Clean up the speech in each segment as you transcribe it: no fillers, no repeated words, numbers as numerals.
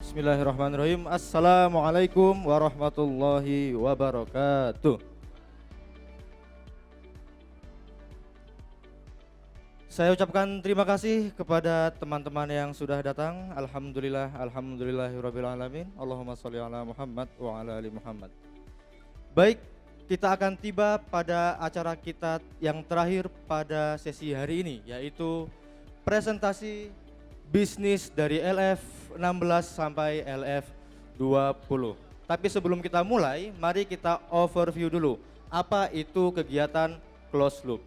Bismillahirrahmanirrahim. Assalamualaikum warahmatullahi wabarakatuh. Saya ucapkan terima kasih kepada teman-teman yang sudah datang. Alhamdulillah, alhamdulillahirabbil alamin. Allahumma sholli ala Muhammad wa ala ali Muhammad. Baik, kita akan tiba pada acara kita yang terakhir pada sesi hari ini, yaitu presentasi bisnis dari LF16 sampai LF20. Tapi sebelum kita mulai, mari kita overview dulu apa itu kegiatan closed loop.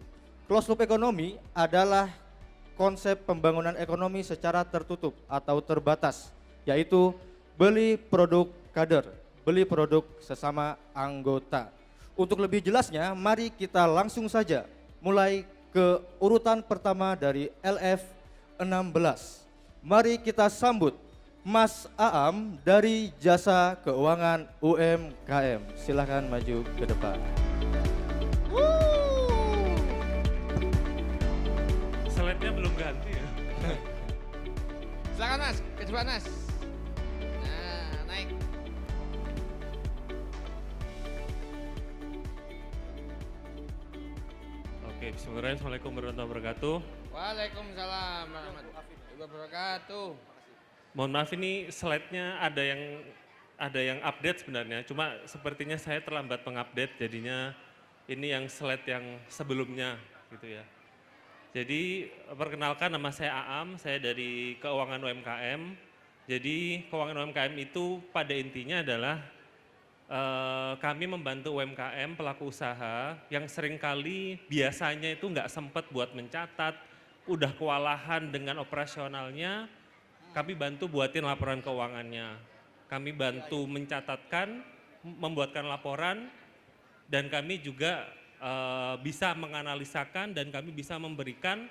Closed loop ekonomi adalah konsep pembangunan ekonomi secara tertutup atau terbatas, yaitu beli produk kader, beli produk sesama anggota. Untuk lebih jelasnya, mari kita langsung saja mulai ke urutan pertama dari LF16. Mari kita sambut Mas Aam dari Jasa Keuangan UMKM. Silahkan maju ke depan. Slide-nya belum ganti ya. Silakan Mas, ke depan Mas. Nah, naik. Oke, bismillahirrahmanirrahim. Assalamualaikum warahmatullahi wabarakatuh. Waalaikumsalam warahmatullahi wabarakatuh. Mohon maaf ini slide-nya ada yang update sebenarnya. Cuma sepertinya saya terlambat mengupdate, jadinya ini yang slide yang sebelumnya gitu ya. Jadi perkenalkan, nama saya Aam, saya dari Keuangan UMKM. Jadi Keuangan UMKM itu pada intinya adalah kami membantu UMKM pelaku usaha yang seringkali biasanya itu nggak sempat buat mencatat, udah kewalahan dengan operasionalnya, kami bantu buatin laporan keuangannya. Kami bantu mencatatkan, membuatkan laporan, dan kami juga bisa menganalisakan dan kami bisa memberikan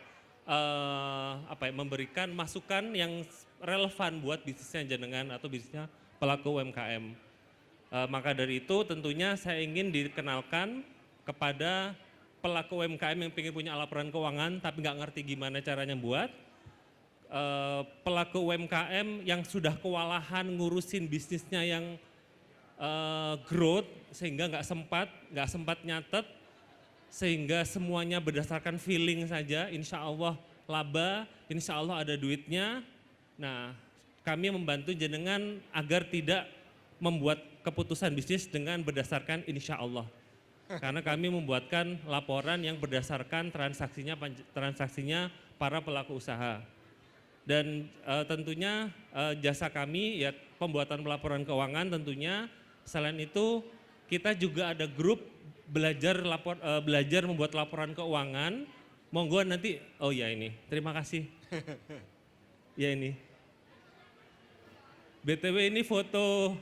memberikan masukan yang relevan buat bisnisnya jenengan atau bisnisnya pelaku UMKM. Maka dari itu tentunya saya ingin dikenalkan kepada pelaku UMKM yang ingin punya laporan keuangan tapi nggak ngerti gimana caranya buat. Pelaku UMKM yang sudah kewalahan ngurusin bisnisnya yang growth sehingga nggak sempat nyatet, sehingga semuanya berdasarkan feeling saja, insya Allah laba, insya Allah ada duitnya. Nah, kami membantu jenengan agar tidak membuat keputusan bisnis dengan berdasarkan insya Allah. Karena kami membuatkan laporan yang berdasarkan transaksinya para pelaku usaha. Dan tentunya jasa kami ya pembuatan pelaporan keuangan tentunya. Selain itu kita juga ada grup belajar membuat laporan keuangan. Monggo nanti, oh ya ini, terima kasih. Ya ini. BTW ini foto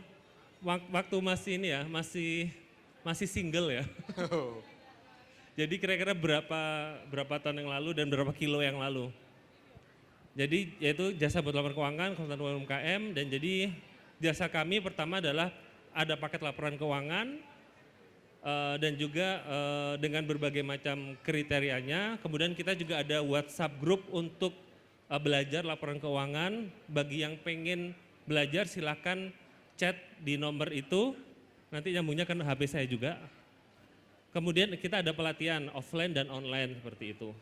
waktu masih ini ya, masih single ya. Jadi kira-kira berapa tahun yang lalu dan berapa kilo yang lalu. Jadi yaitu jasa buat laporan keuangan, konsultan UMKM, dan jadi jasa kami pertama adalah ada paket laporan keuangan dan juga dengan berbagai macam kriterianya. Kemudian kita juga ada WhatsApp group untuk belajar laporan keuangan. Bagi yang pengen belajar silakan chat di nomor itu, nanti nyambungnya ke HP saya juga. Kemudian kita ada pelatihan offline dan online seperti itu.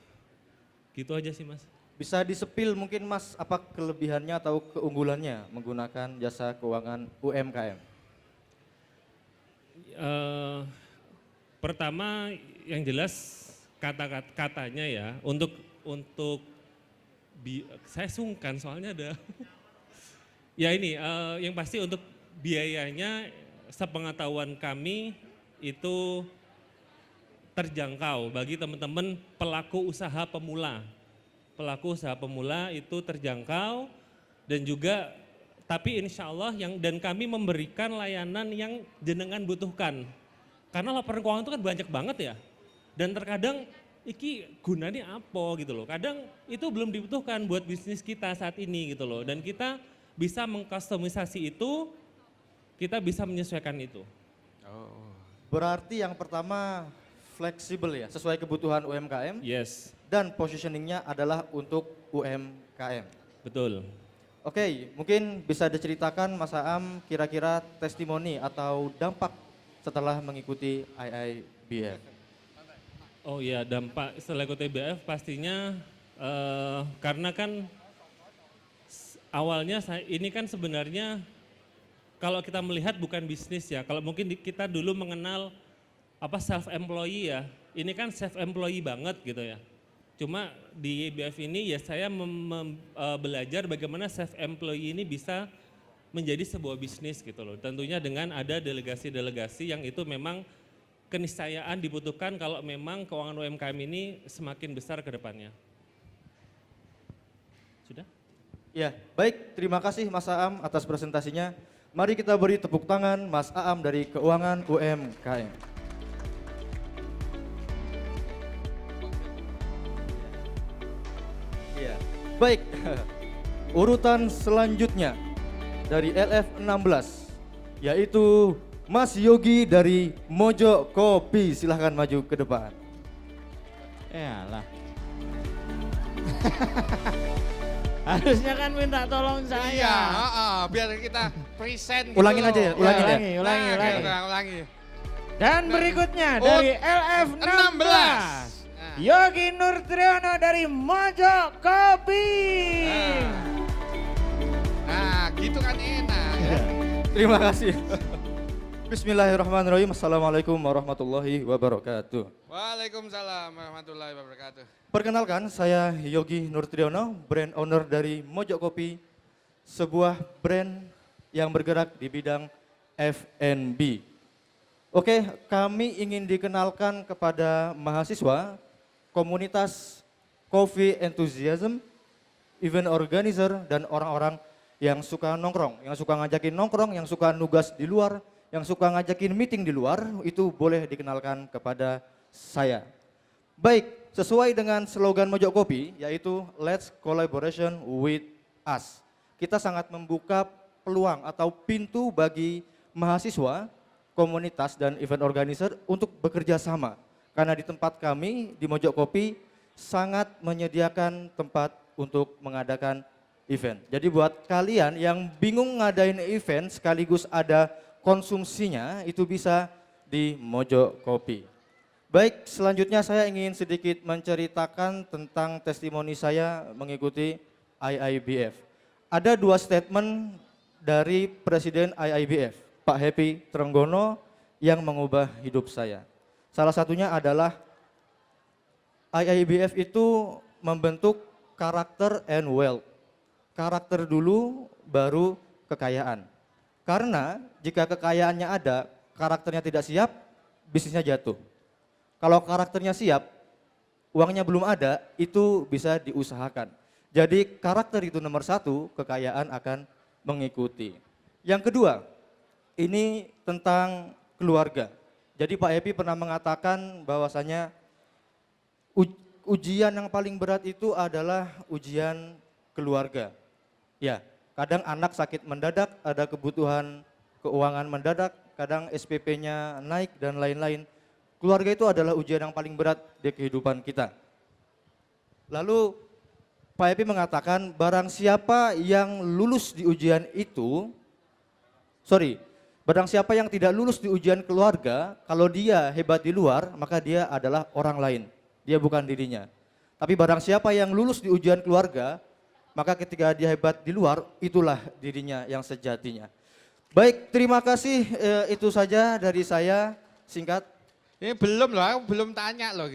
Gitu aja sih Mas. Bisa disepil mungkin Mas apa kelebihannya atau keunggulannya menggunakan jasa keuangan UMKM? Pertama yang jelas katanya ya untuk saya sungkan soalnya ada ya ini yang pasti untuk biayanya sepengetahuan kami itu terjangkau bagi teman-teman pelaku usaha pemula. Pelaku usaha pemula itu terjangkau dan juga tapi insya Allah dan kami memberikan layanan yang jenengan butuhkan. Karena laporan keuangan itu kan banyak banget ya. Dan terkadang iki gunanya apa gitu loh. Kadang itu belum dibutuhkan buat bisnis kita saat ini gitu loh. Dan kita bisa mengkustomisasi itu, kita bisa menyesuaikan itu. Oh. Berarti yang pertama fleksibel ya, sesuai kebutuhan UMKM. Yes. Dan positioningnya adalah untuk UMKM. Betul. Oke, mungkin bisa diceritakan Mas Aam kira-kira testimoni atau dampak setelah mengikuti IIBF. Oh iya, dampak setelah ikut IBF pastinya karena kan awalnya ini kan sebenarnya kalau kita melihat bukan bisnis ya. Kalau mungkin kita dulu mengenal apa self employee ya. Ini kan self employee banget gitu ya. Cuma di IBF ini ya saya belajar bagaimana self employee ini bisa menjadi sebuah bisnis gitu loh. Tentunya dengan ada delegasi-delegasi yang itu memang keniscayaan dibutuhkan kalau memang keuangan UMKM ini semakin besar ke depannya. Sudah? Ya, baik, terima kasih Mas Aam atas presentasinya. Mari kita beri tepuk tangan Mas Aam dari Keuangan UMKM. Iya, baik. Urutan selanjutnya dari LF16 yaitu Mas Yogi dari Mojo Kopi. Silahkan maju ke depan. Yalah. Harusnya kan minta tolong saya. Iya, biar kita present gitu Ulangin loh. aja ya, ulangin ya. Ulangi. Ulangi. Dan berikutnya dari LF16. Yogi Nurtriono dari Mojo Kopi. Nah, gitu kan enak ya. Terima kasih. Bismillahirrahmanirrahim. Assalamualaikum warahmatullahi wabarakatuh. Waalaikumsalam warahmatullahi wabarakatuh. Perkenalkan, saya Yogi Nurtriono, brand owner dari Mojo Kopi, sebuah brand yang bergerak di bidang F&B. Oke, kami ingin dikenalkan kepada mahasiswa, komunitas coffee enthusiasm, event organizer, dan orang-orang yang suka nongkrong, yang suka ngajakin nongkrong, yang suka nugas di luar, yang suka ngajakin meeting di luar, itu boleh dikenalkan kepada saya. Baik, sesuai dengan slogan Mojo Kopi, yaitu Let's Collaboration with Us. Kita sangat membuka peluang atau pintu bagi mahasiswa, komunitas, dan event organizer untuk bekerja sama. Karena di tempat kami, di Mojo Kopi, sangat menyediakan tempat untuk mengadakan event. Jadi buat kalian yang bingung ngadain event sekaligus ada konsumsinya, itu bisa di Mojo Kopi. Baik, selanjutnya saya ingin sedikit menceritakan tentang testimoni saya mengikuti IIBF. Ada dua statement dari Presiden IIBF, Pak Happy Trenggono, yang mengubah hidup saya. Salah satunya adalah IIBF itu membentuk karakter and wealth. Karakter dulu, baru kekayaan. Karena jika kekayaannya ada, karakternya tidak siap, bisnisnya jatuh. Kalau karakternya siap, uangnya belum ada, itu bisa diusahakan. Jadi karakter itu nomor satu, kekayaan akan mengikuti. Yang kedua, ini tentang keluarga. Jadi Pak Epi pernah mengatakan bahwasanya ujian yang paling berat itu adalah ujian keluarga. Ya, kadang anak sakit mendadak, ada kebutuhan keuangan mendadak, kadang SPP-nya naik dan lain-lain. Keluarga itu adalah ujian yang paling berat di kehidupan kita. Lalu Pak Epi mengatakan barang siapa yang lulus di ujian itu, barang siapa yang tidak lulus di ujian keluarga, kalau dia hebat di luar, maka dia adalah orang lain, dia bukan dirinya. Tapi barang siapa yang lulus di ujian keluarga, maka ketika dia hebat di luar, itulah dirinya yang sejatinya. Baik, terima kasih, itu saja dari saya, singkat. Ini belum loh, aku belum tanya loh.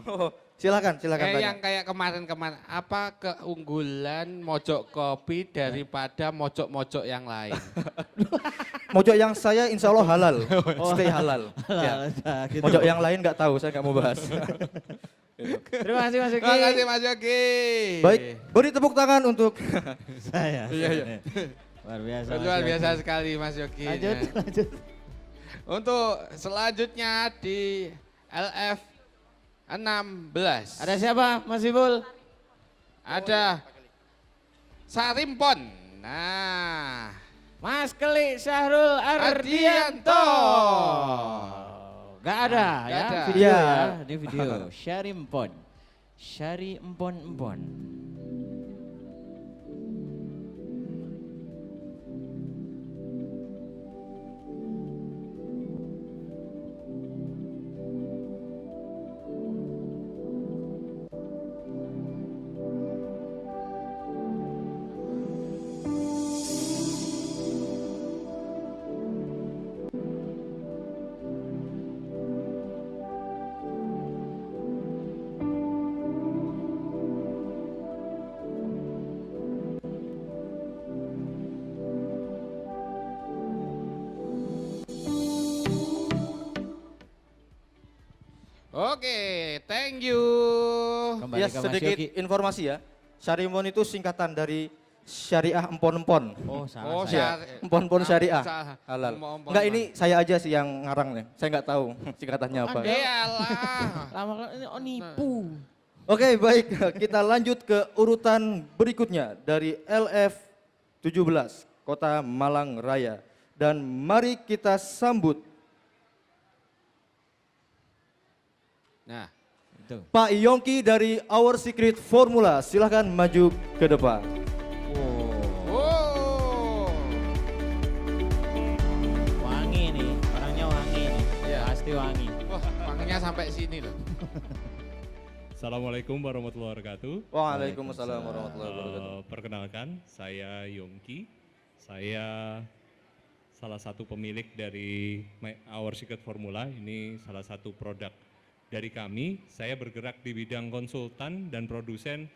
Oh, silakan tanya. Yang kayak kemarin-kemarin, apa keunggulan Mojok Kopi daripada mojok-mojok yang lain? Mojok yang saya insya Allah halal, stay halal. Ya. Gitu. Mojok yang lain nggak tahu, saya nggak mau bahas. Terima kasih Mas Yogi. Terima kasih Mas Yogi. Baik, beri tepuk tangan untuk Saya. Iya. Luar biasa. Luar biasa sekali Mas Yogi. Lanjut. Untuk selanjutnya di LF 16. Ada siapa Mas Ibul? Ada Sarimpon. Nah, Mas Keli Syahrul Ardianto. Gak ada Nggak ya ada. video Iya. ya, ini video. Syarimpon. Syari empon. Oke, thank you. Kembali Ya ke Mas sedikit Yogi. informasi ya. Syarimpon itu singkatan dari Syariah Empon-Empon. Oh, salah Oh, saya. Ya, empon-empon syariah. Salah. Halal. Empon-empon. Enggak, ini saya aja sih yang ngarang nih. Saya nggak tahu singkatannya apa. Iyalah. Lama ini oh nipu. Oke, baik. Kita lanjut ke urutan berikutnya dari LF17, Kota Malang Raya. Dan mari kita sambut Nah, Itu. Pak Yongki dari Our Secret Formula. Silahkan maju ke depan. oh. Wangi nih, orangnya wangi nih. Iya. Pasti wangi. Wah, wanginya sampai sini loh. Assalamualaikum warahmatullahi wabarakatuh. Waalaikumsalam warahmatullahi wabarakatuh. Perkenalkan, saya Yongki. Saya salah satu pemilik dari Our Secret Formula. Ini salah satu produk dari kami. Saya bergerak di bidang konsultan dan produsen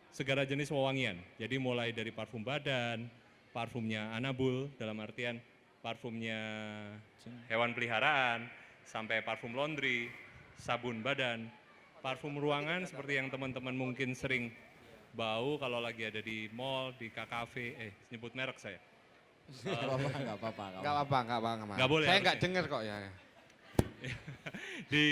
segala jenis wewangian. Jadi mulai dari parfum badan, parfumnya anabul dalam artian parfumnya hewan peliharaan, sampai parfum laundry, sabun badan, parfum ruangan seperti yang teman-teman mungkin sering bau kalau lagi ada di mall, di KKV, nyebut merek saya. Gak apa-apa, gak apa-apa. Enggak apa-apa, enggak apa-apa. Nggak boleh Saya enggak harusnya. dengar kok ya. Di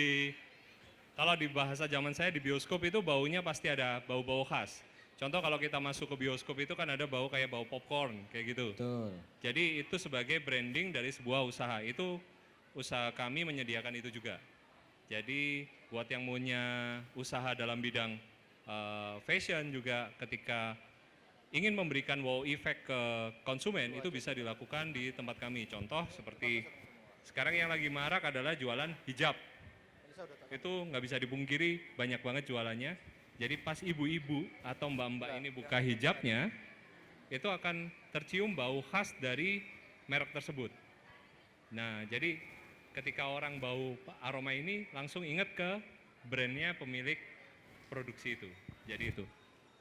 kalau di bahasa zaman saya di bioskop itu baunya pasti ada bau-bau khas. Contoh kalau kita masuk ke bioskop itu kan ada bau kayak bau popcorn kayak gitu. Betul. Jadi itu sebagai branding dari sebuah usaha. Itu usaha kami menyediakan itu juga. Jadi buat yang punya usaha dalam bidang fashion juga ketika ingin memberikan wow effect ke konsumen itu bisa dilakukan di tempat kami. Contoh seperti sekarang yang lagi marak adalah jualan hijab. Itu nggak bisa dipungkiri banyak banget jualannya. Jadi pas ibu-ibu atau mbak-mbak ini buka hijabnya, itu akan tercium bau khas dari merek tersebut. Nah, jadi ketika orang bau aroma ini langsung ingat ke brandnya pemilik produksi itu. Jadi itu.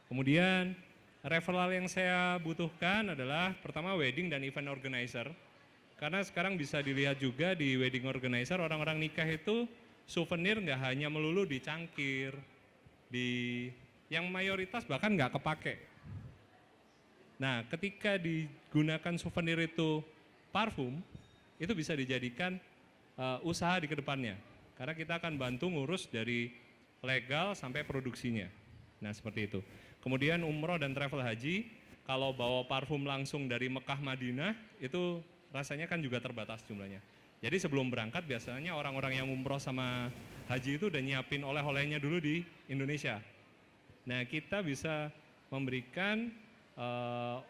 Kemudian referral yang saya butuhkan adalah pertama wedding dan event organizer. Karena sekarang bisa dilihat juga di wedding organizer orang-orang nikah itu souvenir nggak hanya melulu di cangkir, di yang mayoritas bahkan nggak kepake. Nah, ketika digunakan souvenir itu parfum, itu bisa dijadikan usaha di kedepannya. Karena kita akan bantu ngurus dari legal sampai produksinya. Nah, seperti itu. Kemudian umroh dan travel haji, kalau bawa parfum langsung dari Mekah Madinah, itu rasanya kan juga terbatas jumlahnya. Jadi sebelum berangkat biasanya orang-orang yang umroh sama haji itu udah nyiapin oleh-olehnya dulu di Indonesia. Nah, kita bisa memberikan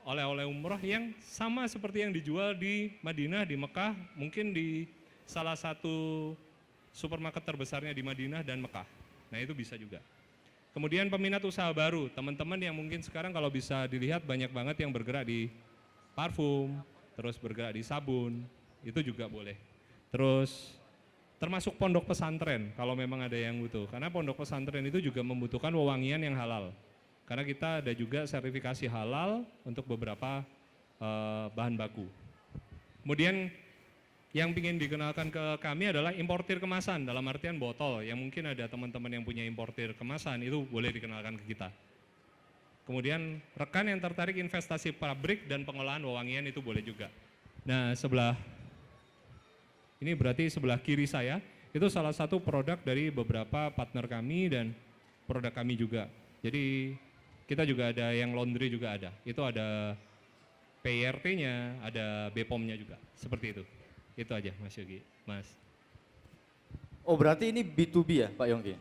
oleh-oleh umroh yang sama seperti yang dijual di Madinah, di Mekah, mungkin di salah satu supermarket terbesarnya di Madinah dan Mekah. Nah, itu bisa juga. Kemudian peminat usaha baru, teman-teman yang mungkin sekarang kalau bisa dilihat banyak banget yang bergerak di parfum, terus bergerak di sabun, itu juga boleh. Terus termasuk pondok pesantren kalau memang ada yang butuh. Karena pondok pesantren itu juga membutuhkan wewangian yang halal. Karena kita ada juga sertifikasi halal untuk beberapa bahan baku. Kemudian yang ingin dikenalkan ke kami adalah importir kemasan dalam artian botol. Yang mungkin ada teman-teman yang punya importir kemasan itu boleh dikenalkan ke kita. Kemudian rekan yang tertarik investasi pabrik dan pengolahan wewangian itu boleh juga. Nah, ini berarti sebelah kiri saya, itu salah satu produk dari beberapa partner kami dan produk kami juga. Jadi kita juga ada yang laundry juga ada. Itu ada PRT-nya, ada BPOM-nya juga. Seperti itu. Itu aja Mas Yogi, Mas. Oh, berarti ini B2B ya Pak Yongki?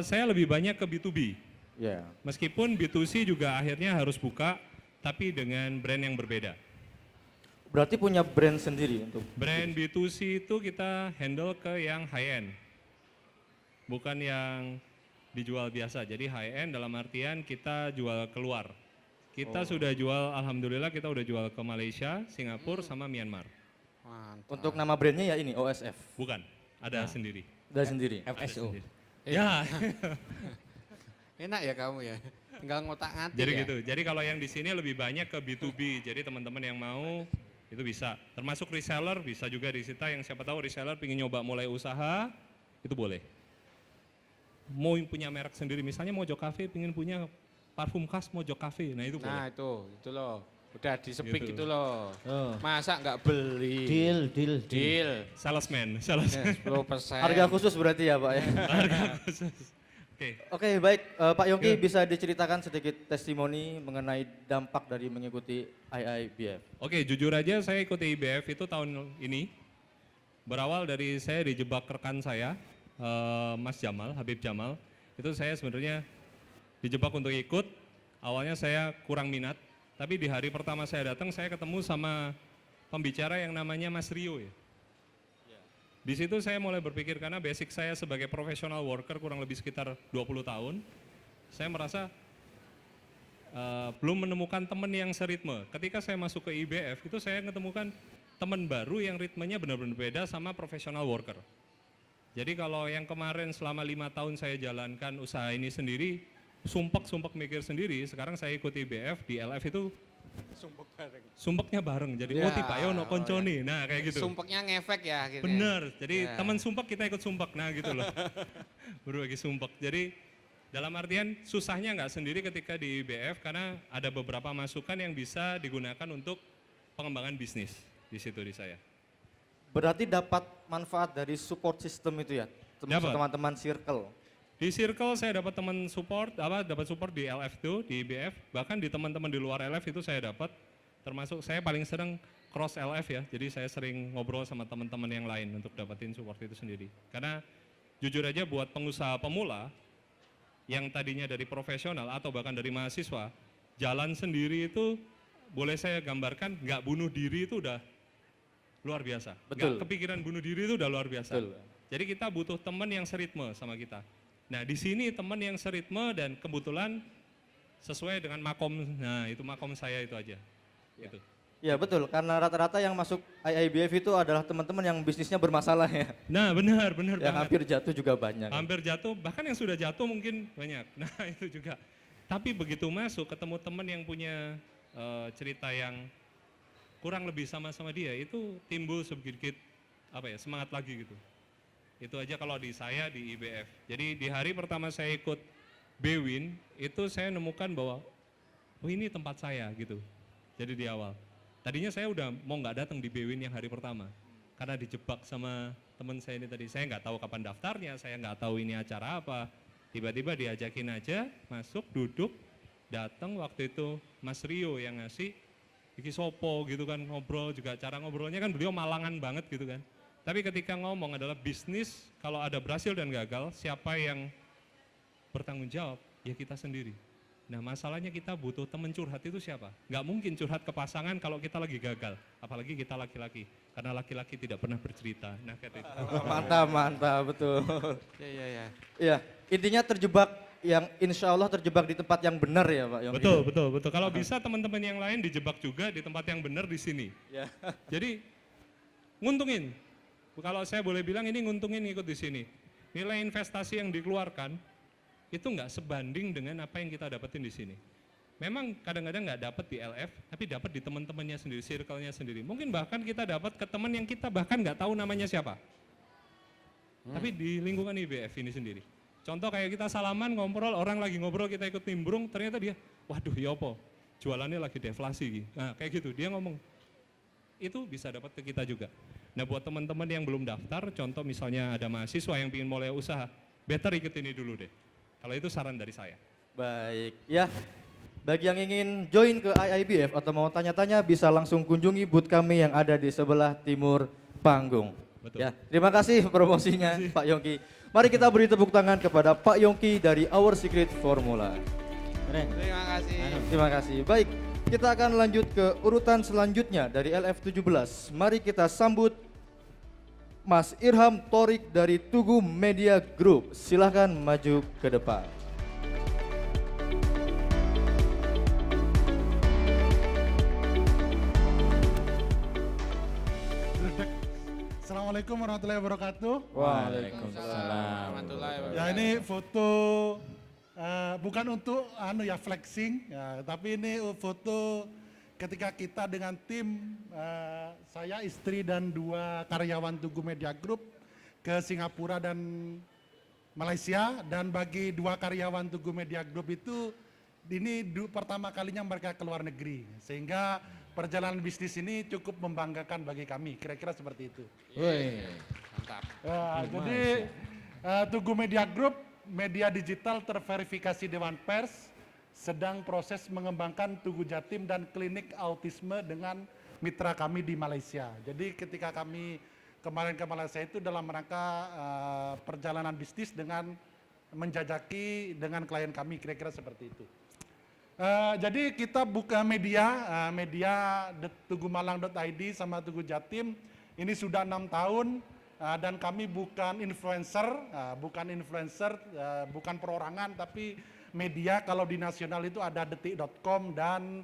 Saya lebih banyak ke B2B. Ya. Meskipun B2C juga akhirnya harus buka, tapi dengan brand yang berbeda. Berarti punya brand sendiri untuk Brand B2C itu kita handle ke yang high end. Bukan yang dijual biasa. Jadi high end dalam artian kita jual keluar. Kita sudah jual, alhamdulillah kita udah jual ke Malaysia, Singapura sama Myanmar. Mantap. untuk nama brandnya ya ini OSF. Bukan, ada sendiri. Dari sendiri. Ada FSU. sendiri. Ya, Enak ya kamu ya. Tinggal ngotak-ngatik jadi ya. gitu. Jadi kalau yang di sini lebih banyak ke B2B. Jadi teman-teman yang mau itu bisa. Termasuk reseller bisa juga disita yang siapa tahu reseller pingin nyoba mulai usaha, itu boleh. mau punya merek sendiri, misalnya Mojok Cafe pengen punya parfum khas Mojok Cafe, nah itu boleh. Nah itu loh. Udah di speak Gitu. itu loh. Oh. Masa nggak beli? Deal. Deal. Salesman. 10%. Harga khusus berarti ya Pak ya. Harga khusus. Oke. Oke baik, Pak Yongki Ya. bisa diceritakan sedikit testimoni mengenai dampak dari mengikuti IIBF. Oke, jujur aja saya ikuti IBF itu tahun ini. Berawal dari saya dijebak rekan saya, Mas Jamal, Habib Jamal. Itu saya sebenarnya dijebak untuk ikut. Awalnya saya kurang minat, tapi di hari pertama saya datang saya ketemu sama pembicara yang namanya Mas Rio ya. Di situ saya mulai berpikir karena basic saya sebagai professional worker kurang lebih sekitar 20 tahun. Saya merasa belum menemukan teman yang seritme. Ketika saya masuk ke IBF itu saya menemukan teman baru yang ritmenya benar-benar beda sama professional worker. Jadi kalau yang kemarin selama 5 tahun saya jalankan usaha ini sendiri, sumpek mikir sendiri, sekarang saya ikut IBF di LF itu sumpeknya bareng. Jadi Ya, oh tipe ayo no konconi. Nah kayak gitu. Sumpeknya ngefek ya akhirnya. Bener, jadi Ya. teman sumpek kita ikut sumpek, nah gitu loh. Berbagi sumpek. Jadi dalam artian susahnya nggak sendiri ketika di IBF karena ada beberapa masukan yang bisa digunakan untuk pengembangan bisnis di situ di saya. Berarti dapat manfaat dari support system itu ya, termasuk Dapat. teman-teman circle. Di circle saya dapat teman support, dapat support di LF itu, di IBF, bahkan di teman-teman di luar LF itu saya dapat, termasuk saya paling sering cross LF ya, jadi saya sering ngobrol sama teman-teman yang lain untuk dapetin support itu sendiri. Karena jujur aja buat pengusaha pemula, yang tadinya dari profesional atau bahkan dari mahasiswa, jalan sendiri itu boleh saya gambarkan nggak bunuh diri itu udah luar biasa. Betul. Nggak kepikiran bunuh diri itu udah luar biasa. Betul. Jadi kita butuh teman yang seritme sama kita. Nah di sini teman yang seritme dan kebetulan sesuai dengan makom, nah itu makom saya itu aja. Gitu. Ya betul, karena rata-rata yang masuk IIBF itu adalah teman-teman yang bisnisnya bermasalah ya. Nah benar Yang banget. hampir jatuh juga banyak. Hampir jatuh, bahkan yang sudah jatuh mungkin banyak. Nah itu juga. Tapi begitu masuk ketemu teman yang punya cerita yang kurang lebih sama-sama dia, itu timbul sedikit semangat lagi gitu. Itu aja kalau di saya di IBF. Jadi di hari pertama saya ikut BWIN, itu saya nemukan bahwa oh ini tempat saya gitu. Jadi di awal. Tadinya saya udah mau nggak datang di BWIN yang hari pertama. Karena dijebak sama teman saya ini tadi. Saya nggak tahu kapan daftarnya, saya nggak tahu ini acara apa. Tiba-tiba diajakin aja, masuk, duduk, datang waktu itu Mas Rio yang ngasih, iki sopo gitu kan, ngobrol juga, cara ngobrolnya kan beliau malangan banget gitu kan. Tapi ketika ngomong adalah bisnis, kalau ada berhasil dan gagal, siapa yang bertanggung jawab? Ya kita sendiri. Nah masalahnya kita butuh teman curhat itu siapa? Nggak mungkin curhat ke pasangan kalau kita lagi gagal, apalagi kita laki-laki. Karena laki-laki tidak pernah bercerita. Nah kayak itu. Mantap, betul. Ya. Iya, intinya terjebak yang insya Allah terjebak di tempat yang benar ya Pak Yongki. Betul. Kalau bisa teman-teman yang lain dijebak juga di tempat yang benar di sini. Ya. Jadi nguntungin. Kalau saya boleh bilang ini nguntungin ikut di sini. Nilai investasi yang dikeluarkan itu nggak sebanding dengan apa yang kita dapetin di sini. Memang kadang-kadang nggak dapat di LF, tapi dapat di teman-temannya sendiri, circle-nya sendiri. Mungkin bahkan kita dapat ke teman yang kita bahkan nggak tahu namanya siapa. Tapi di lingkungan IBF ini sendiri. Contoh kayak kita salaman, ngobrol, orang lagi ngobrol, kita ikut nimbrung, ternyata dia, waduh ya apa, jualannya lagi deflasi. Nah kayak gitu, dia ngomong, itu bisa dapat ke kita juga. Nah buat teman-teman yang belum daftar, contoh misalnya ada mahasiswa yang ingin mulai usaha, better ikut ini dulu deh. Kalau itu saran dari saya. Baik, ya. Bagi yang ingin join ke IIBF atau mau tanya-tanya bisa langsung kunjungi booth kami yang ada di sebelah timur panggung. Betul. Ya, terima kasih promosinya Pak Yongki. Mari kita beri tepuk tangan kepada Pak Yongki dari Our Secret Formula. Keren. Terima kasih. Terima kasih. Baik, kita akan lanjut ke urutan selanjutnya dari LF17. Mari kita sambut Mas Irham Torik dari Tugu Media Group. Silahkan maju ke depan. Assalamualaikum warahmatullahi wabarakatuh. Waalaikumsalam. Ya ini foto bukan untuk flexing, ya, tapi ini foto ketika kita dengan tim saya, istri dan 2 karyawan Tugu Media Group ke Singapura dan Malaysia, dan bagi 2 karyawan Tugu Media Group itu ini pertama kalinya mereka ke luar negeri, sehingga perjalanan bisnis ini cukup membanggakan bagi kami, kira-kira seperti itu. Woi, mantap. Jadi Tugu Media Group, media digital terverifikasi Dewan Pers, sedang proses mengembangkan Tugu Jatim dan klinik autisme dengan mitra kami di Malaysia. Jadi ketika kami kemarin ke Malaysia itu dalam rangka perjalanan bisnis dengan menjajaki dengan klien kami, kira-kira seperti itu. Jadi kita buka media tugumalang.id sama Tugu Jatim ini sudah 6 tahun dan kami bukan influencer, bukan perorangan, tapi media. Kalau di nasional itu ada detik.com dan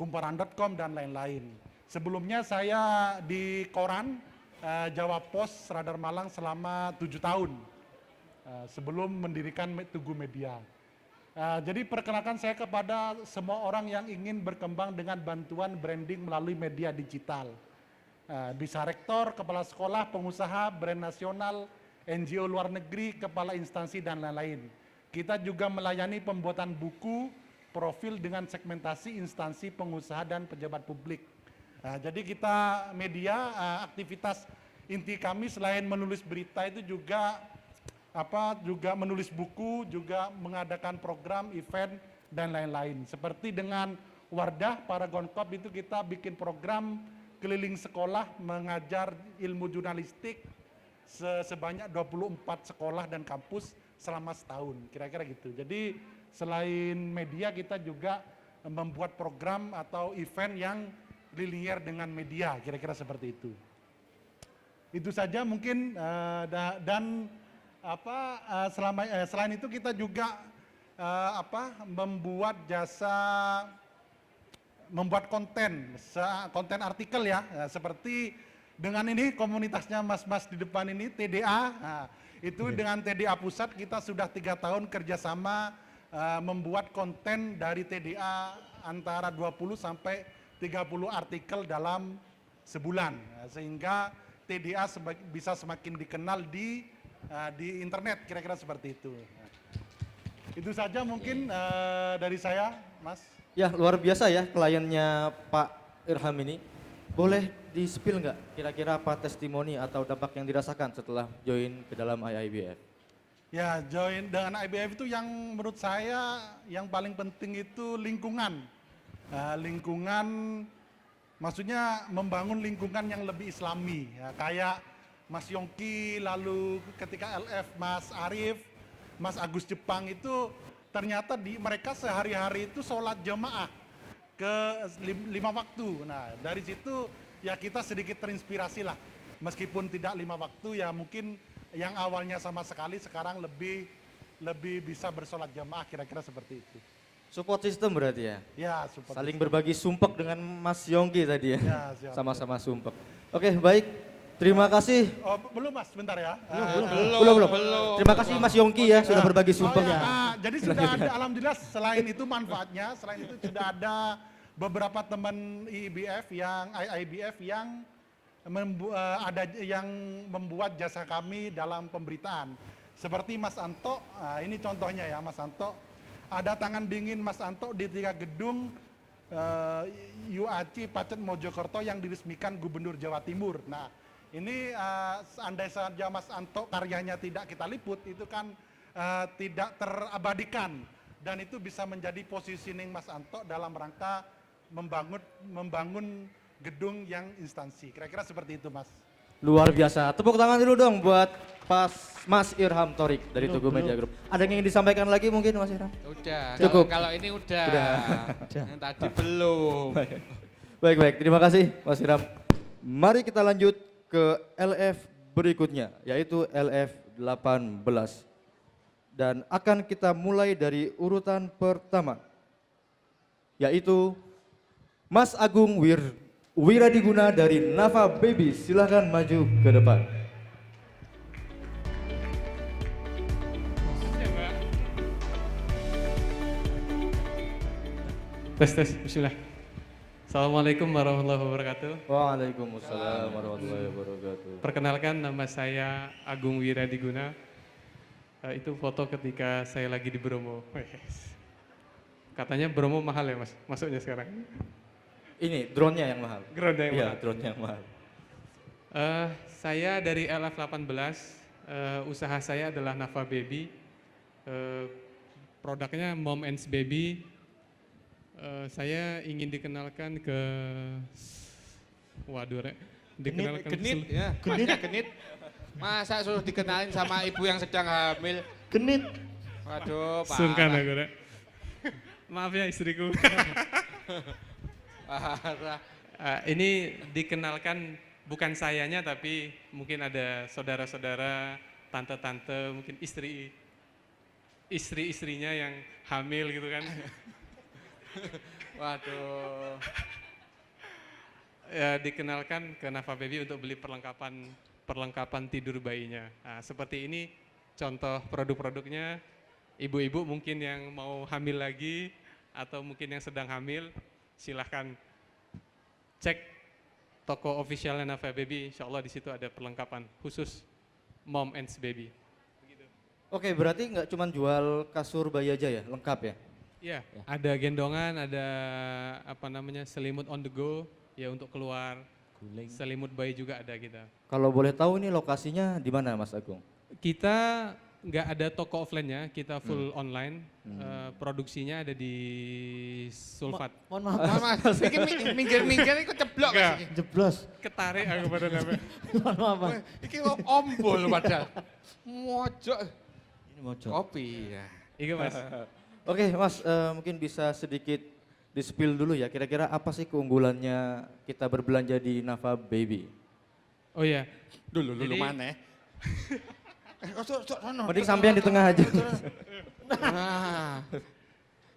kumparan.com dan lain-lain. Sebelumnya saya di koran Jawa Pos Radar Malang selama 7 tahun sebelum mendirikan Tugu Media. Jadi perkenalkan saya kepada semua orang yang ingin berkembang dengan bantuan branding melalui media digital. Bisa rektor, kepala sekolah, pengusaha, brand nasional, NGO luar negeri, kepala instansi, dan lain-lain. Kita juga melayani pembuatan buku, profil dengan segmentasi instansi, pengusaha, dan pejabat publik. Jadi kita media, aktivitas inti kami selain menulis berita itu juga menulis buku, juga mengadakan program, event, dan lain-lain. Seperti dengan Wardah Paragon Corp itu kita bikin program keliling sekolah mengajar ilmu jurnalistik sebanyak 24 sekolah dan kampus selama setahun, kira-kira gitu. Jadi selain media kita juga membuat program atau event yang linier dengan media, kira-kira seperti itu. Itu saja mungkin selain itu kita juga membuat konten artikel ya, seperti dengan ini komunitasnya mas-mas di depan ini TDA. Itu dengan TDA Pusat kita sudah 3 tahun kerjasama membuat konten dari TDA antara 20 sampai 30 artikel dalam sebulan, sehingga TDA bisa semakin dikenal di internet, kira-kira seperti itu. Itu saja mungkin dari saya, Mas. Ya, luar biasa ya kliennya Pak Irham ini. Boleh di-spill nggak kira-kira apa testimoni atau dampak yang dirasakan setelah join ke dalam IIBF? Ya, join dengan IIBF itu yang menurut saya yang paling penting itu lingkungan. Lingkungan maksudnya membangun lingkungan yang lebih islami. Ya, kayak Mas Yongki, lalu ketika LF Mas Arif, Mas Agus Jepang itu ternyata mereka sehari-hari itu sholat jamaah ke 5 waktu. Nah dari situ ya kita sedikit terinspirasi lah. Meskipun tidak 5 waktu ya mungkin yang awalnya sama sekali sekarang lebih bisa bersolat jamaah, kira-kira seperti itu. Support system berarti ya? Ya, support saling system. berbagi sumpek dengan Mas Yongki tadi ya? Ya, siap. Sama-sama sumpek. Oke baik. Terima kasih. Oh, belum Mas, bentar ya. Belum. Terima kasih Mas Yongki ya sudah berbagi sumpah. Jadi sudah ada, alhamdulillah selain itu manfaatnya, selain itu sudah ada beberapa teman IIBF yang membuat jasa kami dalam pemberitaan. Seperti Mas Anto, ini contohnya ya Mas Anto, ada tangan dingin Mas Anto di 3 gedung UAC Pacet Mojokerto yang diresmikan Gubernur Jawa Timur. Nah, ini andai saja Mas Anto karyanya tidak kita liput, itu kan tidak terabadikan. Dan itu bisa menjadi positioning Mas Anto dalam rangka membangun gedung yang instansi. Kira-kira seperti itu Mas. Luar biasa. Tepuk tangan dulu dong buat Mas Irham Thorik dari Tugu Media Group. Ada yang ingin disampaikan lagi mungkin Mas Irham? Udah, Cukup. kalau ini udah. Yang tadi belum. Baik, terima kasih Mas Irham. Mari kita lanjut ke LF berikutnya, yaitu LF 18. Dan akan kita mulai dari urutan pertama, yaitu Mas Agung Wiradiguna dari Nafa Baby. Silahkan maju ke depan. Tes, bismillah. Assalamualaikum warahmatullahi wabarakatuh. Waalaikumsalam warahmatullahi wabarakatuh. Perkenalkan, nama saya Agung Wiradiguna. Itu foto ketika saya lagi di Bromo. Wes. Katanya Bromo mahal ya mas, masuknya sekarang. Ini drone-nya yang mahal. Groundnya yang Iya, mahal. drone-nya yang mahal. Saya dari LF18, usaha saya adalah Nafa Baby. Produknya Mom and Baby. Saya ingin dikenalkan ke, waduh rek, dikenalkan Genit ya. Masnya genit. Masa suruh dikenalin sama ibu yang sedang hamil? Genit. Waduh, Sungkan parah. aku rek. Maaf ya istriku. Parah. Ini dikenalkan bukan sayanya tapi mungkin ada saudara-saudara, tante-tante, mungkin istri-istrinya yang hamil gitu kan. Waduh. Ya, dikenalkan ke Nafa Baby untuk beli perlengkapan tidur bayinya. Nah, seperti ini contoh produk-produknya. Ibu-ibu mungkin yang mau hamil lagi atau mungkin yang sedang hamil, silahkan cek toko officialnya Nafa Baby. Insya Allah di situ ada perlengkapan khusus Mom and Baby. Oke, berarti nggak cuma jual kasur bayi aja ya, lengkap ya? Iya, ada gendongan, ada apa namanya selimut on the go ya untuk keluar. Guling. Selimut bayi juga ada kita. Kalau boleh tahu ini lokasinya di mana Mas Agung? Kita nggak ada toko offline-nya, kita full online. Produksinya ada di Sulfat. Mohon maaf, Mas, mas, ini minggir-minggir ikut ceblok Enggak. Mas. jeblos. Ketarik aku pada nama. Mohon maaf, Mas. Iki kok ombol padahal. Mojok Ini mau jawab. kopi ya. Iya mas. Oke Mas, mungkin bisa sedikit di-spill dulu ya, kira-kira apa sih keunggulannya kita berbelanja di Nafa Baby? Oh iya. Dulu Jadi- mana? Mending sampean di tengah aja. Nah,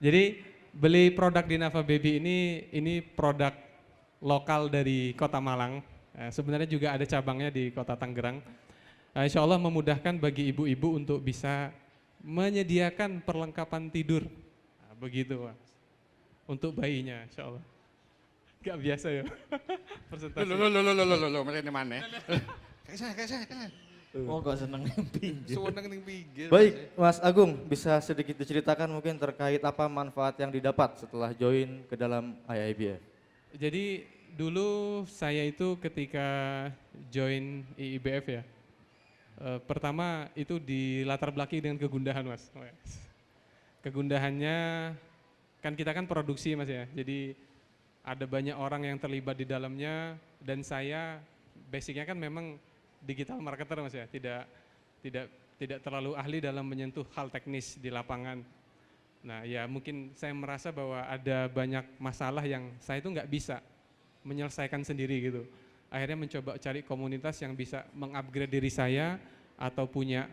Jadi beli produk di Nafa Baby ini produk lokal dari Kota Malang. Sebenarnya juga ada cabangnya di Kota Tangerang. Insya Allah memudahkan bagi ibu-ibu untuk bisa menyediakan perlengkapan tidur. Nah, begitu Mas. Untuk bayinya Insya Allah. Gak biasa ya. Presentasi. mana mana? Kayak saya. Oh kok seneng pinjam. Suweneng ning pinggir. Baik Mas Agung, bisa sedikit diceritakan mungkin terkait apa manfaat yang didapat setelah join ke dalam IIBF? Jadi dulu saya itu ketika join IIBF ya, pertama itu di latar belakangi dengan kegundahan Mas. Kegundahannya kan kita kan produksi Mas ya, jadi ada banyak orang yang terlibat di dalamnya dan saya basicnya kan memang digital marketer Mas ya, tidak terlalu ahli dalam menyentuh hal teknis di lapangan. Nah ya mungkin saya merasa bahwa ada banyak masalah yang saya itu nggak bisa menyelesaikan sendiri gitu. Akhirnya mencoba cari komunitas yang bisa mengupgrade diri saya atau punya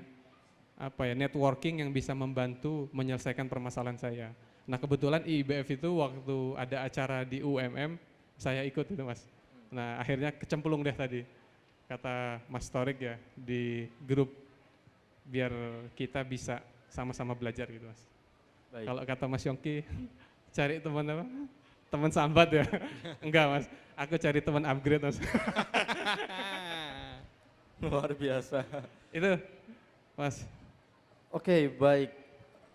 apa ya networking yang bisa membantu menyelesaikan permasalahan saya. Nah kebetulan IIBF itu waktu ada acara di UMM saya ikut itu Mas. Nah akhirnya kecemplung deh tadi kata Mas Torik ya di grup biar kita bisa sama-sama belajar gitu Mas. Baik. Kalau kata Mas Yongki cari teman apa? Teman sambat ya? Enggak Mas, aku cari teman upgrade Mas. Luar biasa. Itu Mas. Oke, baik.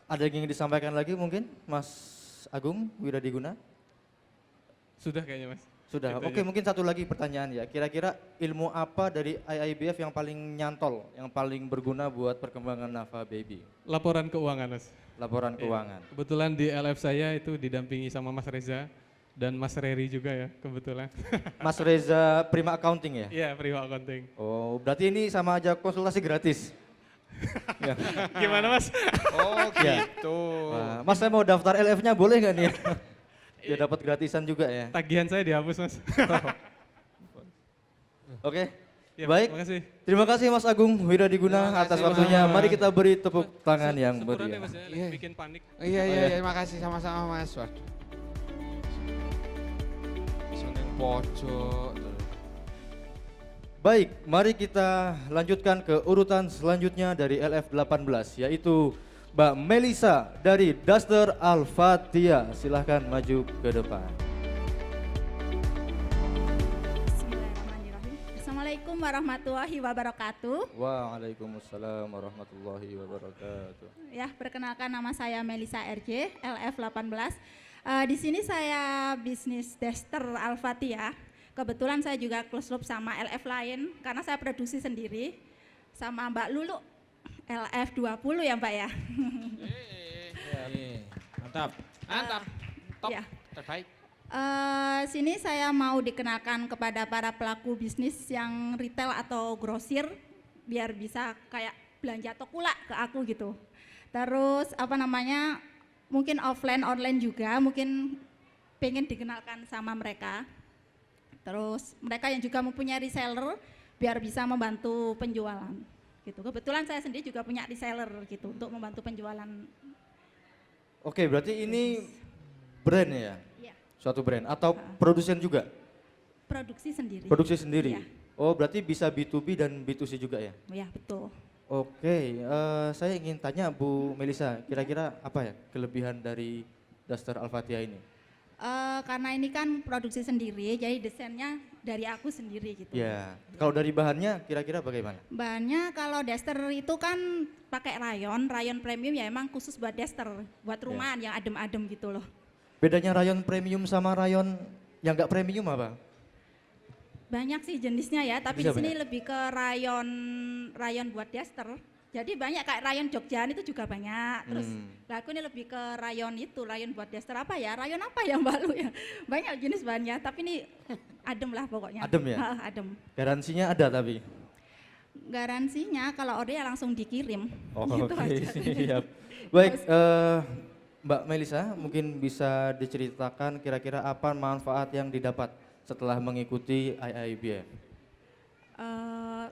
Ada yang ingin disampaikan lagi mungkin Mas Agung Wiradiguna? Sudah kayaknya Mas. Sudah. Itu Oke, aja. mungkin satu lagi pertanyaan ya. Kira-kira ilmu apa dari IIBF yang paling nyantol, yang paling berguna buat perkembangan Nafa Baby? Laporan keuangan Mas. Laporan Iya. keuangan. Kebetulan di LF saya itu didampingi sama Mas Reza dan Mas Reri juga ya kebetulan. Mas Reza Prima Accounting ya? Iya, Prima Accounting. Oh, berarti ini sama aja konsultasi gratis. Ya. Gimana Mas? Oh Ya. gitu. Wah, Mas saya mau daftar LF-nya boleh nggak nih? Biar dapat gratisan juga ya. Tagihan saya dihapus Mas. Oke. Ya, Baik. Terima kasih. Terima kasih Mas Agung Wiradiguna Terima atas kasih, waktunya. Mas. Mari kita beri tepuk tangan yang Sepurane, meriah. Mas ya, Iya. bikin panik. Iya, makasih sama-sama Mas. Waduh. Seneng pojok. Baik, mari kita lanjutkan ke urutan selanjutnya dari LF18 yaitu Mbak Melisa dari Duster Al-Fatihah. Silahkan maju ke depan. Bismillahirrahmanirrahim. Assalamualaikum warahmatullahi wabarakatuh. Waalaikumsalam warahmatullahi wabarakatuh. Ya, perkenalkan nama saya Melisa RJ, LF 18. Di sini saya bisnis tester Al-Fatihah. Kebetulan saya juga close loop sama LF lain karena saya produksi sendiri sama Mbak Lulu LF 20 ya Mbak ya. Mantap. Mantap, top, Ya. terbaik. Sini saya mau dikenalkan kepada para pelaku bisnis yang retail atau grosir biar bisa kayak belanja tokula ke aku gitu. Terus mungkin offline online juga mungkin pengen dikenalkan sama mereka. Terus mereka yang juga mempunyai reseller biar bisa membantu penjualan gitu. Kebetulan saya sendiri juga punya reseller gitu untuk membantu penjualan. Oke, berarti ini brand ya? Iya. Suatu brand atau produsen juga? Produksi sendiri. Produksi sendiri? Iya. Oh, berarti bisa B2B dan B2C juga ya? Ya, betul. Oke, saya ingin tanya Bu Melisa, kira-kira apa ya kelebihan dari Duster Al-Fatihah ini? Karena ini kan produksi sendiri, jadi desainnya dari aku sendiri gitu. Ya, kalau dari bahannya kira-kira bagaimana? Bahannya kalau daster itu kan pakai rayon premium ya emang khusus buat daster, buat rumahan yang adem-adem gitu loh. Bedanya rayon premium sama rayon yang nggak premium apa? Banyak sih jenisnya ya, tapi Bisa di sini banyak. lebih ke rayon buat daster. Jadi banyak kayak rayon Jogjaan itu juga banyak. Terus lah aku ini lebih ke rayon buat daster apa ya? Rayon apa ya Mbak Lu ya? Banyak jenis bahannya, tapi ini adem lah pokoknya. Adem ya? Adem. Garansinya ada tapi? Garansinya kalau order ya langsung dikirim. Oh, Gitu oke, aja. siap. Baik, Mbak Melisa mungkin bisa diceritakan kira-kira apa manfaat yang didapat setelah mengikuti IIBF?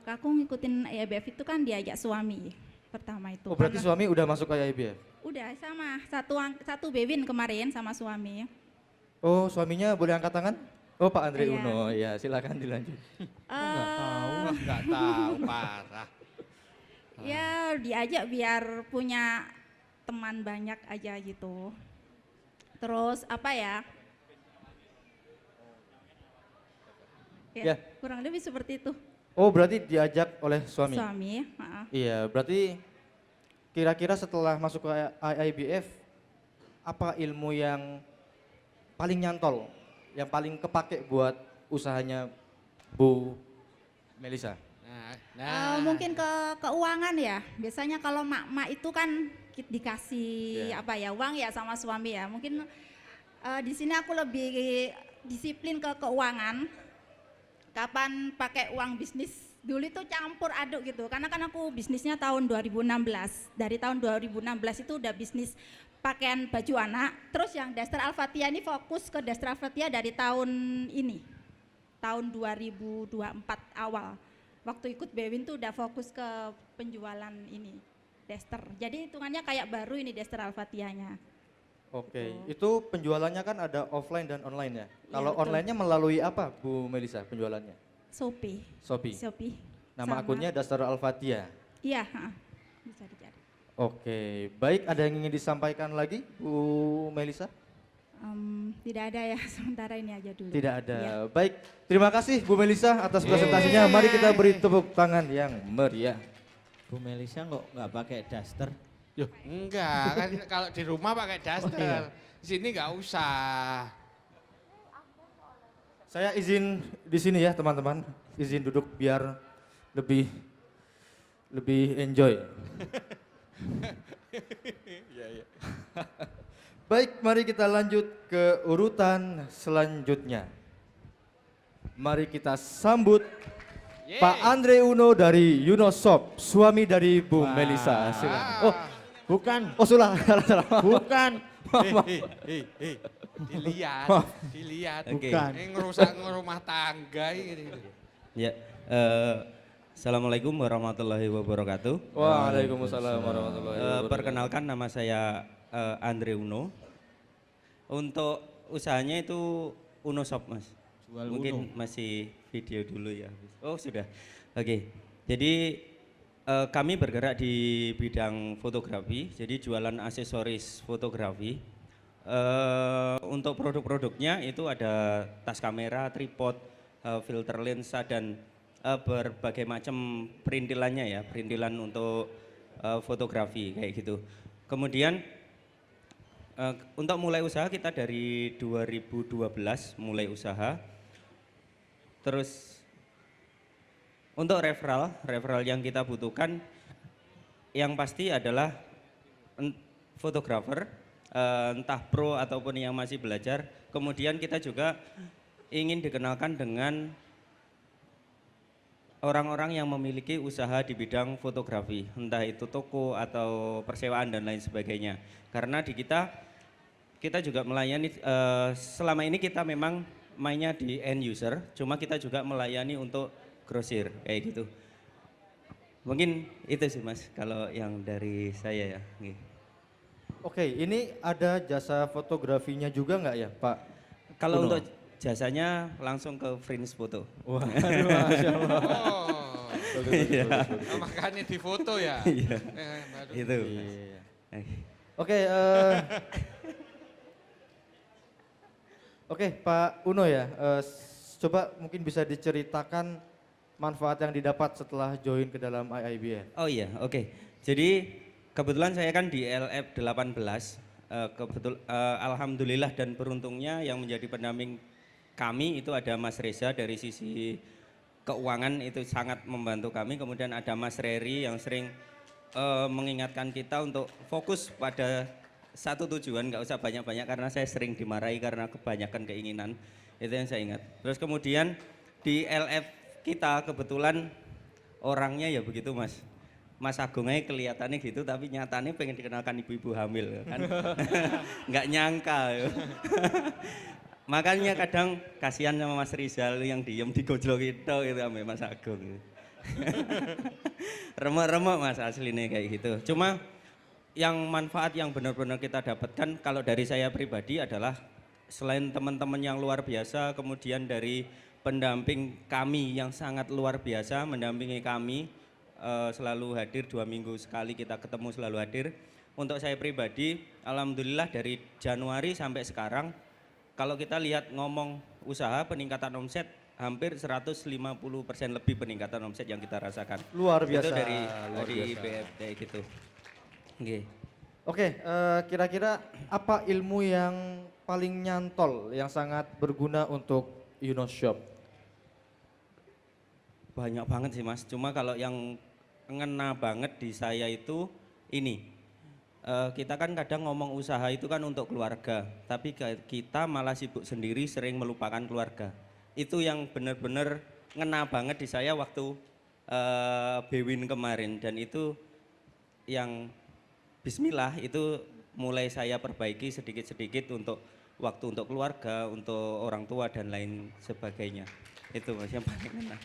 Aku ngikutin IIBF itu kan diajak suami pertama itu. Oh, berarti Karena- suami udah masuk ke IIBF? Udah sama satu Bewin kemarin sama suami. Oh, suaminya boleh angkat tangan? Oh, Pak Andre Iya. Uno. Ya, silakan dilanjut. Nggak tahu, parah. Ya diajak biar punya teman banyak aja gitu. Terus apa ya? Ya. Kurang lebih seperti itu. Oh, berarti diajak oleh suami? Suami, heeh. Iya, berarti kira-kira setelah masuk ke IIBF, apa ilmu yang paling nyantol, yang paling kepake buat usahanya Bu Melisa? Mungkin ke keuangan ya. Biasanya kalau mak-mak itu kan dikasih uang ya sama suami ya. Mungkin di sini aku lebih disiplin ke keuangan. Kapan pakai uang bisnis dulu itu campur aduk gitu. Karena kan aku bisnisnya tahun 2016. Dari tahun 2016 itu udah bisnis pakaian baju anak. Terus yang Duster Al-Fatihah ini fokus ke Duster Al-Fatihah dari tahun ini. Tahun 2024 awal. Waktu ikut Bewin tuh udah fokus ke penjualan ini, Duster. Jadi hitungannya kayak baru ini Duster Al-Fatihahnya. Oke, itu penjualannya kan ada offline dan online ya? Kalau betul. onlinenya melalui apa Bu Melisa penjualannya? Shopee. Shopee. Nama Sama- akunnya Duster Al-Fatihah. Iya, bisa dicari. Oke, baik, ada yang ingin disampaikan lagi Bu Melisa? Tidak ada ya, sementara ini aja dulu. Tidak ada. Iya. Baik, terima kasih Bu Melisa atas presentasinya. Mari kita beri tepuk tangan yang meriah. Bu Melisa nggak pakai daster? Yo, enggak, kan kalau di rumah pakai daster. Di sini nggak usah. Saya izin di sini ya teman-teman, izin duduk biar lebih enjoy. Baik, mari kita lanjut ke urutan selanjutnya. Mari kita sambut Pak Andre Uno dari Yunoshop, suami dari Bu Melisa. Silakan. Bukan, Oh salah. bukan. Dilihat, dilihat. Bukan. Ini ngerusak rumah tangga ini. Ya, Assalamualaikum warahmatullahi wabarakatuh. Waalaikumsalam warahmatullahi wabarakatuh. Perkenalkan nama saya Andre Uno. Untuk usahanya itu Uno Shop, Mas. Jual Mungkin Uno. masih video dulu ya. Oh sudah. Oke. Jadi kami bergerak di bidang fotografi. Jadi jualan aksesoris fotografi. Untuk produk-produknya itu ada tas kamera, tripod, filter lensa dan berbagai macam perintilannya ya, perintilan untuk fotografi kayak gitu. Kemudian untuk mulai usaha kita dari 2012 mulai usaha. Terus untuk referral yang kita butuhkan yang pasti adalah fotografer, entah pro ataupun yang masih belajar. Kemudian kita juga ingin dikenalkan dengan orang-orang yang memiliki usaha di bidang fotografi, entah itu toko atau persewaan dan lain sebagainya. Karena di kita juga melayani, selama ini kita memang mainnya di end user, cuma kita juga melayani untuk grosir kayak gitu. Mungkin itu sih Mas kalau yang dari saya ya. Oke, ini ada jasa fotografinya juga nggak ya Pak? Kalau Uno? untuk jasanya langsung ke Prince Foto. Wah, aduh, Masya Allah. Oh, Iya. makanya difoto ya. Iya. Baru. Itu. Iya. Mas. Oke, oke Pak Uno ya, coba mungkin bisa diceritakan manfaat yang didapat setelah join ke dalam IIBF. Oh iya, oke. Jadi kebetulan saya kan di LF 18, alhamdulillah dan beruntungnya yang menjadi pendamping kami itu ada Mas Reza dari sisi keuangan itu sangat membantu kami. Kemudian ada Mas Reri yang sering mengingatkan kita untuk fokus pada satu tujuan, nggak usah banyak-banyak karena saya sering dimarahi karena kebanyakan keinginan. Itu yang saya ingat. Terus kemudian di LF kita kebetulan orangnya ya begitu Mas. Mas Agungnya kelihatannya gitu tapi nyatanya pengen dikenalkan ibu-ibu hamil kan. Nggak nyangka. Makanya kadang kasihan sama Mas Rizal yang diem digojlok itu sama Mas Agung. Remuk-remuk Mas aslinya kayak gitu. Cuma yang manfaat yang benar-benar kita dapatkan kalau dari saya pribadi adalah selain teman-teman yang luar biasa, kemudian dari pendamping kami yang sangat luar biasa mendampingi kami, selalu hadir 2 minggu sekali kita ketemu selalu hadir. Untuk saya pribadi, alhamdulillah dari Januari sampai sekarang, kalau kita lihat ngomong usaha peningkatan omset hampir 150% lebih peningkatan omset yang kita rasakan. Luar biasa. Itu dari luar biasa. IBF kayak gitu. Okay. Oke, kira-kira apa ilmu yang paling nyantol yang sangat berguna untuk Uno Shop? Banyak banget sih Mas, cuma kalau yang ngena banget di saya itu ini. Kita kan kadang ngomong usaha itu kan untuk keluarga, tapi kita malah sibuk sendiri sering melupakan keluarga. Itu yang benar-benar ngena banget di saya waktu Bewin kemarin, dan itu yang bismillah itu mulai saya perbaiki sedikit-sedikit untuk waktu untuk keluarga, untuk orang tua dan lain sebagainya. Itu Mas yang paling ngena.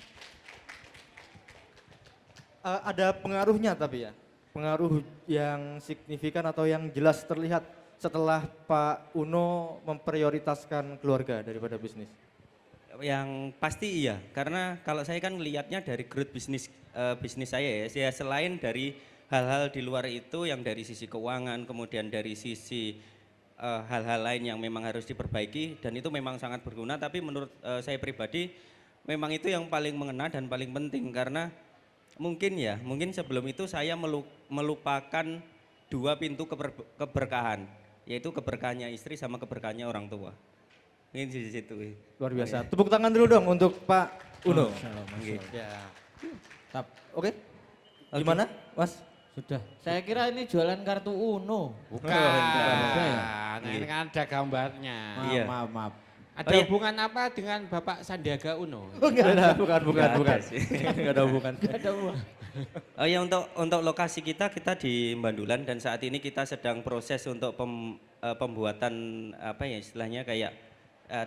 Ada pengaruhnya tapi ya? Pengaruh yang signifikan atau yang jelas terlihat setelah Pak Uno memprioritaskan keluarga daripada bisnis? Yang pasti iya, karena kalau saya kan melihatnya dari growth bisnis saya ya, selain dari hal-hal di luar itu yang dari sisi keuangan, kemudian dari sisi hal-hal lain yang memang harus diperbaiki dan itu memang sangat berguna, tapi menurut saya pribadi memang itu yang paling mengena dan paling penting karena mungkin sebelum itu saya melupakan 2 pintu keberkahan, yaitu keberkahannya istri sama keberkahannya orang tua. Ini di situ. Luar biasa. Tepuk tangan dulu dong untuk Pak Uno. Ya. Oke. Gimana, Mas? Sudah. Saya kira ini jualan kartu Uno. Bukan. Bukan ya? Nah, ini kan ada gambarnya. Maaf, Iya. maaf. Ada hubungan apa dengan Bapak Sandiaga Uno? Enggak, bukan. Nggak ada sih. Enggak ada hubungan. Oh ya, untuk lokasi kita di Bandulan dan saat ini kita sedang proses untuk pembuatan apa ya istilahnya kayak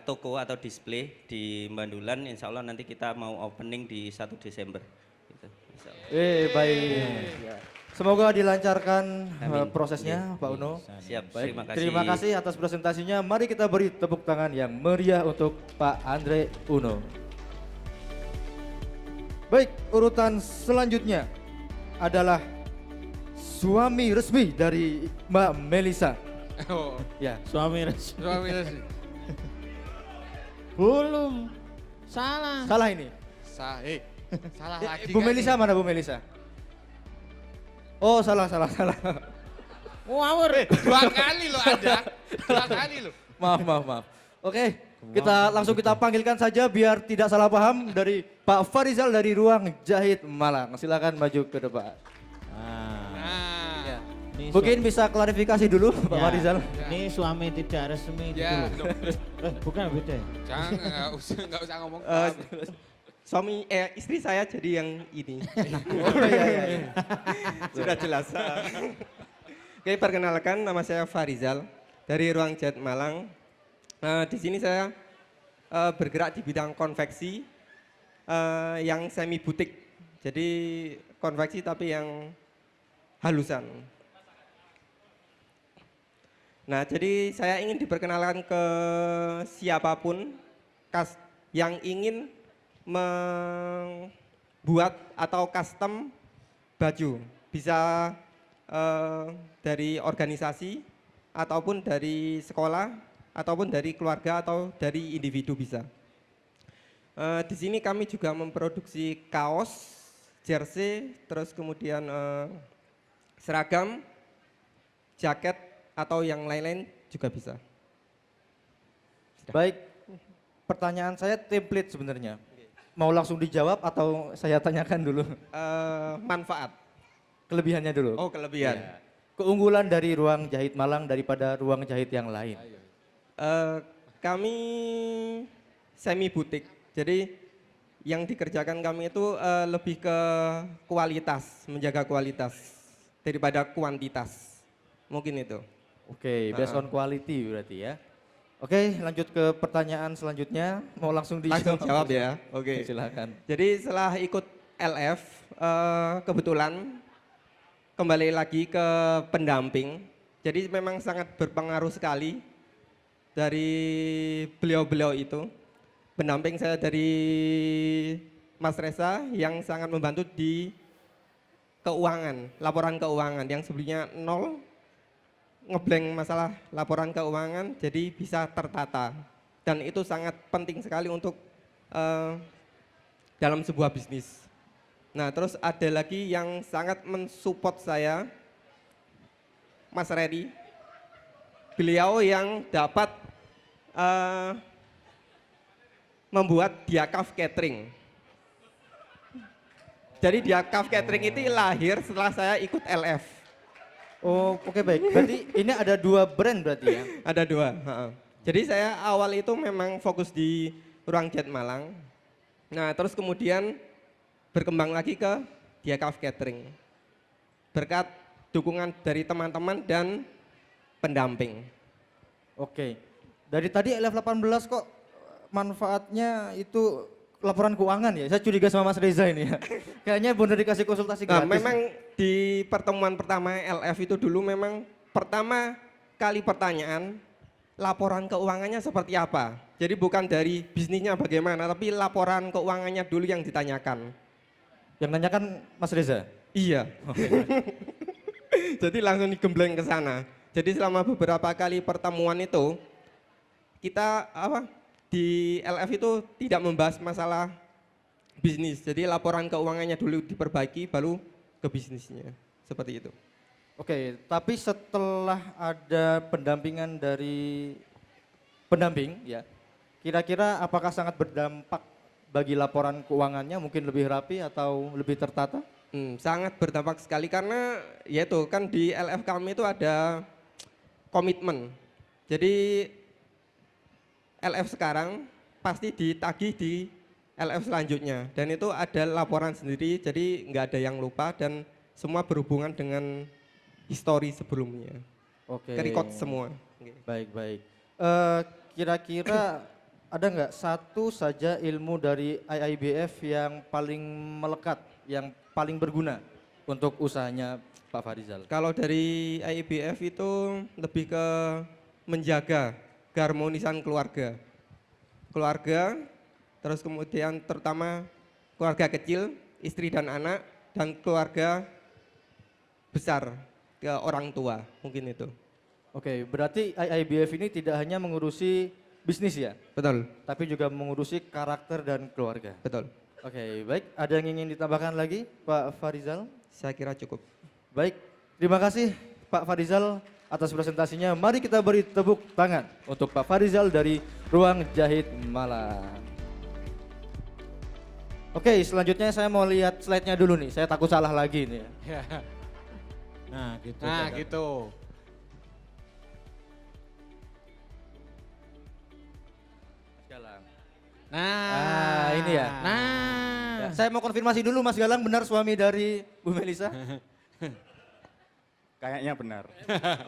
toko atau display di Bandulan. Insya Allah nanti kita mau opening di 1 Desember. Gitu, insya Allah. Baik. Semoga dilancarkan Amin. prosesnya Pak Uno. Siap, Baik, terima kasih. terima kasih atas presentasinya. Mari kita beri tepuk tangan yang meriah untuk Pak Andre Uno. Baik, urutan selanjutnya adalah suami resmi dari Mbak Melisa. Oh, Ya, Suami resmi. suami resmi. Belum. Salah. salah ini. Salah lagi. Bu kan Melisa nih. mana Bu Melisa? Oh salah. Ngawur. 2 kali lo ada. 2 kali lo. Maaf. Oke, langsung kita panggilkan saja biar tidak salah paham dari Pak Farizal dari Ruang Jahit Malang. Silakan maju ke depan. Nah, Ya. ini Mungkin bisa klarifikasi dulu Pak Ya. Farizal. ini suami tidak resmi gitu Ya, loh. Bukan beda ya? Jangan, nggak usah ngomong. Suami istri saya jadi yang ini. Oh iya. Sudah jelas. Oke, perkenalkan nama saya Farizal dari Ruang Jahit Malang. Di sini saya bergerak di bidang konveksi yang semi butik. Jadi konveksi tapi yang halusan. Nah, jadi saya ingin diperkenalkan ke siapapun yang ingin membuat atau custom baju. Bisa dari organisasi ataupun dari sekolah ataupun dari keluarga atau dari individu bisa. Di sini kami juga memproduksi kaos, jersey, terus kemudian seragam, jaket atau yang lain-lain juga bisa. Baik, pertanyaan saya template sebenarnya. Mau langsung dijawab atau saya tanyakan dulu? Manfaat. Kelebihannya dulu. Oh, kelebihan. Ya. Keunggulan dari Ruang Jahit Malang daripada ruang jahit yang lain. Kami semi butik, jadi yang dikerjakan kami itu lebih ke kualitas, menjaga kualitas daripada kuantitas. Mungkin itu. Oke, based on quality berarti ya. Oke, lanjut ke pertanyaan selanjutnya. Mau langsung dijawab? Langsung jawab ya. Oke. Silakan. Jadi setelah ikut LF, kebetulan kembali lagi ke pendamping. Jadi memang sangat berpengaruh sekali dari beliau-beliau itu. Pendamping saya dari Mas Reza yang sangat membantu di keuangan, laporan keuangan yang sebelumnya 0, ngeblank masalah laporan keuangan jadi bisa tertata. Dan itu sangat penting sekali untuk dalam sebuah bisnis. Nah, terus ada lagi yang sangat mensupport saya, Mas Reddy. Beliau yang dapat membuat Diakaf Catering. Jadi Diakaf Catering itu lahir setelah saya ikut LF. Oh, oke baik. Berarti ini ada 2 brand berarti ya? Ada 2. Jadi saya awal itu memang fokus di Ruang Jahit Malang. Nah, terus kemudian berkembang lagi ke Diakaf Catering. Berkat dukungan dari teman-teman dan pendamping. Oke. Dari tadi LF18 kok manfaatnya itu laporan keuangan ya? Saya curiga sama Mas Reza ini ya. Kayaknya benar dikasih konsultasi Nah, gratis. memang di pertemuan pertama LF itu dulu memang pertama kali pertanyaan laporan keuangannya seperti apa. Jadi bukan dari bisnisnya bagaimana, tapi laporan keuangannya dulu yang ditanyakan. Yang nanyakan Mas Reza? Iya. Jadi langsung digembleng ke sana. Jadi selama beberapa kali pertemuan itu kita di LF itu tidak membahas masalah bisnis. Jadi laporan keuangannya dulu diperbaiki baru ke bisnisnya. Seperti itu. Oke, tapi setelah ada pendampingan dari pendamping ya, kira-kira apakah sangat berdampak bagi laporan keuangannya, mungkin lebih rapi atau lebih tertata? Sangat berdampak sekali karena yaitu kan di LF kami itu ada komitmen. Jadi LF sekarang pasti ditagih di LF selanjutnya dan itu ada laporan sendiri, jadi nggak ada yang lupa dan semua berhubungan dengan histori sebelumnya. Oke. Ke-record semua. Baik. Kira-kira ada nggak satu saja ilmu dari IIBF yang paling melekat, yang paling berguna untuk usahanya Pak Farizal? Kalau dari IIBF itu lebih ke menjaga keharmonisan keluarga. Keluarga, terus kemudian terutama keluarga kecil, istri dan anak, dan keluarga besar ke orang tua, mungkin itu. Oke, berarti IIBF ini tidak hanya mengurusi bisnis ya? Betul. Tapi juga mengurusi karakter dan keluarga. Betul. Oke, baik. Ada yang ingin ditambahkan lagi, Pak Farizal? Saya kira cukup. Baik, terima kasih Pak Farizal atas presentasinya. Mari kita beri tepuk tangan untuk Pak Farizal dari Ruang Jahit Malang. Oke, selanjutnya saya mau lihat slide-nya dulu nih. Saya takut salah lagi nih ya. Nah, gitu. Nah Cak. gitu. Galang. Nah, ini ya. Nah. Ya, saya mau konfirmasi dulu Mas Galang benar suami dari Bu Melisa? Kayaknya benar.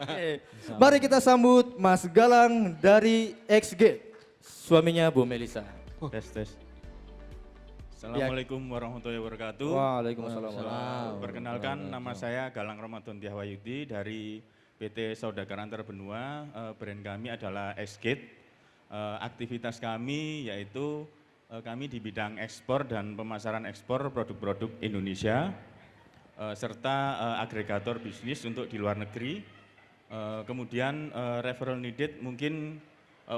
Oke. Mari kita sambut Mas Galang dari XG, suaminya Bu Melisa. Tes tes. Assalamualaikum warahmatullahi wabarakatuh. Waalaikumsalam. Perkenalkan, nama saya Galang Ramadan Tiahwayudi dari PT Saudagar Antar Benua. Brand kami adalah Xgate. Aktivitas kami yaitu kami di bidang ekspor dan pemasaran ekspor produk-produk Indonesia, serta agregator bisnis untuk di luar negeri. Kemudian referral needed mungkin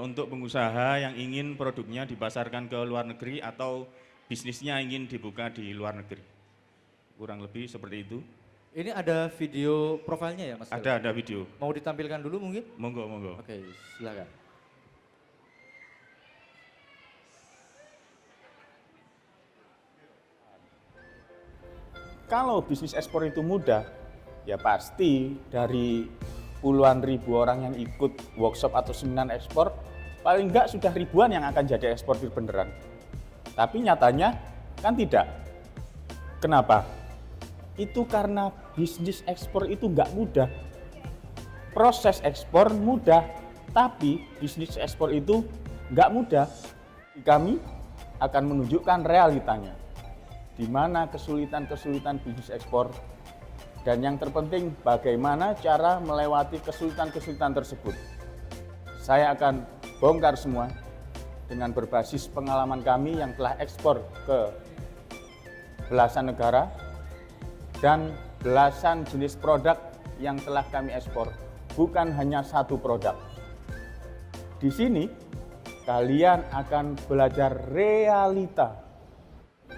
untuk pengusaha yang ingin produknya dipasarkan ke luar negeri atau bisnisnya ingin dibuka di luar negeri. Kurang lebih seperti itu. Ini ada video profilnya ya Mas? Ada video. Mau ditampilkan dulu mungkin? Monggo, monggo. Oke, silakan. Kalau bisnis ekspor itu mudah, ya pasti dari puluhan ribu orang yang ikut workshop atau seminar ekspor, paling enggak sudah ribuan yang akan jadi eksportir beneran. Tapi nyatanya kan tidak. Kenapa? Itu karena bisnis ekspor itu enggak mudah. Proses ekspor mudah, tapi bisnis ekspor itu enggak mudah. Kami akan menunjukkan realitanya. Di mana kesulitan-kesulitan bisnis ekspor, dan yang terpenting bagaimana cara melewati kesulitan-kesulitan tersebut. Saya akan bongkar semua dengan berbasis pengalaman kami yang telah ekspor ke belasan negara dan belasan jenis produk yang telah kami ekspor, bukan hanya satu produk. Di sini kalian akan belajar realita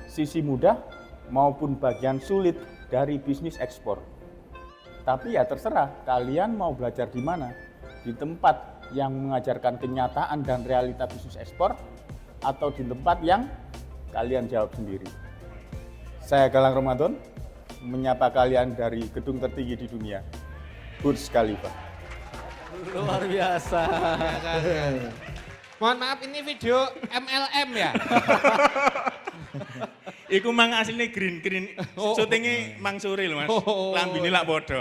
sisi mudah maupun bagian sulit dari bisnis ekspor. Tapi ya terserah kalian mau belajar di mana, di tempat yang mengajarkan kenyataan dan realita bisnis ekspor atau di tempat yang kalian jawab sendiri. Saya Galang Ramadan menyapa kalian dari gedung tertinggi di dunia, Burj Khalifa. Luar biasa. Mohon maaf ini video MLM ya? Iku mang aslinya green, syutingnya Mang Suril Mas, lambini lak bodo.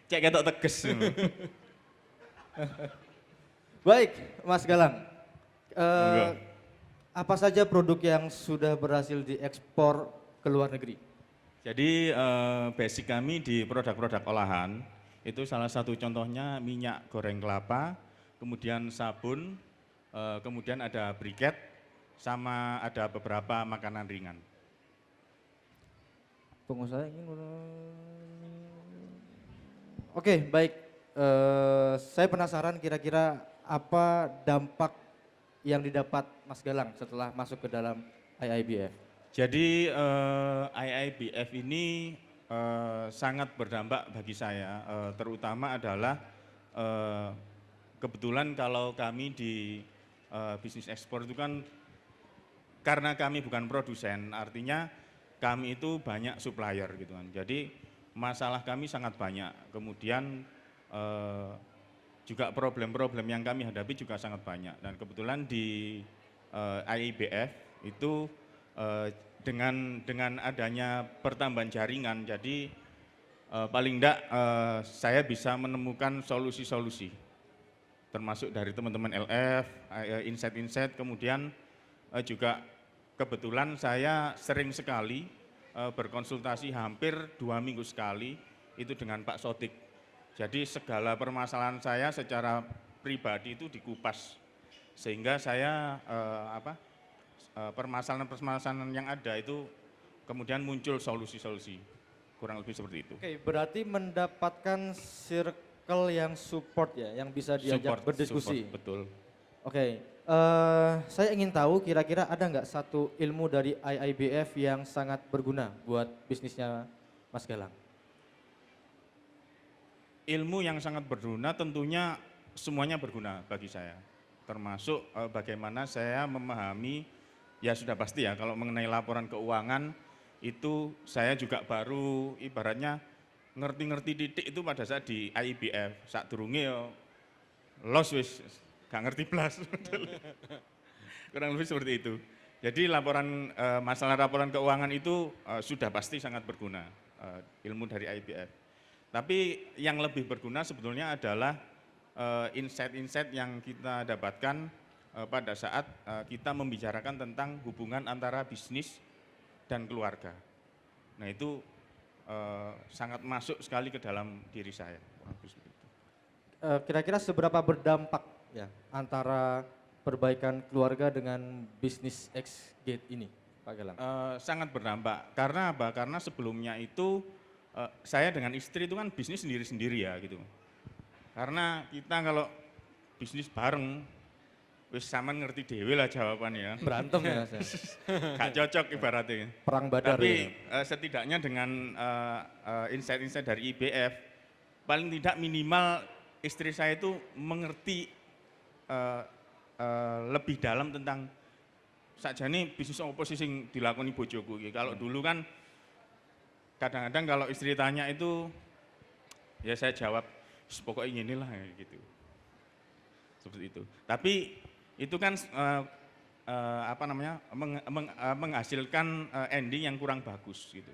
Cek ketok teges. Baik, Mas Galang. Apa saja produk yang sudah berhasil diekspor ke luar negeri? Jadi basic kami di produk-produk olahan, itu salah satu contohnya minyak goreng kelapa, kemudian sabun, kemudian ada briket, sama ada beberapa makanan ringan. Pengusaha ingin. Oke, baik. Saya penasaran kira-kira apa dampak yang didapat Mas Galang setelah masuk ke dalam IIBF. Jadi IIBF ini sangat berdampak bagi saya, terutama adalah kebetulan kalau kami di bisnis ekspor itu kan karena kami bukan produsen, artinya kami itu banyak supplier gitu kan. Jadi masalah kami sangat banyak. Kemudian juga problem-problem yang kami hadapi juga sangat banyak. Dan kebetulan di IIBF itu dengan adanya pertambahan jaringan, jadi paling enggak saya bisa menemukan solusi-solusi, termasuk dari teman-teman LF, insight-insight, kemudian juga kebetulan saya sering sekali berkonsultasi hampir 2 minggu sekali itu dengan Pak Sotik. Jadi segala permasalahan saya secara pribadi itu dikupas, sehingga saya permasalahan-permasalahan yang ada itu kemudian muncul solusi-solusi, kurang lebih seperti itu. Oke, berarti mendapatkan circle yang support ya, yang bisa diajak berdiskusi. Support, betul. Oke, Saya ingin tahu kira-kira ada nggak satu ilmu dari IIBF yang sangat berguna buat bisnisnya Mas Galang? Ilmu yang sangat berguna tentunya semuanya berguna bagi saya. Termasuk bagaimana saya memahami, ya sudah pasti ya kalau mengenai laporan keuangan itu saya juga baru ibaratnya ngerti-ngerti titik itu pada saat di IIBF. Saat durunge ya los wis gak ngerti blas. Kurang lebih seperti itu. Jadi masalah laporan keuangan itu sudah pasti sangat berguna ilmu dari IIBF. Tapi yang lebih berguna sebetulnya adalah insight-insight yang kita dapatkan pada saat kita membicarakan tentang hubungan antara bisnis dan keluarga. Nah itu sangat masuk sekali ke dalam diri saya. Kira-kira seberapa berdampak ya antara perbaikan keluarga dengan bisnis X-Gate ini, Pak Galang? Sangat berdampak. Karena apa? Karena sebelumnya itu saya dengan istri itu kan bisnis sendiri-sendiri ya gitu. Karena kita kalau bisnis bareng, wis sama ngerti dewe lah jawabannya. Berantem ya Mas. Gak cocok ibaratnya. Perang badar. Tapi setidaknya dengan insight-insight dari IBF, paling tidak minimal istri saya itu mengerti lebih dalam tentang sakjane bisnis apa sih sing dilakoni bojoku iki. Kalau dulu kan kadang-kadang kalau istri tanya itu ya saya jawab pokoknya inilah gitu. Seperti itu. Tapi itu kan menghasilkan ending yang kurang bagus gitu.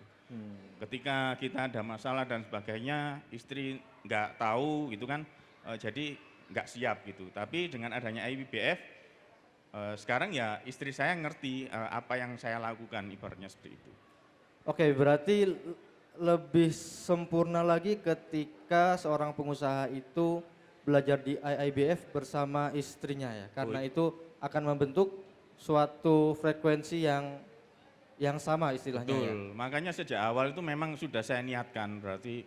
Ketika kita ada masalah dan sebagainya, istri nggak tahu gitu kan, jadi nggak siap gitu. Tapi dengan adanya IIBF, sekarang ya istri saya ngerti apa yang saya lakukan, ibaratnya seperti itu. Oke, berarti lebih sempurna lagi ketika seorang pengusaha itu belajar di IIBF bersama istrinya ya, karena itu akan membentuk suatu frekuensi yang sama istilahnya. Betul, ya. Makanya sejak awal itu memang sudah saya niatkan, berarti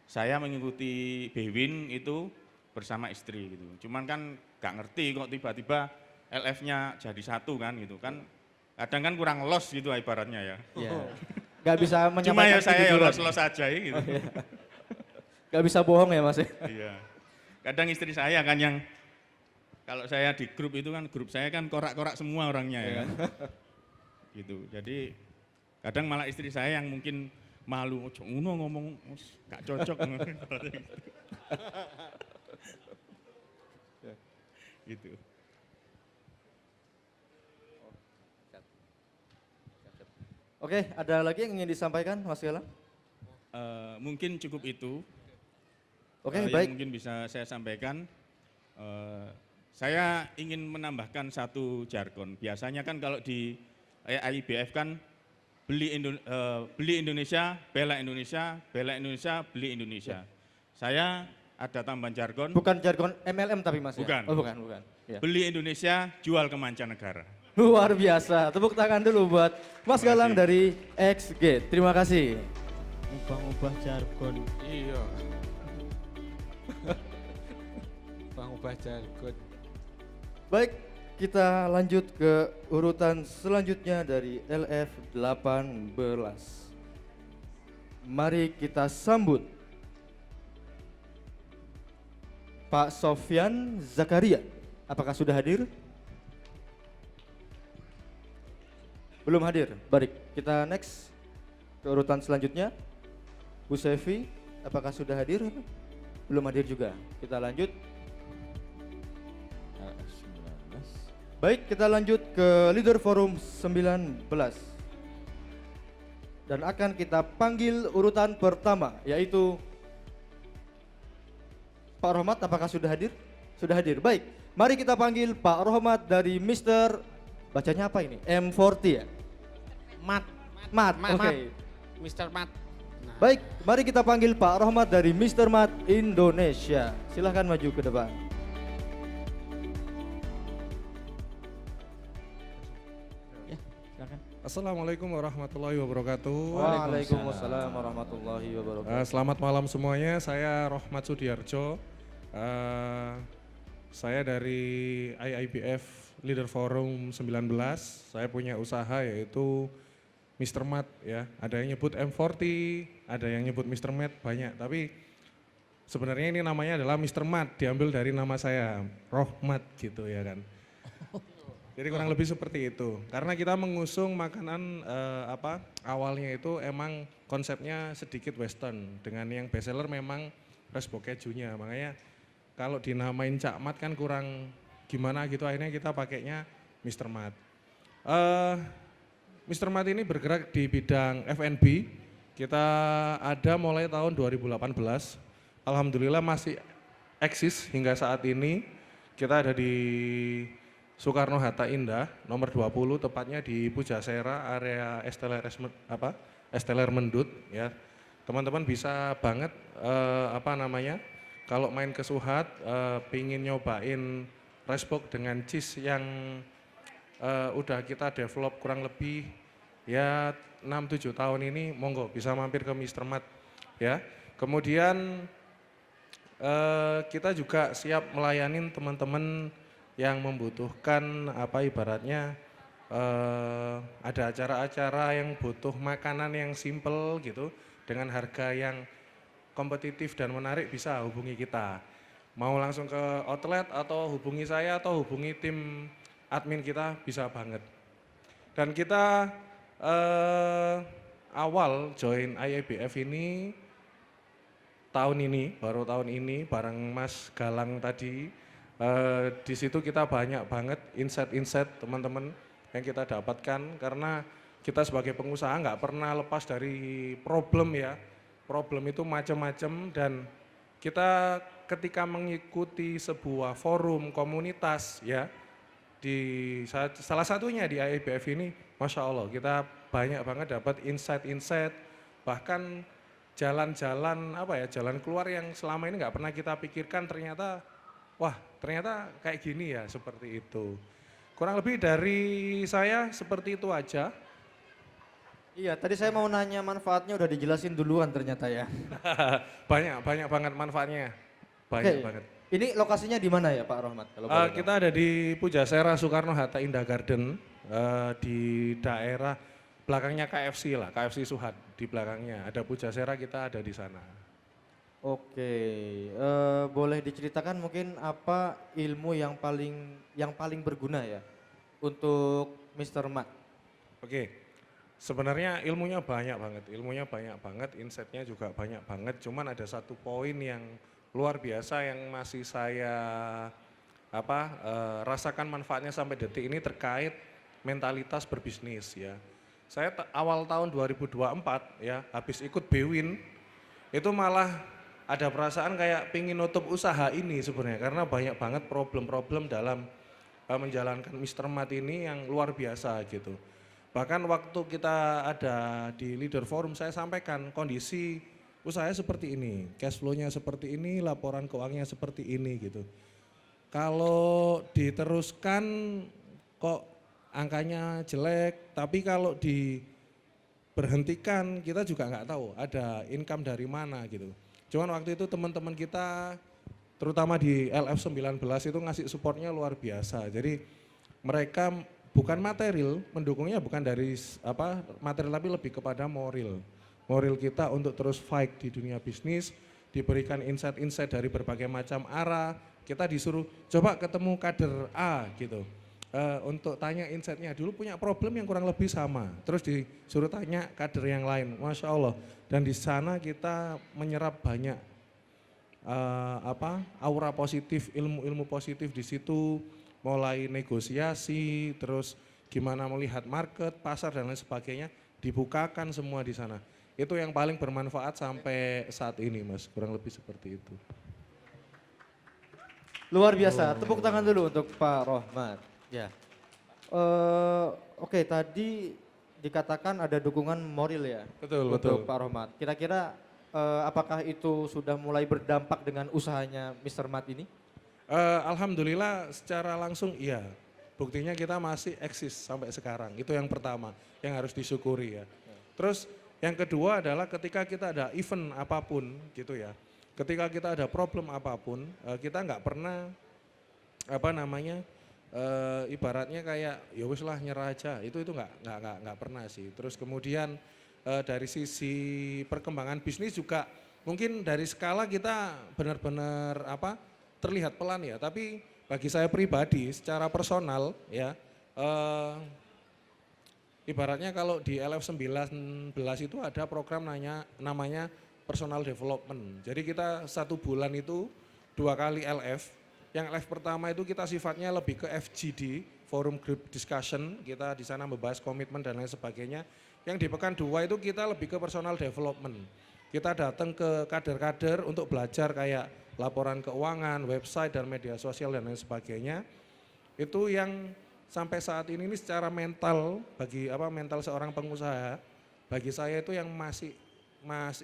saya mengikuti BWIN itu bersama istri gitu. Cuman kan gak ngerti kok tiba-tiba LF-nya jadi satu kan gitu kan. Kadang kan kurang los gitu ibaratnya ya. Iya. Gak bisa menyampaikan. Cuma ya saya ya los-los aja ya gitu. Oh, iya. Gak bisa bohong ya Mas. Iya. Kadang istri saya kan yang kalau saya di grup itu kan grup saya kan korak-korak semua orangnya ya kan. Gitu. Jadi kadang malah istri saya yang mungkin malu, ojo ngono ngomong gak cocok. Gitu. Oke, ada lagi yang ingin disampaikan Mas Galang? Mungkin cukup itu. Oke, yang baik. mungkin bisa saya sampaikan. Saya ingin menambahkan satu jargon. Biasanya kan kalau di IIBF kan beli Indonesia, bela Indonesia, bela Indonesia, beli Indonesia. Saya ada tambahan jargon. Bukan jargon MLM tapi Mas. Bukan. Ya? Oh, bukan. Ya. Beli Indonesia, jual ke mancanegara. Luar biasa. Tepuk tangan dulu buat Mas Galang dari X-Gate. Terima kasih. Ubah-ubah jargon. Iya. Ubah jargon. Baik, kita lanjut ke urutan selanjutnya dari LF18. Mari kita sambut Pak Sofyan Zakaria. Apakah sudah hadir? Belum hadir. Baik, kita next ke urutan selanjutnya. Bu Sevi, apakah sudah hadir? Belum hadir juga. Kita lanjut. Baik, kita lanjut ke Leader Forum 19. Dan akan kita panggil urutan pertama, yaitu Pak Rohmat. Apakah sudah hadir? Sudah hadir. Baik, mari kita panggil Pak Rohmat dari Mr. Bacanya apa ini? M40 ya? Mat. Oke. Mr. Mat. Nah. Baik, mari kita panggil Pak Rohmat dari Mr. Mat Indonesia. Silahkan maju ke depan. Ya, silakan. Assalamualaikum warahmatullahi wabarakatuh. Waalaikumsalam warahmatullahi wabarakatuh. Selamat malam semuanya, saya Rohmat Sudiarjo. Saya dari IIBF Leader Forum 19. Saya punya usaha yaitu Mr. Mat ya. Ada yang nyebut M40, ada yang nyebut Mr. Mat banyak. Tapi sebenarnya ini namanya adalah Mr. Mat, diambil dari nama saya, Rohmat gitu ya kan. Jadi kurang lebih seperti itu. Karena kita mengusung makanan awalnya itu emang konsepnya sedikit western. Dengan yang best seller memang resbo kejunya. Makanya kalau dinamain Cak Mat kan kurang gimana gitu, akhirnya kita pakainya Mr. Mat. Mr. Mat ini bergerak di bidang F&B. Kita ada mulai tahun 2018. Alhamdulillah masih eksis hingga saat ini. Kita ada di Soekarno-Hatta Indah, nomor 20, tepatnya di Pujasera, area Esteller Mendut. Ya. Teman-teman bisa banget kalau main ke Suhat, pingin nyobain rice box dengan cheese yang udah kita develop kurang lebih ya 6-7 tahun ini, monggo bisa mampir ke Mr. Mat. Ya. Kemudian kita juga siap melayani teman-teman yang membutuhkan ibaratnya ada acara-acara yang butuh makanan yang simple gitu dengan harga yang kompetitif dan menarik, bisa hubungi kita. Mau langsung ke outlet atau hubungi saya atau hubungi tim admin kita, bisa banget. Dan kita awal join IIBF ini baru tahun ini bareng Mas Galang tadi. Di situ kita banyak banget insight teman-teman yang kita dapatkan, karena kita sebagai pengusaha nggak pernah lepas dari problem ya. Problem itu macam-macam, dan kita ketika mengikuti sebuah forum komunitas ya, di salah satunya di IIBF ini, Masya Allah kita banyak banget dapat insight, bahkan jalan keluar yang selama ini nggak pernah kita pikirkan, ternyata kayak gini ya, seperti itu. Kurang lebih dari saya seperti itu aja. Iya, tadi saya mau nanya manfaatnya udah dijelasin duluan ternyata ya. banyak banget manfaatnya. Banyak banget. Ini lokasinya di mana ya Pak Rohmat? Kita ada di Pujasera Soekarno-Hatta Indah Garden, di daerah belakangnya KFC lah, KFC Suhat di belakangnya. Ada Pujasera, kita ada di sana. Oke, boleh diceritakan mungkin apa ilmu yang paling berguna ya untuk Mr. Mat? Oke, sebenarnya ilmunya banyak banget, insight-nya juga banyak banget. Cuman ada satu poin yang luar biasa yang masih saya rasakan manfaatnya sampai detik ini terkait mentalitas berbisnis ya. Saya awal tahun 2024 ya, habis ikut BWIN itu malah ada perasaan kayak pingin nutup usaha ini sebenarnya, karena banyak banget problem-problem dalam menjalankan Mr. Mat ini yang luar biasa gitu. Bahkan waktu kita ada di Leader Forum, saya sampaikan kondisi usaha seperti ini, cash flow-nya seperti ini, laporan keuangannya seperti ini gitu. Kalau diteruskan kok angkanya jelek, tapi kalau diberhentikan kita juga nggak tahu ada income dari mana gitu. Cuman waktu itu teman-teman kita terutama di LF19 itu ngasih supportnya luar biasa. Jadi mereka bukan material, mendukungnya bukan dari material, tapi lebih kepada moral. Moral kita untuk terus fight di dunia bisnis, diberikan insight-insight dari berbagai macam arah. Kita disuruh coba ketemu kader A gitu. Untuk tanya insight-nya, dulu punya problem yang kurang lebih sama, terus disuruh tanya kader yang lain, Masya Allah. Dan di sana kita menyerap banyak aura positif, ilmu-ilmu positif di situ, mulai negosiasi, terus gimana melihat market, pasar dan lain sebagainya, dibukakan semua di sana. Itu yang paling bermanfaat sampai saat ini, Mas, kurang lebih seperti itu. Luar biasa, tepuk tangan dulu untuk Pak Rohmat. Ya, oke, tadi dikatakan ada dukungan moral ya, untuk Pak Rohmat. Kira-kira apakah itu sudah mulai berdampak dengan usahanya Mr. Mat ini? Alhamdulillah secara langsung iya, buktinya kita masih eksis sampai sekarang. Itu yang pertama, yang harus disyukuri ya. Terus yang kedua adalah ketika kita ada event apapun gitu ya, ketika kita ada problem apapun, kita nggak pernah apa namanya ibaratnya kayak ya wis lah nyerah aja, itu nggak pernah sih. Terus kemudian dari sisi perkembangan bisnis juga mungkin dari skala kita benar-benar apa terlihat pelan ya, tapi bagi saya pribadi secara personal ya ibaratnya kalau di LF19 itu ada program namanya personal development. Jadi kita 1 bulan itu 2 kali LF. Yang LF pertama itu kita sifatnya lebih ke FGD, forum group discussion. Kita di sana membahas komitmen dan lain sebagainya. Yang di pekan 2 itu kita lebih ke personal development. Kita datang ke kader-kader untuk belajar kayak laporan keuangan, website dan media sosial dan lain sebagainya. Itu yang sampai saat ini secara mental bagi mental seorang pengusaha bagi saya itu yang masih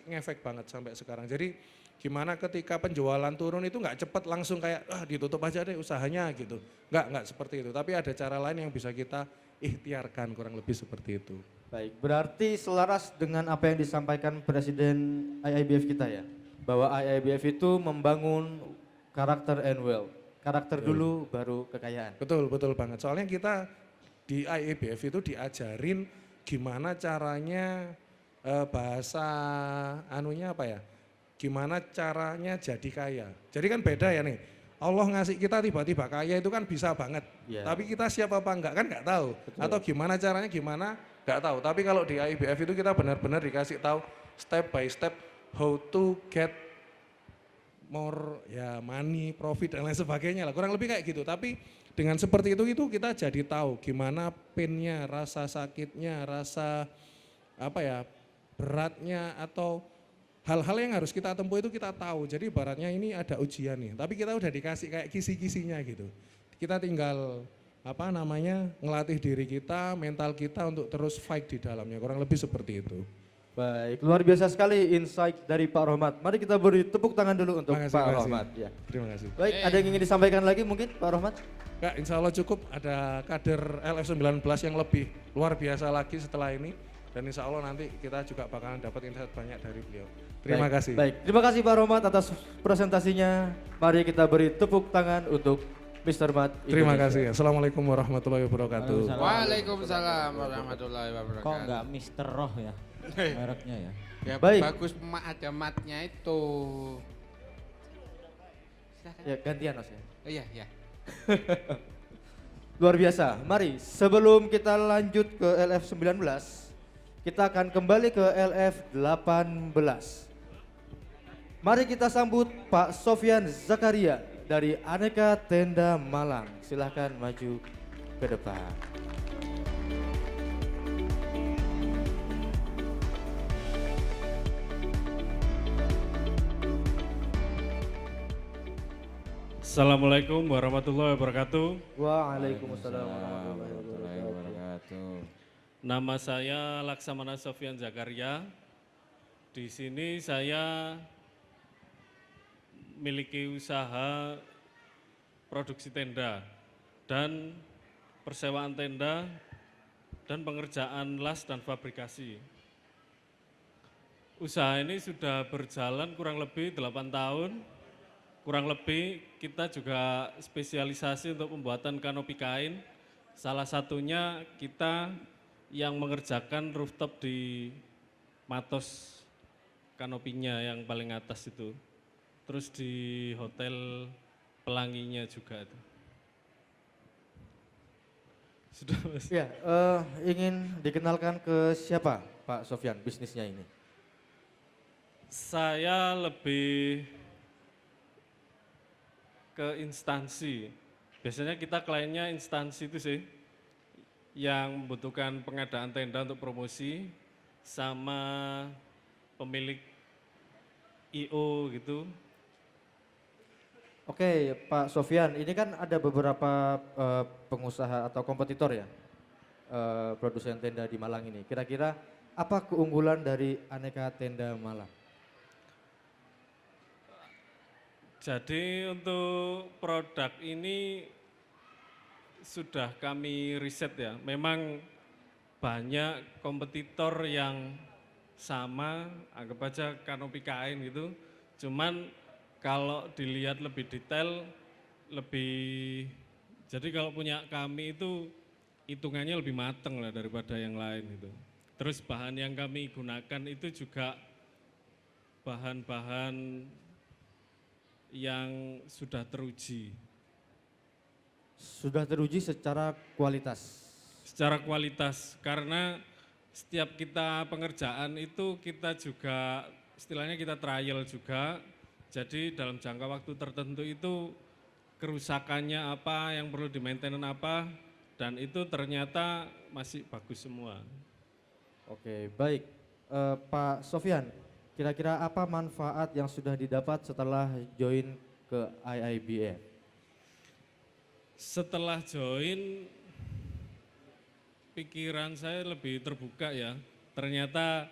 ngefek banget sampai sekarang. Jadi gimana ketika penjualan turun itu nggak cepat langsung kayak ditutup aja deh usahanya gitu. Nggak seperti itu. Tapi ada cara lain yang bisa kita ikhtiarkan, kurang lebih seperti itu. Baik, berarti selaras dengan apa yang disampaikan Presiden IIBF kita ya, bahwa IIBF itu membangun karakter and wealth. Karakter dulu baru kekayaan. Betul banget. Soalnya kita di IIBF itu diajarin gimana caranya bahasa gimana caranya jadi kaya. Jadi kan beda ya nih. Allah ngasih kita tiba-tiba kaya itu kan bisa banget. Yeah. Tapi kita siapa apa enggak kan enggak tahu. Betul. Atau gimana caranya enggak tahu. Tapi kalau di IIBF itu kita benar-benar dikasih tahu step by step how to get more ya money, profit dan lain sebagainya lah. Kurang lebih kayak gitu. Tapi dengan seperti itu kita jadi tahu gimana pain-nya, rasa sakitnya, rasa beratnya atau hal-hal yang harus kita tempuh itu kita tahu. Jadi ibaratnya ini ada ujian nih. Tapi kita udah dikasih kayak kisi-kisinya gitu. Kita tinggal ngelatih diri kita, mental kita untuk terus fight di dalamnya. Kurang lebih seperti itu. Baik, luar biasa sekali insight dari Pak Rohmat. Mari kita beri tepuk tangan dulu untuk Pak Rohmat. Ya. Terima kasih. Baik, ada yang ingin disampaikan lagi mungkin Pak Rohmat? Enggak, insya Allah cukup. Ada kader LF19 yang lebih luar biasa lagi setelah ini. Dan insya Allah nanti kita juga bakalan dapat insight banyak dari beliau. Terima kasih. Baik, terima kasih Pak Rohmat atas presentasinya. Mari kita beri tepuk tangan untuk Mr. Mat Indonesia. Terima kasih. Assalamualaikum warahmatullahi wabarakatuh. Waalaikumsalam warahmatullahi wabarakatuh. Kok enggak Mr. Roh ya mereknya ya? Ya baik. Bagus ada matnya itu. Ya gantian Mas ya. Iya. Luar biasa. Mari sebelum kita lanjut ke LF19, kita akan kembali ke LF18. Mari kita sambut Pak Sofyan Zakaria dari Aneka Tenda Malang. Silahkan maju ke depan. Assalamualaikum warahmatullahi wabarakatuh. Waalaikumsalam warahmatullahi wabarakatuh. Nama saya Laksamana Sofyan Zakaria. Di sini saya memiliki usaha produksi tenda dan persewaan tenda dan pengerjaan las dan fabrikasi. Usaha ini sudah berjalan kurang lebih 8 tahun. Kurang lebih kita juga spesialisasi untuk pembuatan kanopi kain. Salah satunya kita yang mengerjakan rooftop di Matos kanopinya yang paling atas itu. Terus di hotel Pelanginya juga itu. Sudah Mas. Ya, ingin dikenalkan ke siapa Pak Sofyan bisnisnya ini? Saya lebih ke instansi. Biasanya kita kliennya instansi itu sih yang membutuhkan pengadaan tenda untuk promosi sama pemilik IO gitu. Oke Pak Sofyan, ini kan ada beberapa pengusaha atau kompetitor ya, produsen tenda di Malang ini. Kira-kira apa keunggulan dari Aneka Tenda Malang? Jadi untuk produk ini sudah kami riset ya, memang banyak kompetitor yang sama, anggap aja kanopi kain gitu. Cuman kalau dilihat lebih detail, lebih, jadi kalau punya kami itu hitungannya lebih mateng lah daripada yang lain itu. Terus bahan yang kami gunakan itu juga bahan-bahan yang sudah teruji. Sudah teruji secara kualitas. Secara kualitas, karena setiap kita pengerjaan itu kita juga istilahnya kita trial juga. Jadi dalam jangka waktu tertentu itu kerusakannya apa, yang perlu di-maintenance apa, dan itu ternyata masih bagus semua. Oke, baik. Pak Sofyan, kira-kira apa manfaat yang sudah didapat setelah join ke IIBF? Setelah join, pikiran saya lebih terbuka ya. Ternyata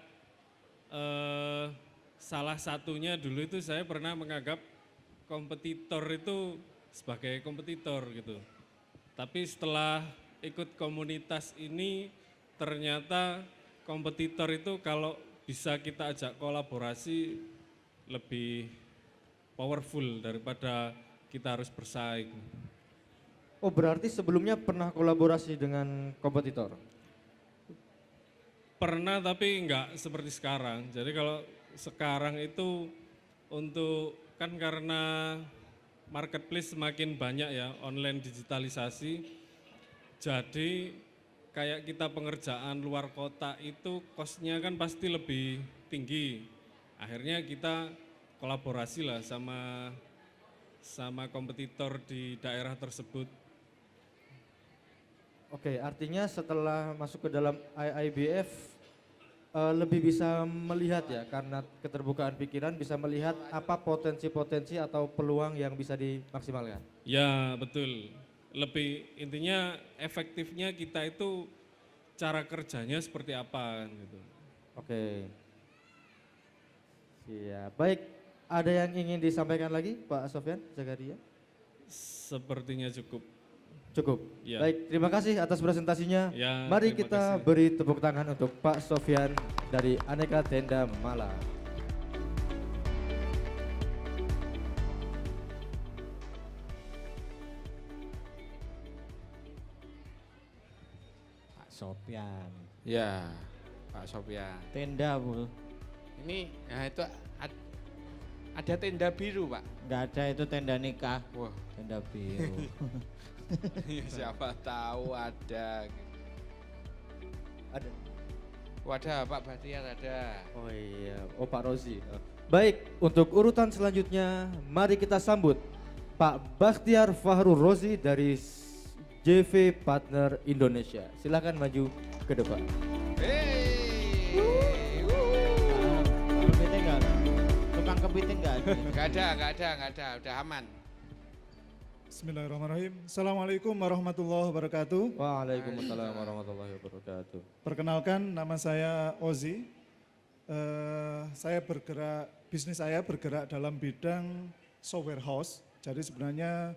salah satunya dulu itu saya pernah menganggap kompetitor itu sebagai kompetitor gitu. Tapi setelah ikut komunitas ini ternyata kompetitor itu kalau bisa kita ajak kolaborasi lebih powerful daripada kita harus bersaing. Oh, berarti sebelumnya pernah kolaborasi dengan kompetitor? Pernah tapi enggak seperti sekarang. Jadi kalau sekarang itu untuk kan karena marketplace semakin banyak ya, online digitalisasi. Jadi kayak kita pengerjaan luar kota itu kosnya kan pasti lebih tinggi. Akhirnya kita kolaborasi lah sama kompetitor di daerah tersebut. Oke, artinya setelah masuk ke dalam IIBF lebih bisa melihat ya, karena keterbukaan pikiran bisa melihat apa potensi-potensi atau peluang yang bisa dimaksimalkan. Ya betul, lebih intinya efektifnya kita itu cara kerjanya seperti apa kan gitu. Oke. Siap, baik. Ada yang ingin disampaikan lagi Pak Sofyan Zakaria? Sepertinya cukup. Cukup. Ya. Baik, terima kasih atas presentasinya. Ya, Mari terima kita kasih. beri tepuk tangan untuk Pak Sofyan dari Aneka Tenda Malang. Pak Sofyan. Ya, Pak Sofyan. Tenda, Bu. Ini nah itu ada tenda biru, Pak. Enggak ada, itu tenda nikah. Wah, Tenda biru. siapa tahu ada. Ada. Wadah, Pak Bahtiar ada. Oh iya, oh Pak Rozi. Baik, untuk urutan selanjutnya mari kita sambut Pak Bakhtiar Fahrul Rozi dari JV Partner Indonesia. Silakan maju ke depan. Kepiting enggak? Tukang kepiting enggak? Enggak ada, udah aman. Bismillahirrahmanirrahim. Assalamualaikum warahmatullahi wabarakatuh. Waalaikumsalam warahmatullahi wabarakatuh. Perkenalkan, nama saya Ozi. Bisnis saya bergerak dalam bidang software house. Jadi sebenarnya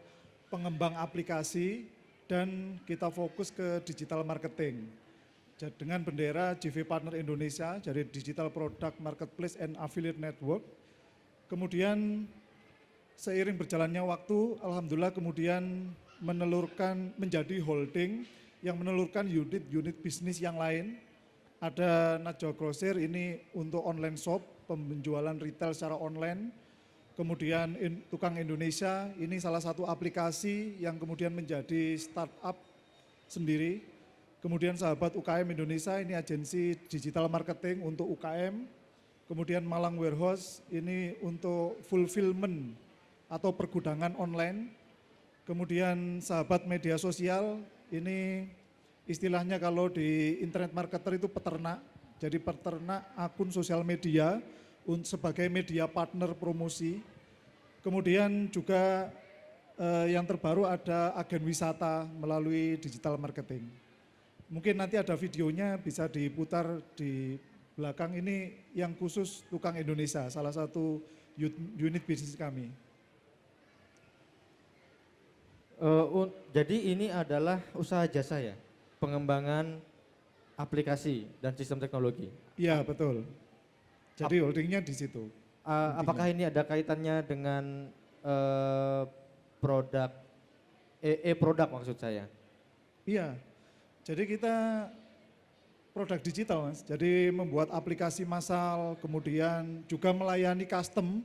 pengembang aplikasi dan kita fokus ke digital marketing. Jadi dengan bendera JV Partner Indonesia, jadi Digital Product Marketplace and Affiliate Network. Kemudian seiring berjalannya waktu, alhamdulillah kemudian menjadi holding yang menelurkan unit-unit bisnis yang lain. Ada Najwa Grosir, ini untuk online shop, penjualan retail secara online. Kemudian Tukang Indonesia, ini salah satu aplikasi yang kemudian menjadi startup sendiri. Kemudian Sahabat UKM Indonesia, ini agensi digital marketing untuk UKM. Kemudian Malang Warehouse, ini untuk fulfillment atau pergudangan online. Kemudian Sahabat Media Sosial, ini istilahnya kalau di internet marketer itu peternak. Jadi peternak akun sosial media sebagai media partner promosi. Kemudian juga yang terbaru ada agen wisata melalui digital marketing. Mungkin nanti ada videonya bisa diputar di belakang, ini yang khusus Tukang Indonesia, salah satu unit bisnis kami. Jadi ini adalah usaha jasa ya, pengembangan aplikasi dan sistem teknologi. Iya betul. Jadi holdingnya di situ. Apakah ini ada kaitannya dengan produk e-produk maksud saya. Iya, jadi kita produk digital Mas, jadi membuat aplikasi massal, kemudian juga melayani custom.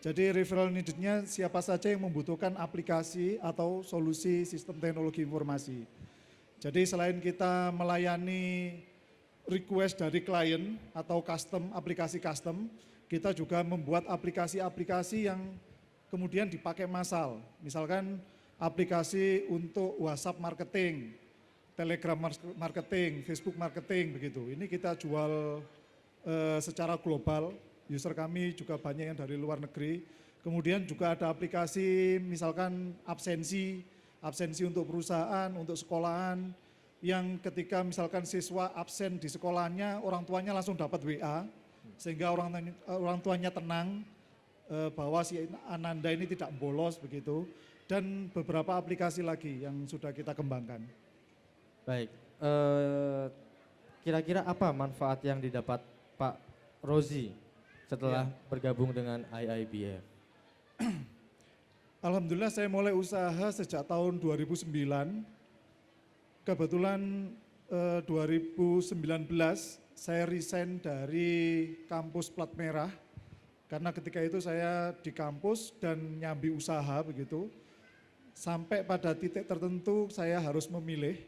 Jadi referral needed-nya siapa saja yang membutuhkan aplikasi atau solusi sistem teknologi informasi. Jadi selain kita melayani request dari klien atau custom, aplikasi custom, kita juga membuat aplikasi-aplikasi yang kemudian dipakai massal. Misalkan aplikasi untuk WhatsApp marketing, Telegram marketing, Facebook marketing begitu. Ini kita jual secara global, user kami juga banyak yang dari luar negeri. Kemudian juga ada aplikasi misalkan absensi untuk perusahaan, untuk sekolahan, yang ketika misalkan siswa absen di sekolahnya, orang tuanya langsung dapat WA, sehingga orang tuanya tenang bahwa si Ananda ini tidak bolos begitu, dan beberapa aplikasi lagi yang sudah kita kembangkan. Baik, kira-kira apa manfaat yang didapat Pak Rozi setelah bergabung dengan IIBF? Alhamdulillah saya mulai usaha sejak tahun 2009. Kebetulan 2019 saya resign dari kampus Plat Merah karena ketika itu saya di kampus dan nyambi usaha begitu. Sampai pada titik tertentu saya harus memilih.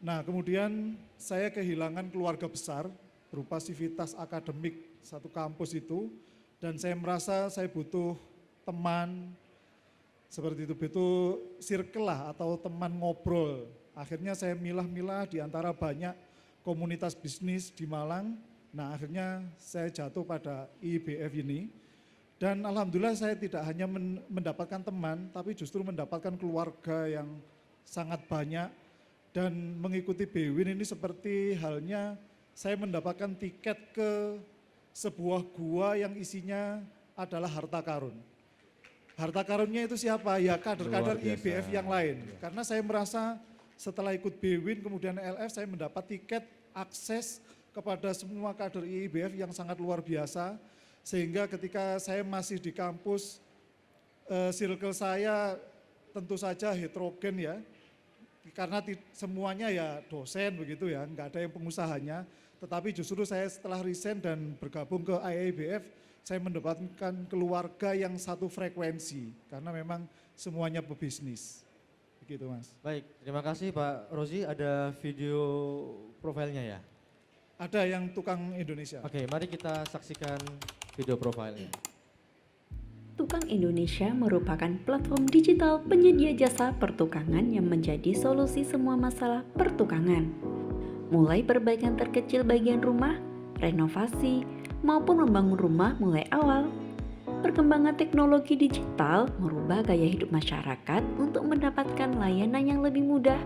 Nah kemudian saya kehilangan keluarga besar berupa sivitas akademik satu kampus itu, dan saya merasa saya butuh teman seperti itu, butuh circle lah atau teman ngobrol. Akhirnya saya milah-milah di antara banyak komunitas bisnis di Malang. Nah akhirnya saya jatuh pada IIBF ini. Dan alhamdulillah saya tidak hanya mendapatkan teman, tapi justru mendapatkan keluarga yang sangat banyak. Dan mengikuti BWIN ini seperti halnya saya mendapatkan tiket ke sebuah gua yang isinya adalah harta karun. Harta karunnya itu siapa? Ya kader-kader IIBF yang lain. Karena saya merasa setelah ikut BWIN kemudian LF saya mendapat tiket akses kepada semua kader IIBF yang sangat luar biasa. Sehingga ketika saya masih di kampus, circle saya tentu saja heterogen ya. Karena semuanya ya dosen begitu ya, nggak ada yang pengusahanya. Tetapi justru saya setelah resign dan bergabung ke IIBF, saya mendapatkan keluarga yang satu frekuensi. Karena memang semuanya pebisnis. Begitu Mas. Baik, terima kasih Pak Rozi. Ada video profilnya ya? Ada yang tukang Indonesia. Oke, mari kita saksikan video profilnya. Tukang Indonesia merupakan platform digital penyedia jasa pertukangan yang menjadi solusi semua masalah pertukangan. Mulai perbaikan terkecil bagian rumah, renovasi, maupun membangun rumah mulai awal. Perkembangan teknologi digital merubah gaya hidup masyarakat untuk mendapatkan layanan yang lebih mudah,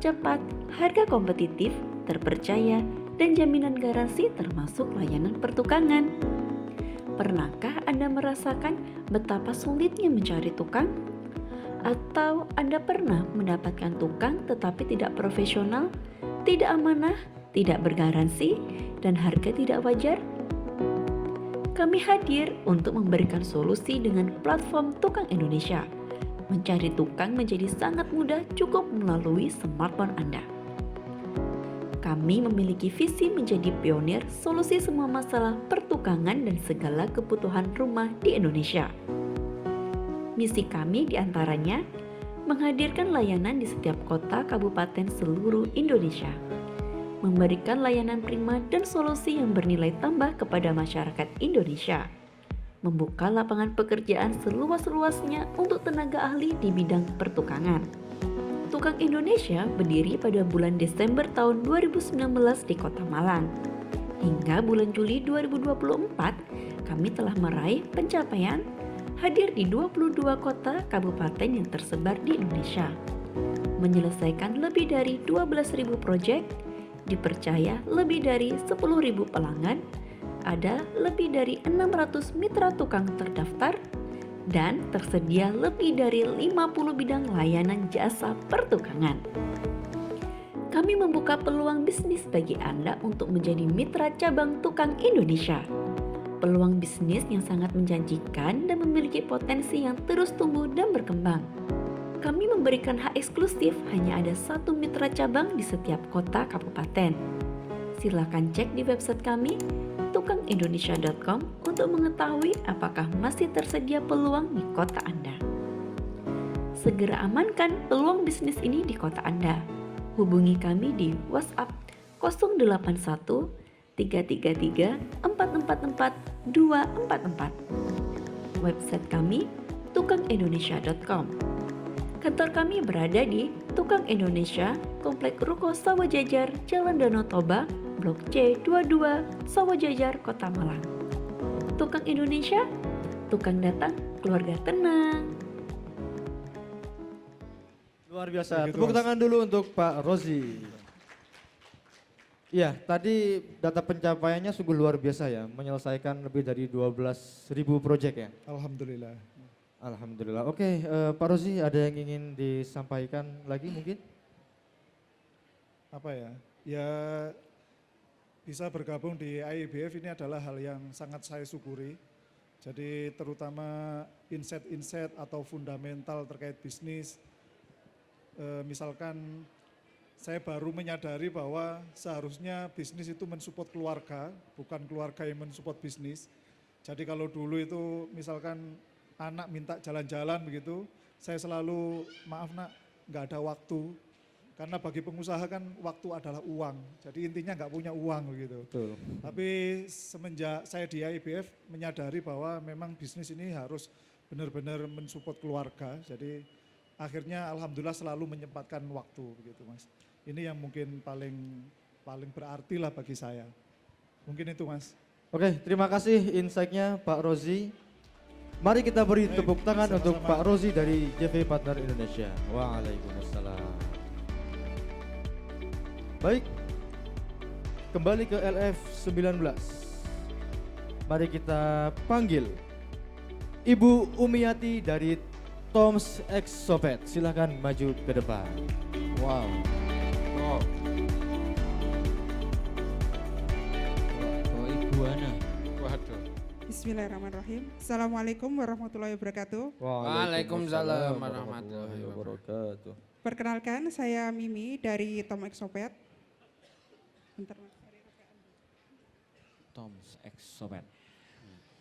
cepat, harga kompetitif, terpercaya, dan jaminan garansi termasuk layanan pertukangan. Pernahkah Anda merasakan betapa sulitnya mencari tukang? Atau Anda pernah mendapatkan tukang tetapi tidak profesional, tidak amanah, tidak bergaransi, dan harga tidak wajar? Kami hadir untuk memberikan solusi dengan platform Tukang Indonesia. Mencari tukang menjadi sangat mudah cukup melalui smartphone Anda. Kami memiliki visi menjadi pionir solusi semua masalah pertukangan dan segala kebutuhan rumah di Indonesia. Misi kami diantaranya menghadirkan layanan di setiap kota kabupaten seluruh Indonesia, memberikan layanan prima dan solusi yang bernilai tambah kepada masyarakat Indonesia, membuka lapangan pekerjaan seluas-luasnya untuk tenaga ahli di bidang pertukangan. Tukang Indonesia berdiri pada bulan Desember tahun 2019 di Kota Malang. Hingga bulan Juli 2024, kami telah meraih pencapaian hadir di 22 kota kabupaten yang tersebar di Indonesia, menyelesaikan lebih dari 12.000 proyek, dipercaya lebih dari 10.000 pelanggan, ada lebih dari 600 mitra tukang terdaftar, dan tersedia lebih dari 50 bidang layanan jasa pertukangan. Kami membuka peluang bisnis bagi Anda untuk menjadi mitra cabang Tukang Indonesia. Peluang bisnis yang sangat menjanjikan dan memiliki potensi yang terus tumbuh dan berkembang. Kami memberikan hak eksklusif hanya ada 1 mitra cabang di setiap kota kabupaten. Silakan cek di website kami tukangindonesia.com untuk mengetahui apakah masih tersedia peluang di kota Anda. Segera amankan peluang bisnis ini di kota Anda. Hubungi kami di WhatsApp 081 333 444 244. Website kami tukangindonesia.com. Kantor kami berada di Tukang Indonesia, Komplek Ruko Sawah Jajar, Jalan Danau Toba, Blok C 22, Sawah Jajar, Kota Malang. Tukang Indonesia, tukang datang, keluarga tenang. Luar biasa. Tepuk tangan dulu untuk Pak Rozi. Iya, tadi data pencapaiannya sungguh luar biasa ya, menyelesaikan lebih dari 12.000 proyek ya. Alhamdulillah. Alhamdulillah. Oke, Pak Rozi ada yang ingin disampaikan lagi mungkin? Apa ya? Ya bisa bergabung di IEBF ini adalah hal yang sangat saya syukuri. Jadi terutama insight-insight atau fundamental terkait bisnis. Misalkan saya baru menyadari bahwa seharusnya bisnis itu mensupport keluarga, bukan keluarga yang mensupport bisnis. Jadi kalau dulu itu misalkan anak minta jalan-jalan begitu, saya selalu maaf nak, nggak ada waktu. Karena bagi pengusaha kan waktu adalah uang, jadi intinya nggak punya uang begitu. Betul. Tapi semenjak saya di IEBF menyadari bahwa memang bisnis ini harus benar-benar mensupport keluarga, jadi akhirnya alhamdulillah selalu menyempatkan waktu begitu Mas. Ini yang mungkin paling berarti lah bagi saya. Mungkin itu Mas. Oke, terima kasih insight-nya Pak Rozi. Mari kita beri tepuk tangan untuk Pak Rozi dari JV Partner Indonesia. Waalaikumsalam. Baik, kembali ke LF19. Mari kita panggil Ibu Umiyati dari Tom's X Sopet. Silahkan maju ke depan. Wow. Oh Ibu Ana. Waduh. Bismillahirrahmanirrahim. Assalamualaikum warahmatullahi wabarakatuh. Waalaikumsalam warahmatullahi wabarakatuh. Perkenalkan, saya Mimi dari Tom Exopet. Bentar, Mas. Tom's X Sopet.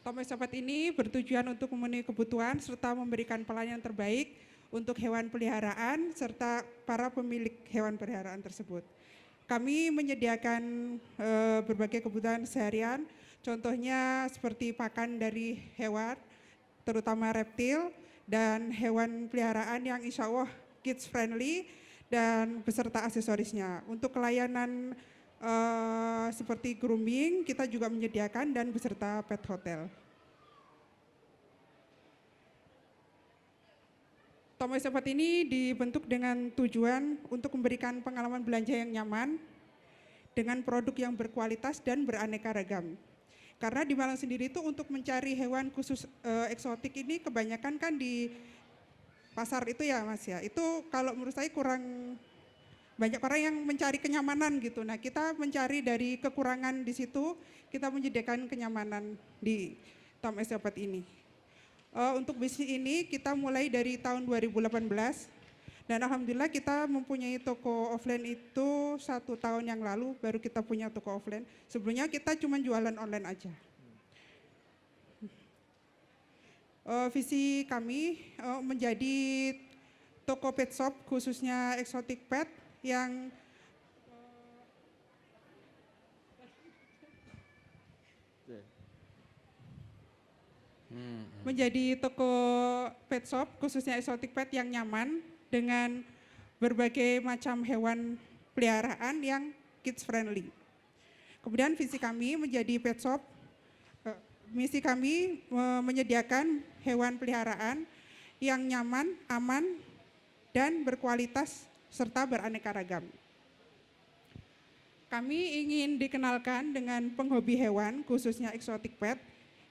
Tom Exopet ini bertujuan untuk memenuhi kebutuhan serta memberikan pelayanan terbaik untuk hewan peliharaan serta para pemilik hewan peliharaan tersebut. Kami menyediakan berbagai kebutuhan seharian, contohnya seperti pakan dari hewan, terutama reptil dan hewan peliharaan yang insya Allah kids friendly dan beserta aksesorisnya. Untuk layanan seperti grooming kita juga menyediakan dan beserta pet hotel. Tom Exopet ini dibentuk dengan tujuan untuk memberikan pengalaman belanja yang nyaman dengan produk yang berkualitas dan beraneka ragam. Karena di Malang sendiri itu untuk mencari hewan khusus eksotik ini kebanyakan kan di pasar itu ya Mas ya. Itu kalau menurut saya kurang, banyak orang yang mencari kenyamanan gitu. Nah kita mencari dari kekurangan di situ, kita menyediakan kenyamanan di Tom Exopet ini. Untuk bisnis ini kita mulai dari tahun 2018 dan alhamdulillah kita mempunyai toko offline itu 1 tahun yang lalu baru kita punya toko offline. Sebelumnya kita cuma jualan online aja. Visi kami menjadi toko pet shop khususnya exotic pet yang menjadi toko pet shop khususnya exotic pet yang nyaman dengan berbagai macam hewan peliharaan yang kids friendly. Kemudian visi kami menjadi pet shop, misi kami menyediakan hewan peliharaan yang nyaman, aman, dan berkualitas serta beraneka ragam. Kami ingin dikenalkan dengan penghobi hewan khususnya exotic pet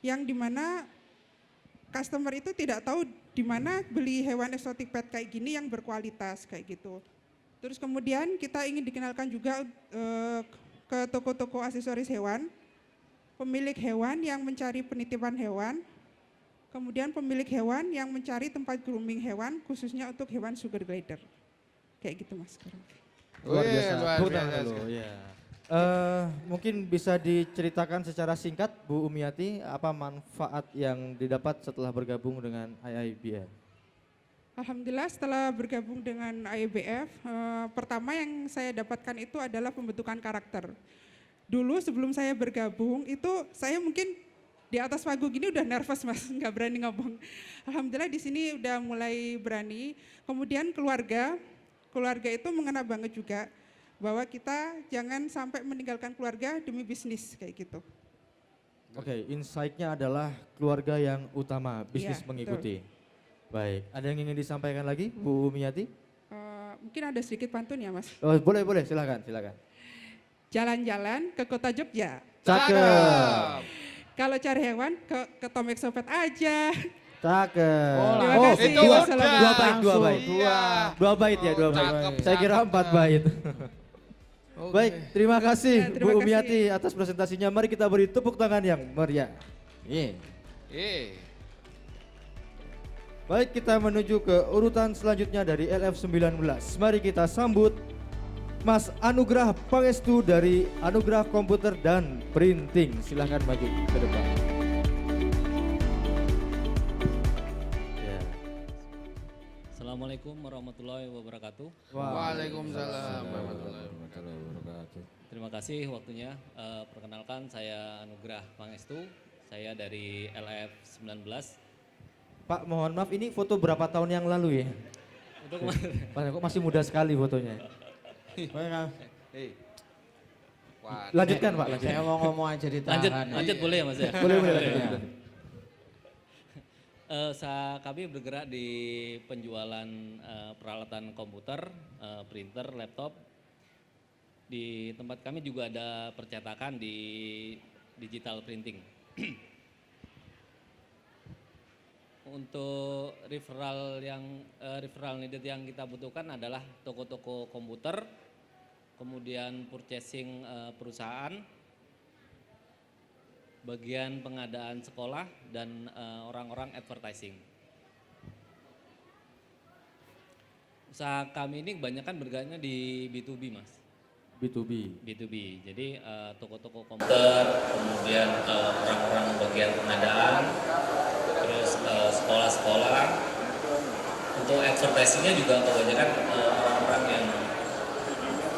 yang dimana customer itu tidak tahu di mana beli hewan eksotik pet kayak gini yang berkualitas kayak gitu. Terus kemudian kita ingin dikenalkan juga ke toko-toko aksesoris hewan, pemilik hewan yang mencari penitipan hewan, kemudian pemilik hewan yang mencari tempat grooming hewan khususnya untuk hewan sugar glider. Kayak gitu Mas. Luar Wih, biasa. luar Tepuk biasa tangan dulu, sekali. ya. Mungkin bisa diceritakan secara singkat Bu Umiati apa manfaat yang didapat setelah bergabung dengan IIBF? Alhamdulillah setelah bergabung dengan IIBF, pertama yang saya dapatkan itu adalah pembentukan karakter. Dulu sebelum saya bergabung itu saya mungkin di atas panggung gini udah nervous Mas, nggak berani ngomong. Alhamdulillah di sini udah mulai berani. Kemudian keluarga itu mengena banget juga bahwa kita jangan sampai meninggalkan keluarga demi bisnis kayak gitu. Oke, insight-nya adalah keluarga yang utama, bisnis Iya, mengikuti. Baik, ada yang ingin disampaikan lagi Bu Umiati? Mungkin ada sedikit pantun ya Mas. Oh, boleh, silakan. Jalan-jalan ke kota Jogja. Cakep. Kalau cari hewan ke Tom Exopet aja. Cakep. Terima kasih. Dua Wassalamualaikum. bait. Dua bait ya, dua bait. Cakep, Saya kira 4 bait. Baik, terima kasih Ya, terima Bu kasih. Umiati atas presentasinya. Mari kita beri tepuk tangan yang meriah. Baik, kita menuju ke urutan selanjutnya dari LF19. Mari kita sambut Mas Anugrah Pangestu dari Anugrah Komputer dan Printing. Silahkan maju ke depan. Ya. Assalamualaikum warahmatullahi wabarakatuh. Waalaikumsalam warahmatullahi wabarakatuh. Terima kasih waktunya. Perkenalkan saya Anugrah Pangestu. Saya dari LF19. Pak, mohon maaf, ini foto berapa tahun yang lalu ya? Untuk kemarin. Pak, kok masih muda sekali fotonya. Wah, Lanjutkan Pak, lanjutkan. Saya mau ngomong aja ditahan. Lanjut boleh ya Mas ya? Boleh, lanjutkan. Kami bergerak di penjualan peralatan komputer, printer, laptop. Di tempat kami juga ada percetakan di digital printing. Untuk referral needed yang kita butuhkan adalah toko-toko komputer, kemudian purchasing perusahaan, bagian pengadaan sekolah, dan orang-orang advertising. Usaha kami ini kebanyakan bergeraknya di B2B Mas. B2B, jadi toko-toko komputer, kemudian orang-orang bagian pengadaan, terus sekolah-sekolah. Untuk advertisingnya juga kebanyakan orang-orang yang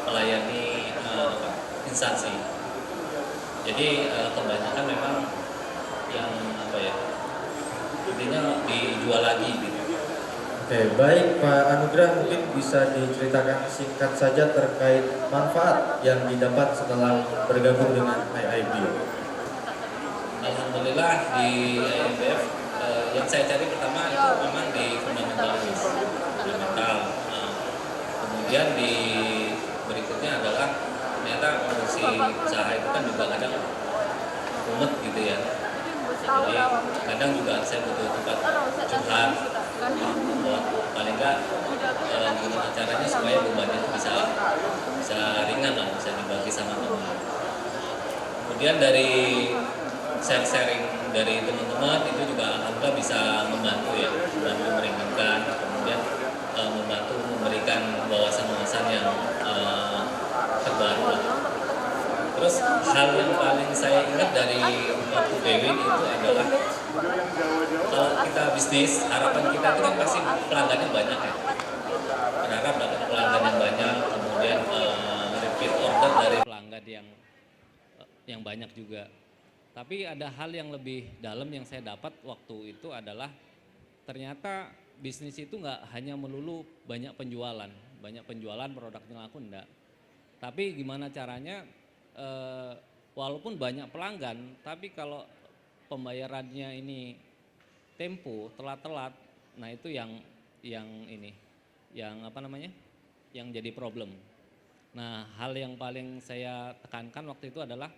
melayani instansi. Jadi kebanyakan memang yang intinya dijual lagi gitu. Oke, baik Pak Anugrah, mungkin bisa diceritakan singkat saja terkait manfaat yang didapat setelah bergabung dengan IIB. Alhamdulillah di IIBF yang saya cari pertama itu memang di fundamental. Kemudian di berikutnya adalah ternyata fungsi usaha itu kan juga kadang umet gitu ya. Jadi kadang juga saya butuh tempat curhat, paling enggak gimana caranya supaya bebannya itu bisa ringan lah, bisa dibagi sama teman. Kemudian dari sharing dari teman-teman itu juga alhamdulillah bisa membantu ya, membantu meringankan, kemudian membantu memberikan wawasan-wawasan yang terbaru lah. Terus hal yang paling saya ingat dari waktu BW itu adalah kalau kita bisnis, harapan kita itu kan pasti pelanggannya banyak ya. Berharap dapat pelanggan yang banyak, kemudian repeat order dari pelanggan yang banyak juga. Tapi ada hal yang lebih dalam yang saya dapat waktu itu adalah ternyata bisnis itu nggak hanya melulu banyak penjualan produknya laku enggak. Tapi gimana caranya walaupun banyak pelanggan, tapi kalau pembayarannya ini tempo telat-telat, nah itu yang jadi problem. Nah, hal yang paling saya tekankan waktu itu adalah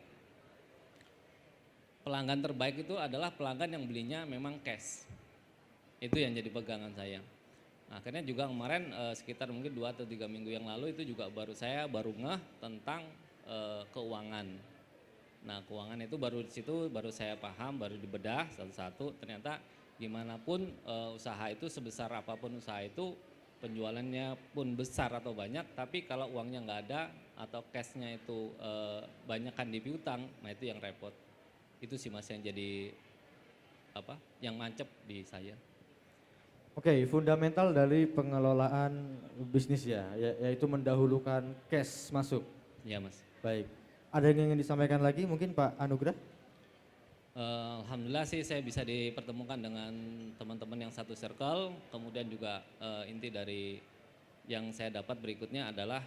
pelanggan terbaik itu adalah pelanggan yang belinya memang cash. Itu yang jadi pegangan saya. Nah, akhirnya juga kemarin sekitar mungkin 2 atau 3 minggu yang lalu itu juga baru ngeh tentang keuangan. Nah, keuangan itu baru di situ baru saya paham, baru dibedah satu-satu, ternyata Gimana pun usaha itu, sebesar apapun usaha itu, penjualannya pun besar atau banyak, tapi kalau uangnya nggak ada atau cashnya itu banyak kan di piutang, nah itu yang repot. Itu sih Mas yang jadi yang mancep di saya. Oke, fundamental dari pengelolaan bisnis yaitu mendahulukan cash masuk. Iya Mas. Baik. Ada yang ingin disampaikan lagi mungkin Pak Anugrah? Alhamdulillah sih saya bisa dipertemukan dengan teman-teman yang satu circle, kemudian juga inti dari yang saya dapat berikutnya adalah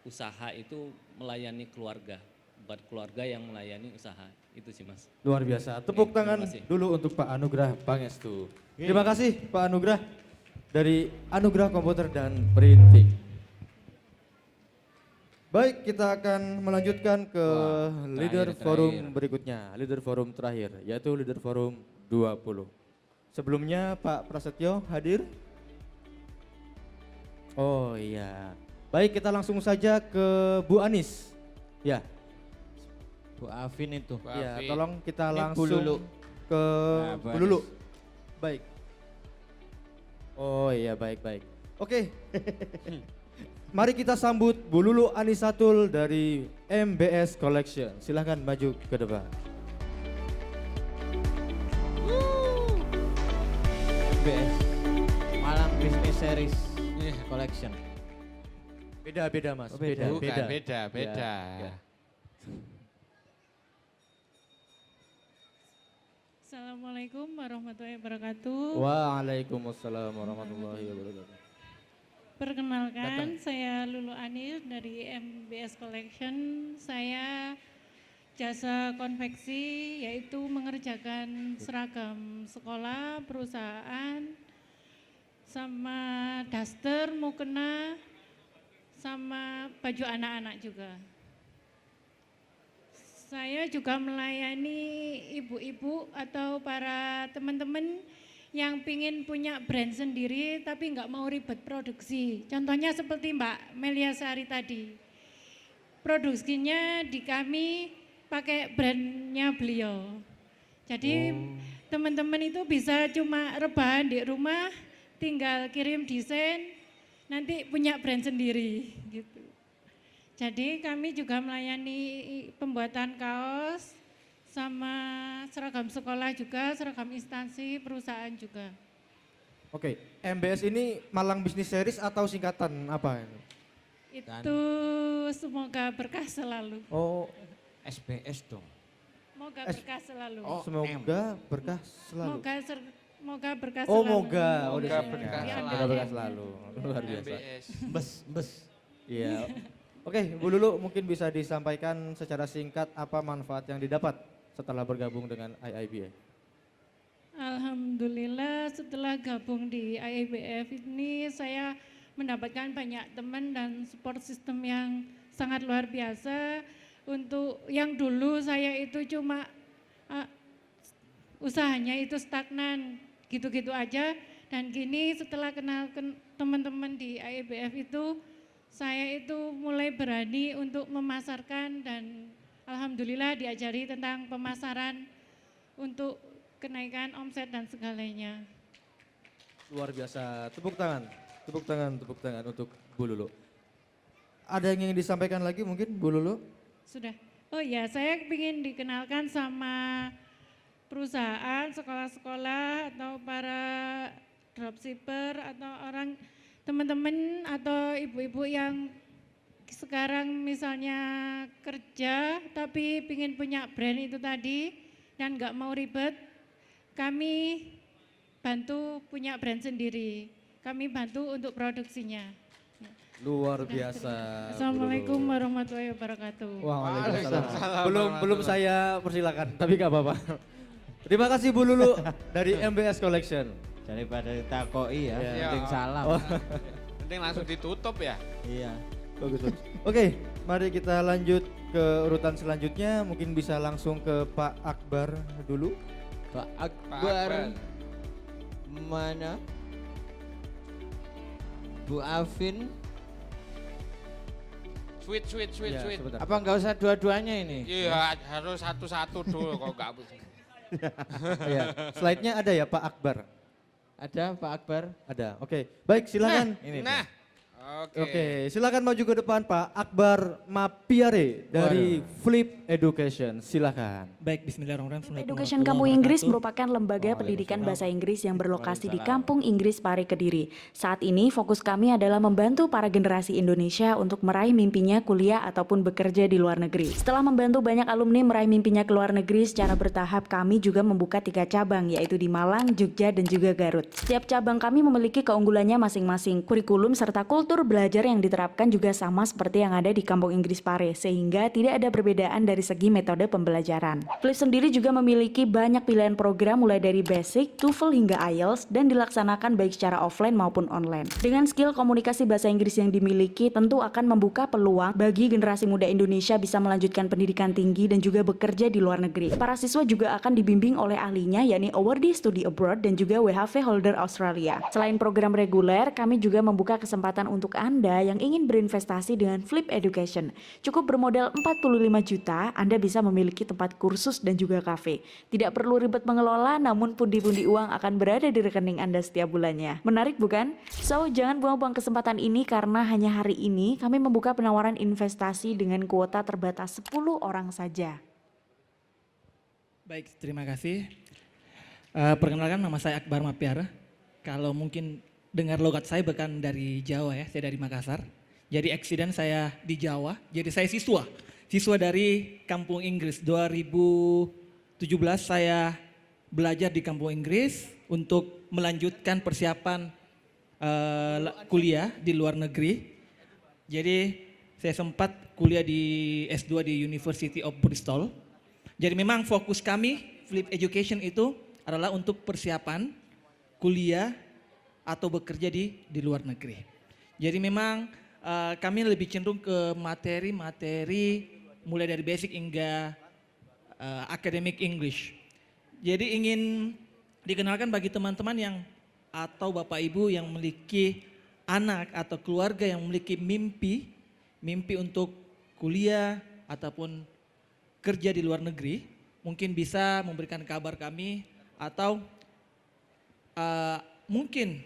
usaha itu melayani keluarga, buat keluarga yang melayani usaha, itu sih Mas. Luar biasa, tepuk tangan dulu untuk Pak Anugrah Pangestu. Terima kasih Pak Anugrah dari Anugrah Komputer dan Printing. Baik, kita akan melanjutkan ke leader forum berikutnya, leader forum terakhir, yaitu leader forum 20. Sebelumnya Pak Prasetyo hadir. Oh iya, baik kita langsung saja ke Bu Anis. Ya, Bu Afin itu. Ya, tolong kita Ini langsung Bu Lulu. ke Nah, Bu Bu Lulu. Anis. Baik. Oh iya, baik. Oke. Mari kita sambut Bu Lulu Anisatul dari MBS Collection. Silahkan maju ke depan. MBS Malang Business Series Collection. Beda Mas. Oh, beda. Ya. Assalamualaikum warahmatullahi wabarakatuh. Waalaikumsalam warahmatullahi wabarakatuh. Perkenalkan, saya Lulu Anil dari MBS Collection. Saya jasa konveksi, yaitu mengerjakan seragam sekolah, perusahaan, sama daster, mukena, sama baju anak-anak juga. Saya juga melayani ibu-ibu atau para teman-teman yang pingin punya brand sendiri tapi nggak mau ribet produksi. Contohnya seperti Mbak Melia Sari tadi. Produksinya di kami pakai brandnya beliau. Jadi teman-teman itu bisa cuma rebahan di rumah, tinggal kirim desain, nanti punya brand sendiri gitu. Jadi kami juga melayani pembuatan kaos, sama seragam sekolah juga, seragam instansi, perusahaan juga. Oke, MBS ini Malang Business Series atau singkatan apa? Itu semoga berkah selalu. Oh, SBS dong. Semoga berkah selalu. Semoga berkah selalu. Moga berkah Oh, selalu. moga. Moga berkah Moga berkah selalu. Luar biasa. Bes. Iya. Oke, Bu Lulu mungkin bisa disampaikan secara singkat apa manfaat yang didapat setelah bergabung dengan IIBF. Alhamdulillah setelah gabung di IIBF ini saya mendapatkan banyak teman dan support system yang sangat luar biasa. Untuk yang dulu saya itu cuma usahanya itu stagnan gitu-gitu aja, dan kini setelah kenal teman-teman di IIBF itu saya itu mulai berani untuk memasarkan dan alhamdulillah diajari tentang pemasaran untuk kenaikan omset dan segalanya. Luar biasa. Tepuk tangan untuk Bu Lulu. Ada yang ingin disampaikan lagi mungkin Bu Lulu? Sudah. Oh ya, saya ingin dikenalkan sama perusahaan, sekolah-sekolah atau para dropshipper atau orang teman-teman atau ibu-ibu yang sekarang misalnya kerja tapi ingin punya brand itu tadi dan nggak mau ribet, kami bantu punya brand sendiri, kami bantu untuk produksinya. Luar biasa. Assalamualaikum warahmatullahi wabarakatuh. Waalaikumsalam. Belum saya persilakan, tapi nggak apa-apa. Terima kasih Bu Lulu dari MBS Collection. Daripada ditakoi ya, Iya. penting salam. Penting langsung ditutup ya. Iya. Bagus. Oke, mari kita lanjut ke urutan selanjutnya. Mungkin bisa langsung ke Pak Akbar dulu. Pak Akbar. Mana? Bu Afin. Sweet. Ya, sebentar. Apa enggak usah dua-duanya ini? Iya, harus satu-satu dulu kok enggak bisa. Ya, slide-nya ada ya Pak Akbar? Ada Pak Akbar? Ada, oke. Baik, silakan. Ini dia. Oke, silakan maju ke depan Pak Akbar Mapiare dari Flip Education. Silakan. Baik, bismillahirrahmanirrahim. Flip Education Kampung Inggris merupakan lembaga pendidikan bahasa Inggris yang berlokasi di Kampung Inggris Pare, Kediri. Saat ini fokus kami adalah membantu para generasi Indonesia untuk meraih mimpinya kuliah ataupun bekerja di luar negeri. Setelah membantu banyak alumni meraih mimpinya ke luar negeri secara bertahap, kami juga membuka 3 cabang, yaitu di Malang, Jogja, dan juga Garut. Setiap cabang kami memiliki keunggulannya masing-masing. Kurikulum serta kultur belajar yang diterapkan juga sama seperti yang ada di Kampung Inggris Pare, sehingga tidak ada perbedaan dari segi metode pembelajaran. Flip sendiri juga memiliki banyak pilihan program mulai dari basic, TOEFL hingga IELTS dan dilaksanakan baik secara offline maupun online. Dengan skill komunikasi bahasa Inggris yang dimiliki tentu akan membuka peluang bagi generasi muda Indonesia bisa melanjutkan pendidikan tinggi dan juga bekerja di luar negeri. Para siswa juga akan dibimbing oleh ahlinya yakni Awardee Study Abroad dan juga WHV Holder Australia. Selain program reguler, kami juga membuka kesempatan untuk Anda yang ingin berinvestasi dengan Flip Education. Cukup bermodal 45 juta, Anda bisa memiliki tempat kursus dan juga kafe. Tidak perlu ribet mengelola, namun pundi-pundi uang akan berada di rekening Anda setiap bulannya. Menarik bukan? So, jangan buang-buang kesempatan ini karena hanya hari ini kami membuka penawaran investasi dengan kuota terbatas 10 orang saja. Baik, terima kasih. Perkenalkan, nama saya Akbar Mapiara. Kalau mungkin dengar logat saya bukan dari Jawa ya, saya dari Makassar. Jadi accident saya di Jawa, jadi saya siswa dari Kampung Inggris. 2017 saya belajar di Kampung Inggris untuk melanjutkan persiapan kuliah di luar negeri. Jadi saya sempat kuliah di S2 di University of Bristol. Jadi memang fokus kami Flip Education itu adalah untuk persiapan kuliah atau bekerja di luar negeri. Jadi memang kami lebih cenderung ke materi-materi mulai dari basic hingga academic English. Jadi ingin dikenalkan bagi teman-teman yang atau Bapak Ibu yang memiliki anak atau keluarga yang memiliki mimpi untuk kuliah ataupun kerja di luar negeri, mungkin bisa memberikan kabar kami atau mungkin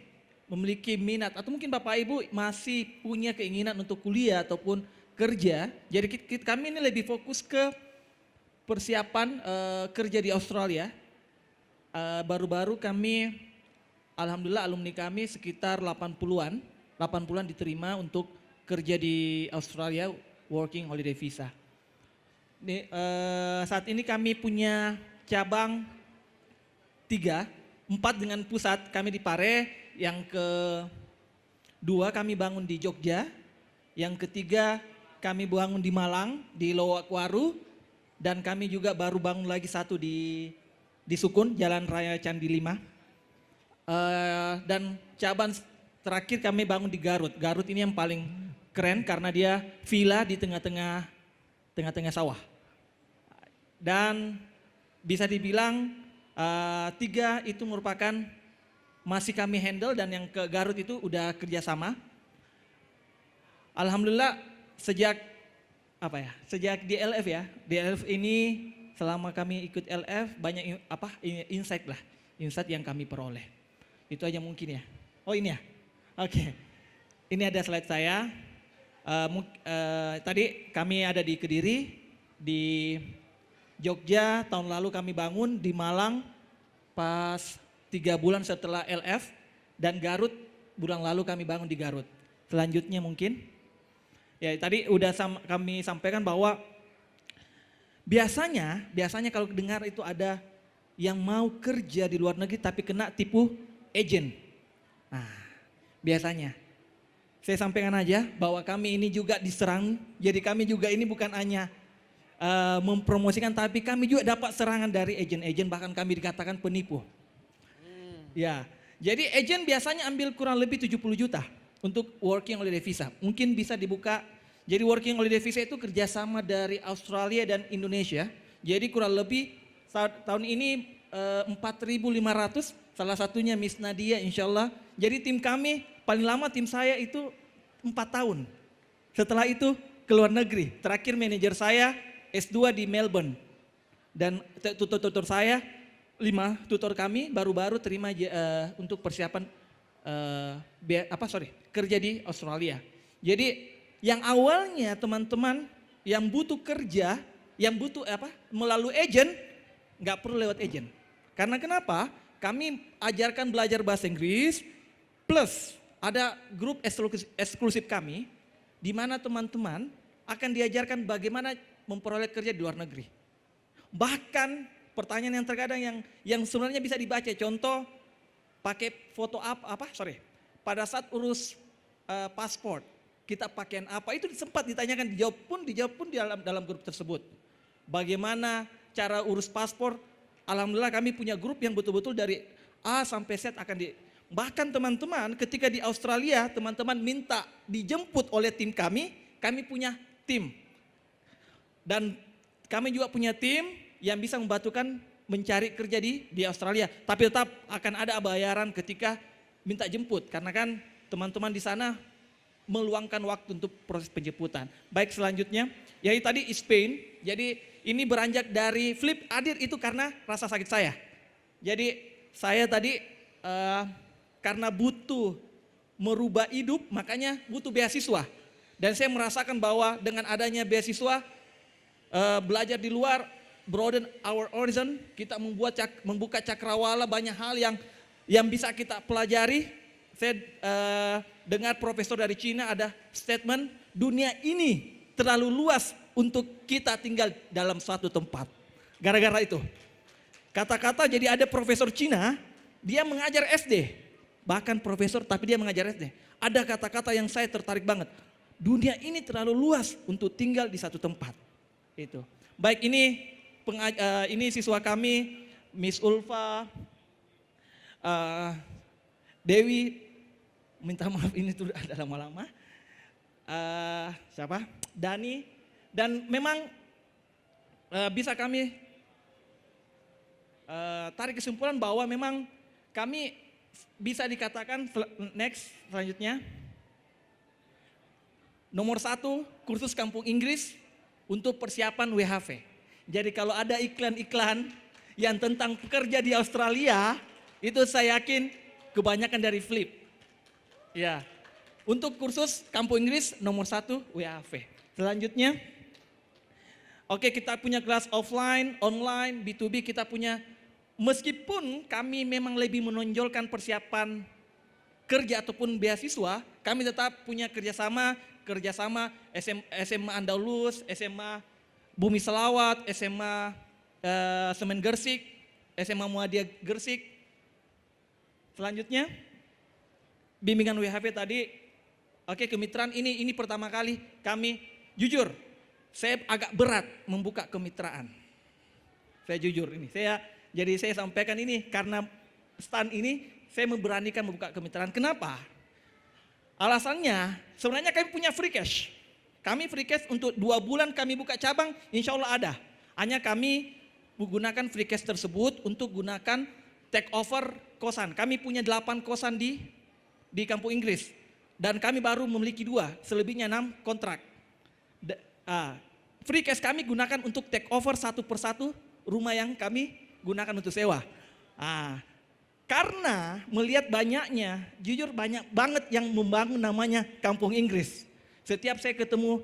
memiliki minat atau mungkin Bapak Ibu masih punya keinginan untuk kuliah ataupun kerja. Jadi kami ini lebih fokus ke persiapan kerja di Australia. Baru-baru kami, alhamdulillah alumni kami sekitar 80-an diterima untuk kerja di Australia working holiday visa. Saat ini kami punya cabang 4 dengan pusat kami di Pare. Yang kedua kami bangun di Jogja, yang ketiga kami bangun di Malang, di Lowakwaru, dan kami juga baru bangun lagi satu di Sukun, Jalan Raya Candi 5. Dan cabang terakhir kami bangun di Garut. Garut ini yang paling keren karena dia villa di tengah-tengah sawah. Dan bisa dibilang 3 itu merupakan masih kami handle dan yang ke Garut itu udah kerjasama. Alhamdulillah sejak di LF ya, di LF ini selama kami ikut LF banyak insight yang kami peroleh. Itu aja mungkin ya. Oh ini ya, oke. Ini ada slide saya. Tadi kami ada di Kediri, di Jogja tahun lalu kami bangun, di Malang pas 3 bulan setelah LF, dan Garut bulan lalu kami bangun di Garut. Selanjutnya mungkin, ya tadi udah kami sampaikan bahwa biasanya kalau dengar itu ada yang mau kerja di luar negeri tapi kena tipu agent. Nah, biasanya saya sampaikan aja bahwa kami ini juga diserang, jadi kami juga ini bukan hanya mempromosikan tapi kami juga dapat serangan dari agent-agent, bahkan kami dikatakan penipu. Ya, jadi agent biasanya ambil kurang lebih 70 juta untuk working holiday visa. Mungkin bisa dibuka, jadi working holiday visa itu kerjasama dari Australia dan Indonesia. Jadi kurang lebih tahun ini 4.500, salah satunya Miss Nadia insya Allah. Jadi tim kami, paling lama tim saya itu 4 tahun. Setelah itu ke luar negeri. Terakhir manajer saya S2 di Melbourne. Dan tutor saya tutor kami baru-baru terima untuk persiapan kerja di Australia. Jadi yang awalnya teman-teman yang butuh kerja, yang butuh melalui agen, nggak perlu lewat agen. Karena kenapa? Kami ajarkan belajar bahasa Inggris, plus ada grup eksklusif kami, di mana teman-teman akan diajarkan bagaimana memperoleh kerja di luar negeri. Bahkan pertanyaan yang terkadang yang sebenarnya bisa dibaca, contoh pakai foto pada saat urus paspor, kita pakaian apa, itu sempat ditanyakan, dijawab pun di dalam grup tersebut. Bagaimana cara urus paspor, alhamdulillah kami punya grup yang betul-betul dari A sampai Z bahkan teman-teman ketika di Australia, teman-teman minta dijemput oleh tim kami punya tim. Dan kami juga punya tim yang bisa membantukan mencari kerja di Australia. Tapi tetap akan ada bayaran ketika minta jemput, karena kan teman-teman di sana meluangkan waktu untuk proses penjemputan. Baik, selanjutnya, yaitu tadi Spain. Jadi ini beranjak dari Flip hadir itu karena rasa sakit saya. Jadi saya tadi karena butuh merubah hidup, makanya butuh beasiswa. Dan saya merasakan bahwa dengan adanya beasiswa, belajar di luar, broaden our horizon, kita membuka cakrawala, banyak hal yang bisa kita pelajari. Saya dengar profesor dari Cina ada statement, dunia ini terlalu luas untuk kita tinggal dalam suatu tempat. Gara-gara itu. Kata-kata, jadi ada profesor Cina, dia mengajar SD. Bahkan profesor tapi dia mengajar SD. Ada kata-kata yang saya tertarik banget. Dunia ini terlalu luas untuk tinggal di satu tempat. Itu. Baik, ini siswa kami, Miss Ulfa, Dewi, minta maaf ini tuh ada lama-lama. Siapa? Dani. Dan memang bisa kami tarik kesimpulan bahwa memang kami bisa dikatakan selanjutnya. Nomor 1, kursus Kampung Inggris untuk persiapan WHV. Jadi kalau ada iklan-iklan yang tentang pekerja di Australia, itu saya yakin kebanyakan dari Flip. Ya, untuk kursus Kampung Inggris nomor 1 WHV. Selanjutnya, oke, kita punya kelas offline, online, B2B kita punya. Meskipun kami memang lebih menonjolkan persiapan kerja ataupun beasiswa, kami tetap punya kerjasama SMA Andalus, SMA Bumi Selawat, SMA Semen Gersik, SMA Muhammadiyah Gersik. Selanjutnya, bimbingan WHV tadi, oke, kemitraan ini pertama kali kami, jujur, saya agak berat membuka kemitraan. Saya jujur ini, jadi saya sampaikan ini karena stand ini saya memberanikan membuka kemitraan. Kenapa? Alasannya, sebenarnya kami punya free cash. Kami free cash untuk 2 bulan kami buka cabang, insya Allah ada. Hanya kami menggunakan free cash tersebut untuk gunakan take over kosan. Kami punya 8 kosan di Kampung Inggris. Dan kami baru memiliki 2, selebihnya 6 kontrak. Free cash kami gunakan untuk take over satu persatu rumah yang kami gunakan untuk sewa. Karena melihat banyaknya, jujur banyak banget yang membangun namanya Kampung Inggris. Setiap saya ketemu,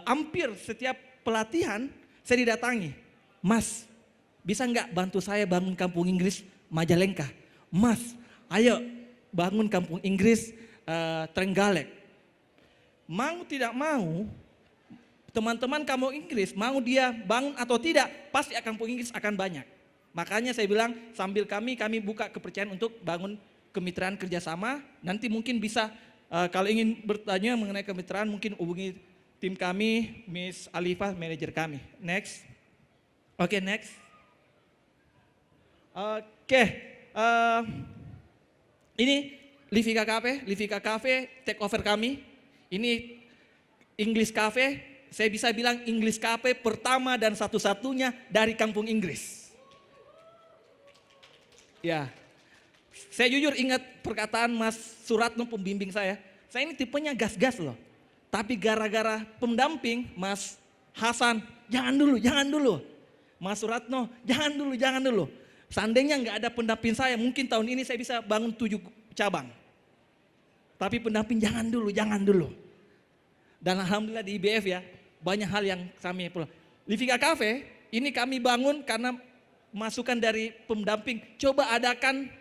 hampir setiap pelatihan saya didatangi. Mas, bisa nggak bantu saya bangun Kampung Inggris Majalengka? Mas, ayo bangun Kampung Inggris Trenggalek. Mau tidak mau, teman-teman Kampung Inggris mau dia bangun atau tidak, pasti Kampung Inggris akan banyak. Makanya saya bilang sambil kami buka kepercayaan untuk bangun kemitraan kerjasama. Nanti mungkin bisa kalau ingin bertanya mengenai kemitraan mungkin hubungi tim kami, Miss Alifah, manajer kami. Next. Oke, next. Oke. Ini Livika Cafe take over kami. Ini English Cafe. Saya bisa bilang English Cafe pertama dan satu-satunya dari Kampung Inggris. Ya, saya jujur ingat perkataan Mas Suratno pembimbing saya. Saya ini tipenya gas-gas loh. Tapi gara-gara pendamping Mas Hasan, jangan dulu. Mas Suratno, jangan dulu. Seandainya nggak ada pendamping saya, mungkin tahun ini saya bisa bangun 7 cabang. Tapi pendamping jangan dulu. Dan alhamdulillah di IBF ya, banyak hal yang kami pulang. Livika Cafe, ini kami bangun karena masukan dari pendamping, coba adakan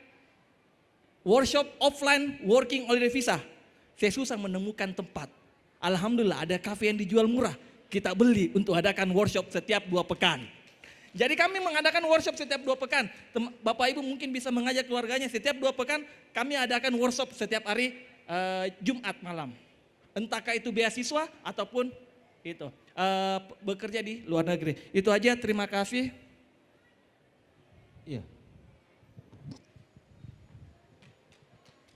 workshop offline working holiday visa. Saya susah menemukan tempat. Alhamdulillah ada kafe yang dijual murah. Kita beli untuk adakan workshop setiap 2 pekan. Jadi kami mengadakan workshop setiap 2 pekan. Bapak Ibu mungkin bisa mengajak keluarganya setiap 2 pekan kami adakan workshop setiap hari Jumat malam. Entahkah itu beasiswa ataupun itu bekerja di luar negeri. Itu aja, terima kasih. Iya.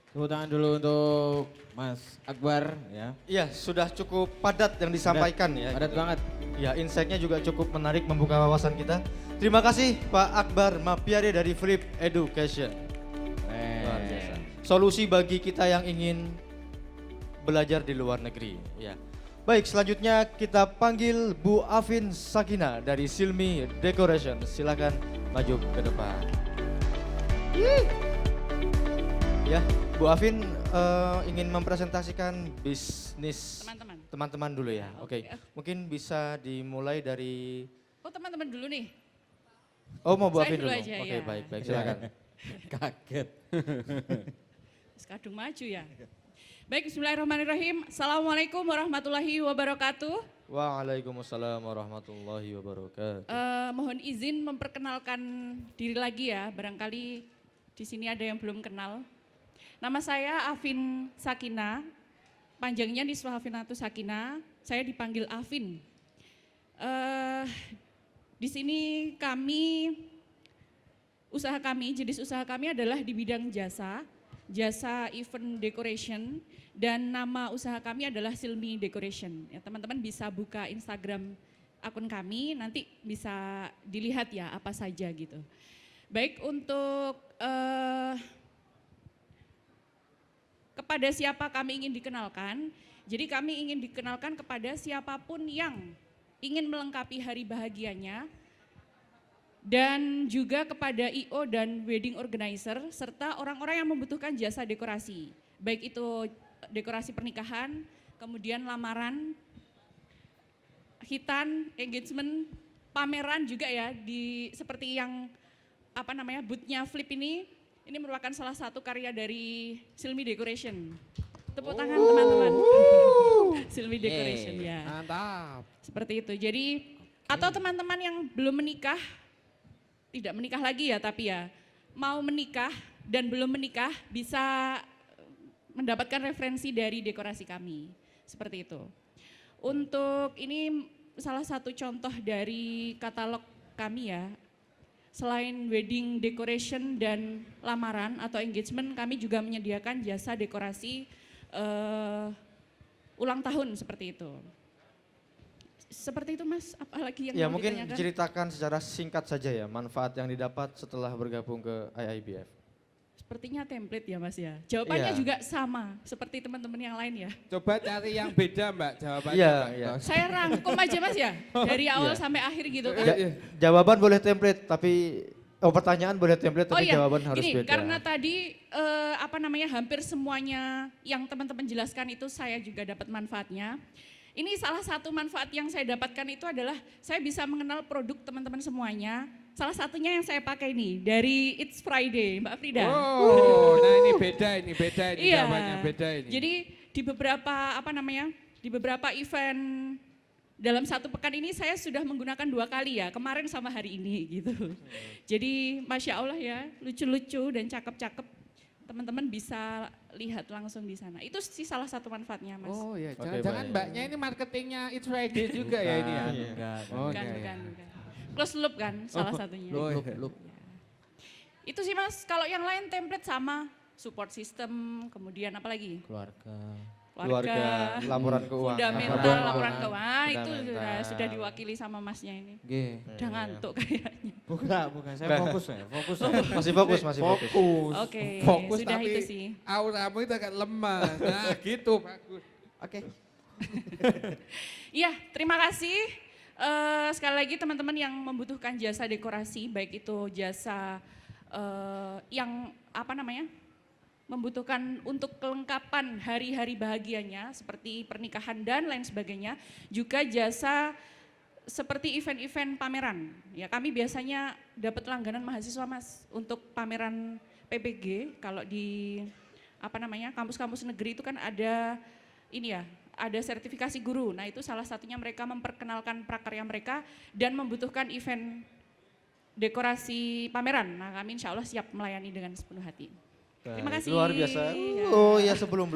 Tepuk tangan dulu untuk Mas Akbar ya. Iya, sudah cukup padat yang disampaikan ya. Padat banget. Ya, insight-nya juga cukup menarik, membuka wawasan kita. Terima kasih Pak Akbar Mapiare dari Flip Education. Luar biasa. Solusi bagi kita yang ingin belajar di luar negeri. Ya. Baik, selanjutnya kita panggil Bu Afin Sakina dari Silmi Decoration. Silakan maju ke depan. Ya, Bu Afin ingin mempresentasikan bisnis teman-teman dulu ya. Oke. Mungkin bisa dimulai dari teman-teman dulu nih. Oh, mau Bu Saya Afin dulu dulu. aja, Oke, ya. baik, silakan. Kaget. Kadung maju ya. Baik, bismillahirrahmanirrahim. Assalamualaikum warahmatullahi wabarakatuh. Waalaikumsalam warahmatullahi wabarakatuh. Mohon izin memperkenalkan diri lagi ya, barangkali di sini ada yang belum kenal. Nama saya Afin Sakina, panjangnya Niswa Afinatus Sakina, saya dipanggil Afin. Di sini jenis usaha kami adalah di bidang jasa event decoration, dan nama usaha kami adalah Silmi Decoration. Ya, teman-teman bisa buka Instagram akun kami, nanti bisa dilihat ya apa saja gitu. Baik, untuk kepada siapa kami ingin dikenalkan, jadi kami ingin dikenalkan kepada siapapun yang ingin melengkapi hari bahagianya, dan juga kepada I.O. dan wedding organizer, serta orang-orang yang membutuhkan jasa dekorasi. Baik itu dekorasi pernikahan, kemudian lamaran, khitan, engagement, pameran juga ya, seperti yang booth-nya Flip ini merupakan salah satu karya dari Silmi Decoration. Tepuk tangan teman-teman. Silmi Decoration ya. Mantap. Seperti itu. Jadi atau teman-teman yang belum menikah, tidak menikah lagi ya, tapi ya mau menikah dan belum menikah bisa mendapatkan referensi dari dekorasi kami. Seperti itu. Untuk ini salah satu contoh dari katalog kami ya. Selain wedding decoration dan lamaran atau engagement, kami juga menyediakan jasa dekorasi ulang tahun seperti itu. Seperti itu Mas, apalagi yang Ya, mau mungkin ditanyakan? ceritakan secara singkat saja ya manfaat yang didapat setelah bergabung ke IIBF. Sepertinya template ya Mas ya. Jawabannya Iya. juga sama seperti teman-teman yang lain ya. Coba cari yang beda Mbak jawabannya. Iya, Mbak. iya. Saya rangkum aja Mas ya, dari awal Iya. sampai akhir gitu kan. Jawaban boleh template tapi pertanyaan boleh template tapi jawaban harus gini, beda. karena tadi hampir semuanya yang teman-teman jelaskan itu saya juga dapat manfaatnya. Ini salah satu manfaat yang saya dapatkan itu adalah saya bisa mengenal produk teman-teman semuanya. Salah satunya yang saya pakai ini dari It's Friday, Mbak Frida. Oh, nah ini beda ini Iya. jawabannya beda ini. Jadi di beberapa event dalam satu pekan ini saya sudah menggunakan 2 kali ya, kemarin sama hari ini gitu. Jadi Masya Allah ya, lucu-lucu dan cakep-cakep. Teman-teman bisa lihat langsung di sana. Itu sih salah satu manfaatnya Mas. Oh ya, Oke, jangan baik. Mbaknya ini marketingnya It's Friday juga ya ini ya. Enggak. Oh, Bukan, enggak, ya. bukan. Close loop kan salah satunya. Loop. Itu sih Mas, kalau yang lain template sama, support system, kemudian apa lagi? Keluarga, laporan keuangan. Fundamental, laporan keuangan, itu Fundamental. sudah diwakili sama Masnya ini. Nggih. Udah ngantuk kayaknya. Bukan, saya fokus ya, fokus. Masih fokus. Oke, Fokus sudah tapi itu sih. auramu itu agak lemah. Nah, gitu bagus. Oke. Iya, terima kasih. Sekali lagi teman-teman yang membutuhkan jasa dekorasi, baik itu jasa yang apa namanya, membutuhkan untuk kelengkapan hari-hari bahagianya seperti pernikahan dan lain sebagainya, juga jasa seperti event-event pameran. Ya, kami biasanya dapat langganan mahasiswa Mas untuk pameran PPG. Kalau di apa namanya, kampus-kampus negeri itu kan ada ini ya, ada sertifikasi guru. Nah, itu salah satunya mereka memperkenalkan prakarya mereka dan membutuhkan event dekorasi pameran. Nah, kami insya Allah siap melayani dengan sepenuh hati. Terima kasih. Luar biasa. Ya. Oh ya, sebelum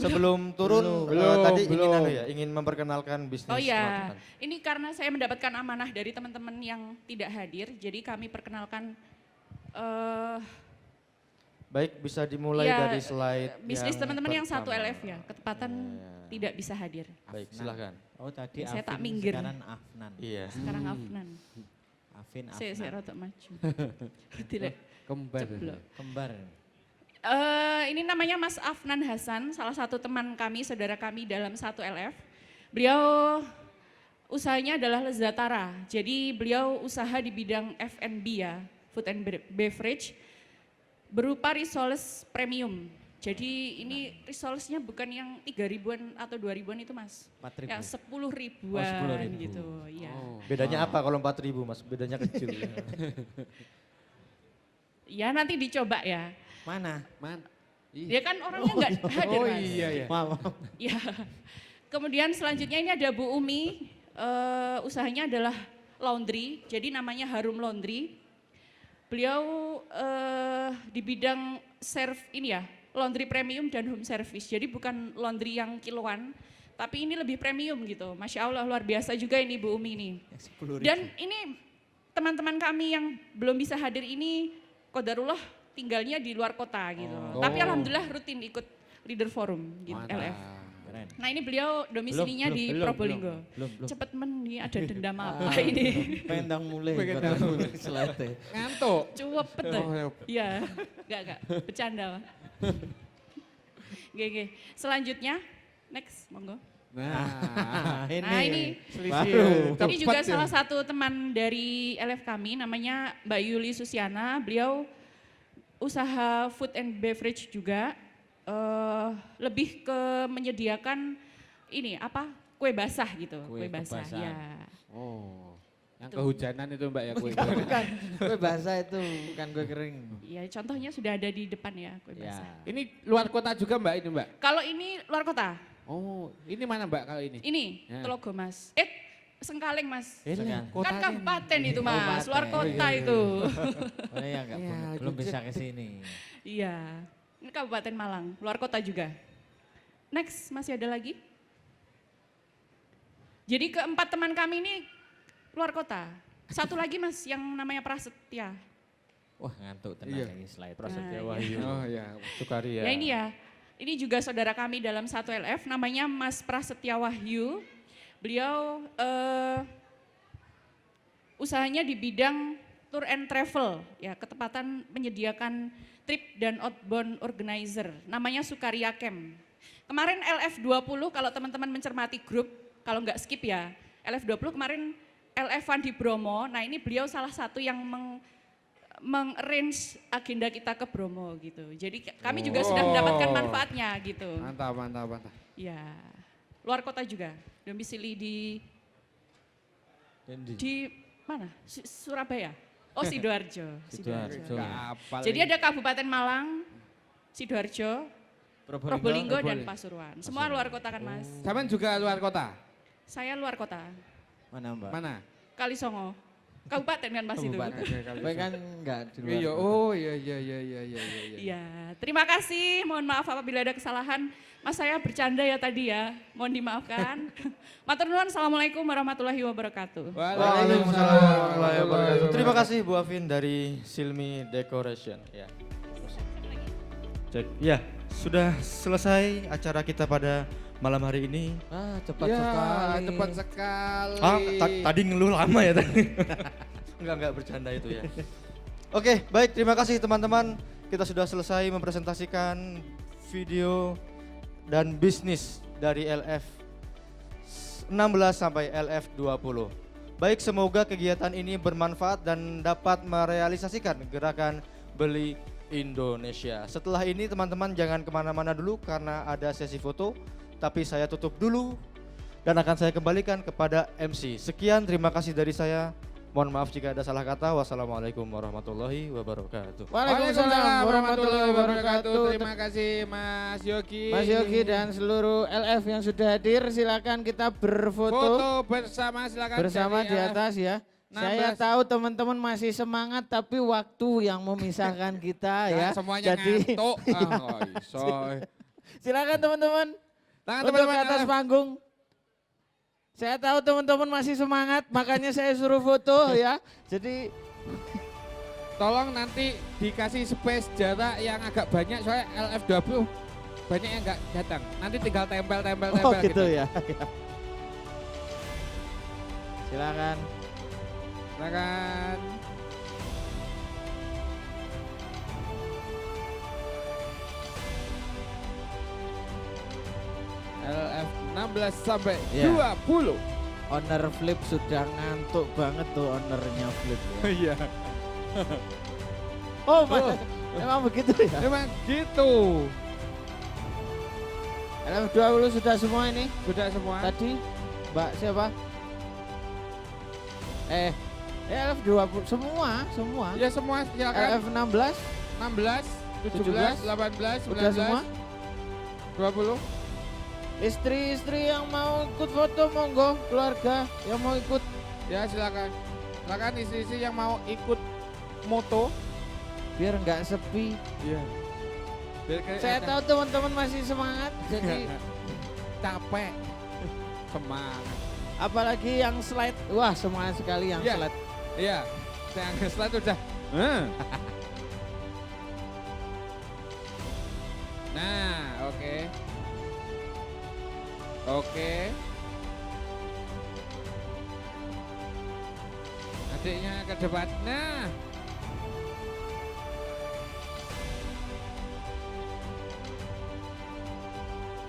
sebelum turun tadi ingin memperkenalkan bisnis. Oh ya, ini karena saya mendapatkan amanah dari teman-teman yang tidak hadir, jadi kami perkenalkan. Baik, bisa dimulai ya, dari slide. Bisnis teman-teman yang satu LF ya, ketepatan tidak bisa hadir. Baik, silakan. Oh tadi Ya, saya tak Afin, minggir. sekarang Afnan. Iya. Sekarang Afnan. Afin, Afnan. Saya rotok maju. Tidak. Kembar. Ceblok. Kembar. Ini namanya Mas Afnan Hasan, salah satu teman kami, saudara kami dalam satu LF. Beliau usahanya adalah Lezatara, jadi beliau usaha di bidang F&B ya, food and beverage, berupa risoles premium. Jadi ini risolesnya bukan yang 3.000-an atau 2.000-an itu Mas, 4.000. yang 10.000-an gitu. Ya. Bedanya apa kalau 4.000 Mas? Bedanya kecil. Ya nanti dicoba ya. Mana? Dia kan orangnya nggak hadir Oh Mas. iya ya. Ya. Kemudian selanjutnya ini ada Bu Umi, usahanya adalah laundry, jadi namanya Harum Laundry. Beliau di bidang ini ya, laundry premium dan home service. Jadi bukan laundry yang kiloan, tapi ini lebih premium gitu. Masya Allah luar biasa juga ini Bu Umi ini. Dan ini teman-teman kami yang belum bisa hadir ini, qadarullah tinggalnya di luar kota gitu. Tapi alhamdulillah rutin ikut leader forum gitu, LF. Keren. Nah ini beliau domisilinya di Probolinggo. Belum. Cepet ini ada dendam apa ini. Pendang mulai. Selete. Ngantuk. Cuwepet. Iya, enggak, bercanda. Oke. Selanjutnya, next, monggo. Nah, ini Selisih. juga salah satu teman dari LF kami, namanya Mbak Yuli Susiana. Beliau usaha food and beverage juga, lebih ke menyediakan ini apa, kue basah gitu, kue basah. Ya. Oh, yang kehujanan itu Mbak ya kue. Bukan, kue basah itu bukan kue kering. Ya contohnya sudah ada di depan ya kue basah. Ini luar kota juga Mbak ini Mbak? Kalau ini luar kota. Oh, ini mana Mbak kalau ini? Ini, Telogo Mas. Sengkaling Mas. Kan kabupaten itu Mas, luar kota itu. Oh iya, belum bisa ke sini. Iya, ini Kabupaten Malang, luar kota juga. Next, masih ada lagi? Jadi keempat teman kami ini luar kota. Satu lagi Mas yang namanya Prasetya. Wah ngantuk tenang ini slide. Prasetya Wahyu. Oh ya, Sukaria. Ya ini ya, ini juga saudara kami dalam satu LF, namanya Mas Prasetya Wahyu. Beliau usahanya di bidang tour and travel, ya ketepatan menyediakan trip dan outbound organizer, namanya Sukaria Camp. Kemarin LF20 kalau teman-teman mencermati grup, kalau nggak skip ya, LF20 kemarin LF1 di Bromo, nah ini beliau salah satu yang mengarrange agenda kita ke Bromo gitu. Jadi kami juga sudah mendapatkan manfaatnya gitu. Mantap. Ya, luar kota juga, domisili di mana? Surabaya. Oh Sidoarjo. Jadi ada Kabupaten Malang, Sidoarjo, Probolinggo dan Pasuruan. Semua luar kota kan Mas? Saman juga luar kota? Saya luar kota. Mana Mbak? Mana? Kalisongo. Kabupaten kan Mas itu? Baik kan enggak di luar iya, kota. oh iya. Iya, terima kasih. Mohon maaf apabila ada kesalahan. Mas saya bercanda ya tadi ya, mohon dimaafkan. Matur nuwun, assalamualaikum warahmatullahi wabarakatuh. Waalaikumsalam warahmatullahi wabarakatuh. Terima kasih Bu Afin dari Silmi Decoration. Ya. Ya, sudah selesai acara kita pada malam hari ini. Cepat sekali. Cepat sekali. Tadi ngeluh lama ya tadi. Enggak bercanda itu ya. Oke, baik, terima kasih teman-teman. Kita sudah selesai mempresentasikan video dan bisnis dari LF 16 sampai LF 20. Baik, semoga kegiatan ini bermanfaat dan dapat merealisasikan gerakan Beli Indonesia. Setelah ini teman-teman jangan kemana-mana dulu karena ada sesi foto, tapi saya tutup dulu dan akan saya kembalikan kepada MC. Sekian, terima kasih dari saya. Mohon maaf jika ada salah kata. Wassalamualaikum warahmatullahi wabarakatuh. Waalaikumsalam warahmatullahi wabarakatuh. Terima kasih Mas Yogi. Mas Yogi dan seluruh LF yang sudah hadir, silakan kita berfoto. Foto bersama, silakan. Bersama dari di LF atas ya. 16. Saya tahu teman-teman masih semangat, tapi waktu yang memisahkan kita ya. Semuanya Jadi ngantuk. Iya. Oh, iso. Silakan teman-teman. Tangan Untuk teman-teman ke atas LF. panggung. Saya tahu teman-teman masih semangat, makanya saya suruh foto ya. Jadi Tolong nanti dikasih space jarak yang agak banyak, soalnya LF20 banyak yang nggak datang. Nanti tinggal tempel-tempel gitu ya. Silakan. Silakan. LF 16 sampai Ya. 20. Owner Flip sudah ngantuk banget tuh ownernya Flip ya. Iya. Oh, emang begitu ya? Emang gitu. LF20 sudah semua ini? Sudah semua. Tadi Mbak siapa? LF20 semua. Ya semua silakan. LF16, 16, 17, 18, 19, udah semua? 20. Istri-istri yang mau ikut foto monggo, keluarga yang mau ikut. Ya silakan. Silakan istri-istri yang mau ikut moto. Biar nggak sepi. Iya. Saya tahu teman-teman masih semangat, jadi capek. Semangat. Apalagi yang slide, wah semangat sekali yang Iya. slide. Iya. Yang slide udah. Nah, oke. Oke. Adiknya ke depan. Nah.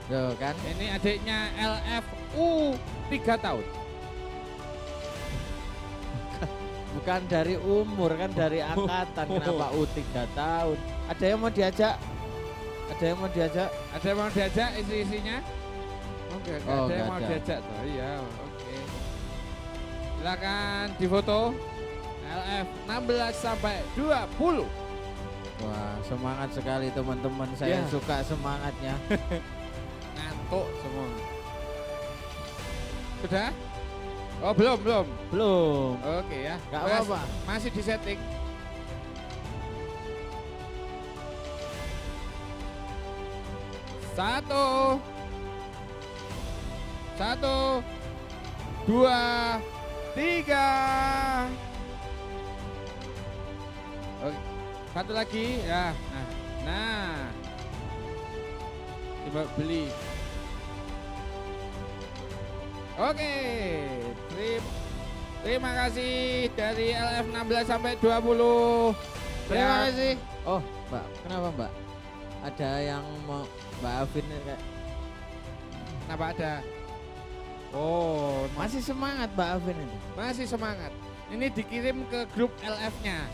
Tuh kan. Ini adiknya LFU 3 tahun. Bukan dari umur, kan dari angkatan. Kenapa U3 tahun? Ada yang mau diajak? Ada yang mau diajak? Ada yang mau diajak isi-isinya? Oke, Oh, ada yang nggak mau ada. diajak tuh. Iya, oke. Silakan difoto. LF 16 sampai 20. Wah, semangat sekali teman-teman. Saya Ya. suka semangatnya. Ngantuk semua. Sudah? Oh, belum. Belum. Oke ya. Nggak Mas, apa-apa. Masih di setting. Satu, 2, 3. Oke, satu lagi ya. Nah. Coba beli. Oke, terima kasih dari LF 16 sampai 20. Terima Ya. kasih. Oh, Mbak, kenapa Mbak? Ada yang mau Mbak Afin kayak Kenapa ada? Oh, masih semangat Mbak Afin ini. masih semangat. Ini dikirim ke grup LF-nya.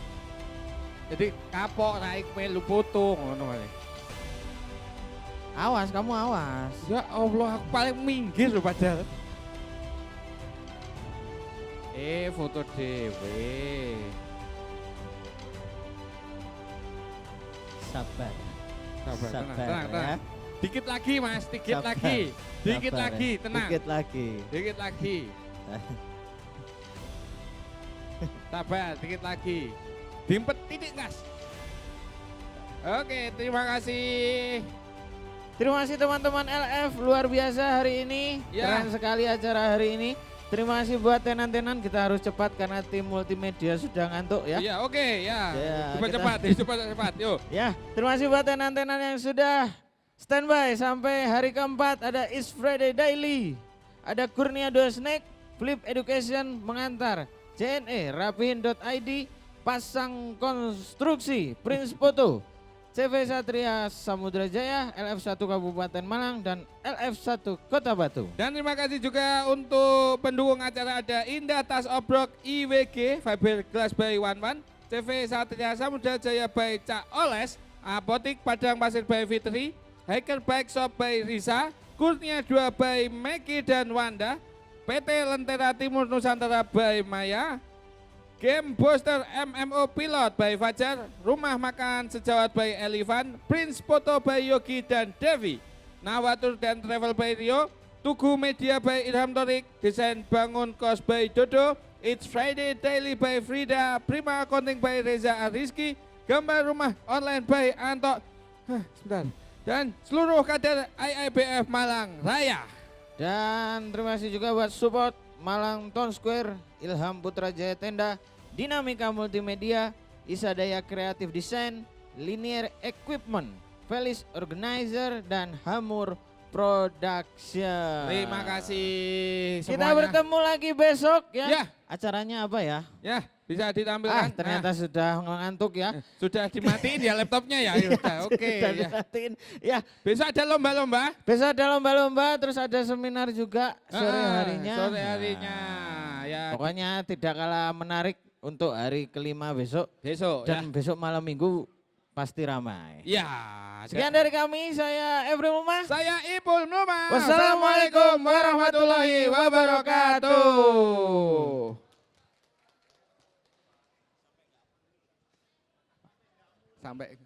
Jadi kapok naik melu foto ngono wae. Awas, kamu awas. Ya Allah, aku paling minggir loh padahal. Foto dewe. Sabar. Tenang. Dikit lagi Mas, dikit Sabar. lagi. Dikit Sabar, lagi, ya. tenang. Dikit lagi. Sabar, dikit lagi. Dimpet titik gas. Oke, terima kasih. Terima kasih teman-teman LF, luar biasa hari ini. Ya. Keren sekali acara hari ini. Terima kasih buat tenan-tenan, kita harus cepat karena tim multimedia sudah ngantuk ya. Iya, oke, ya. Ya, Cepat, yuk. Ya, terima kasih buat tenan-tenan yang sudah standby sampai hari keempat. Ada Is Friday Daily, ada Kurnia Dua Snack, Flip Education mengantar, JNE, Rapihin.id, Pasang Konstruksi, Prince Foto, CV Satria Samudra Jaya, LF1 Kabupaten Malang, dan LF1 Kota Batu. Dan terima kasih juga untuk pendukung acara ada Indah Tas Obrok IWG, Fiber Glass by One One, CV Satria Samudra Jaya by Cak Oles, Apotik Padang Pasir by Fitri, Hiker Bike Shop by Risa, Kurnia 2 by Meki dan Wanda, PT Lentera Timur Nusantara by Maya, Game Booster MMO Pilot by Fajar, Rumah Makan Sejawat by Elivan, Prince Foto by Yogi dan Devi, Nawatur dan Travel by Rio, Tugu Media by Ilham Torik, Desain Bangun Kos by Dodo, It's Friday Daily by Frida, Prima Accounting by Reza Ariski, Gambar Rumah Online by Anto, sebentar, dan seluruh kader IIBF Malang Raya. Dan terima kasih juga buat support Malang Town Square, Ilham Putra Jaya Tenda, Dinamika Multimedia, Isadaya Kreatif Design, Linear Equipment, Felis Organizer, dan Hamur Production. Terima kasih semuanya. Kita bertemu lagi besok ya. Ya. Acaranya apa ya? Ya, bisa ditampilkan. Ternyata sudah ngantuk ya. Sudah dimatiin ya laptopnya ya. Oke. Sudah Ya. dimatiin. Ya. Besok ada lomba-lomba. Besok ada lomba-lomba, terus ada seminar juga sore harinya. Sore harinya. Ya. Pokoknya tidak kalah menarik untuk hari kelima besok. Besok. Dan besok malam minggu pasti ramai. Ya. Sekian dari kami, saya Efrem Umar. Saya Ipul Numa. Wassalamualaikum warahmatullahi wabarakatuh. Sampai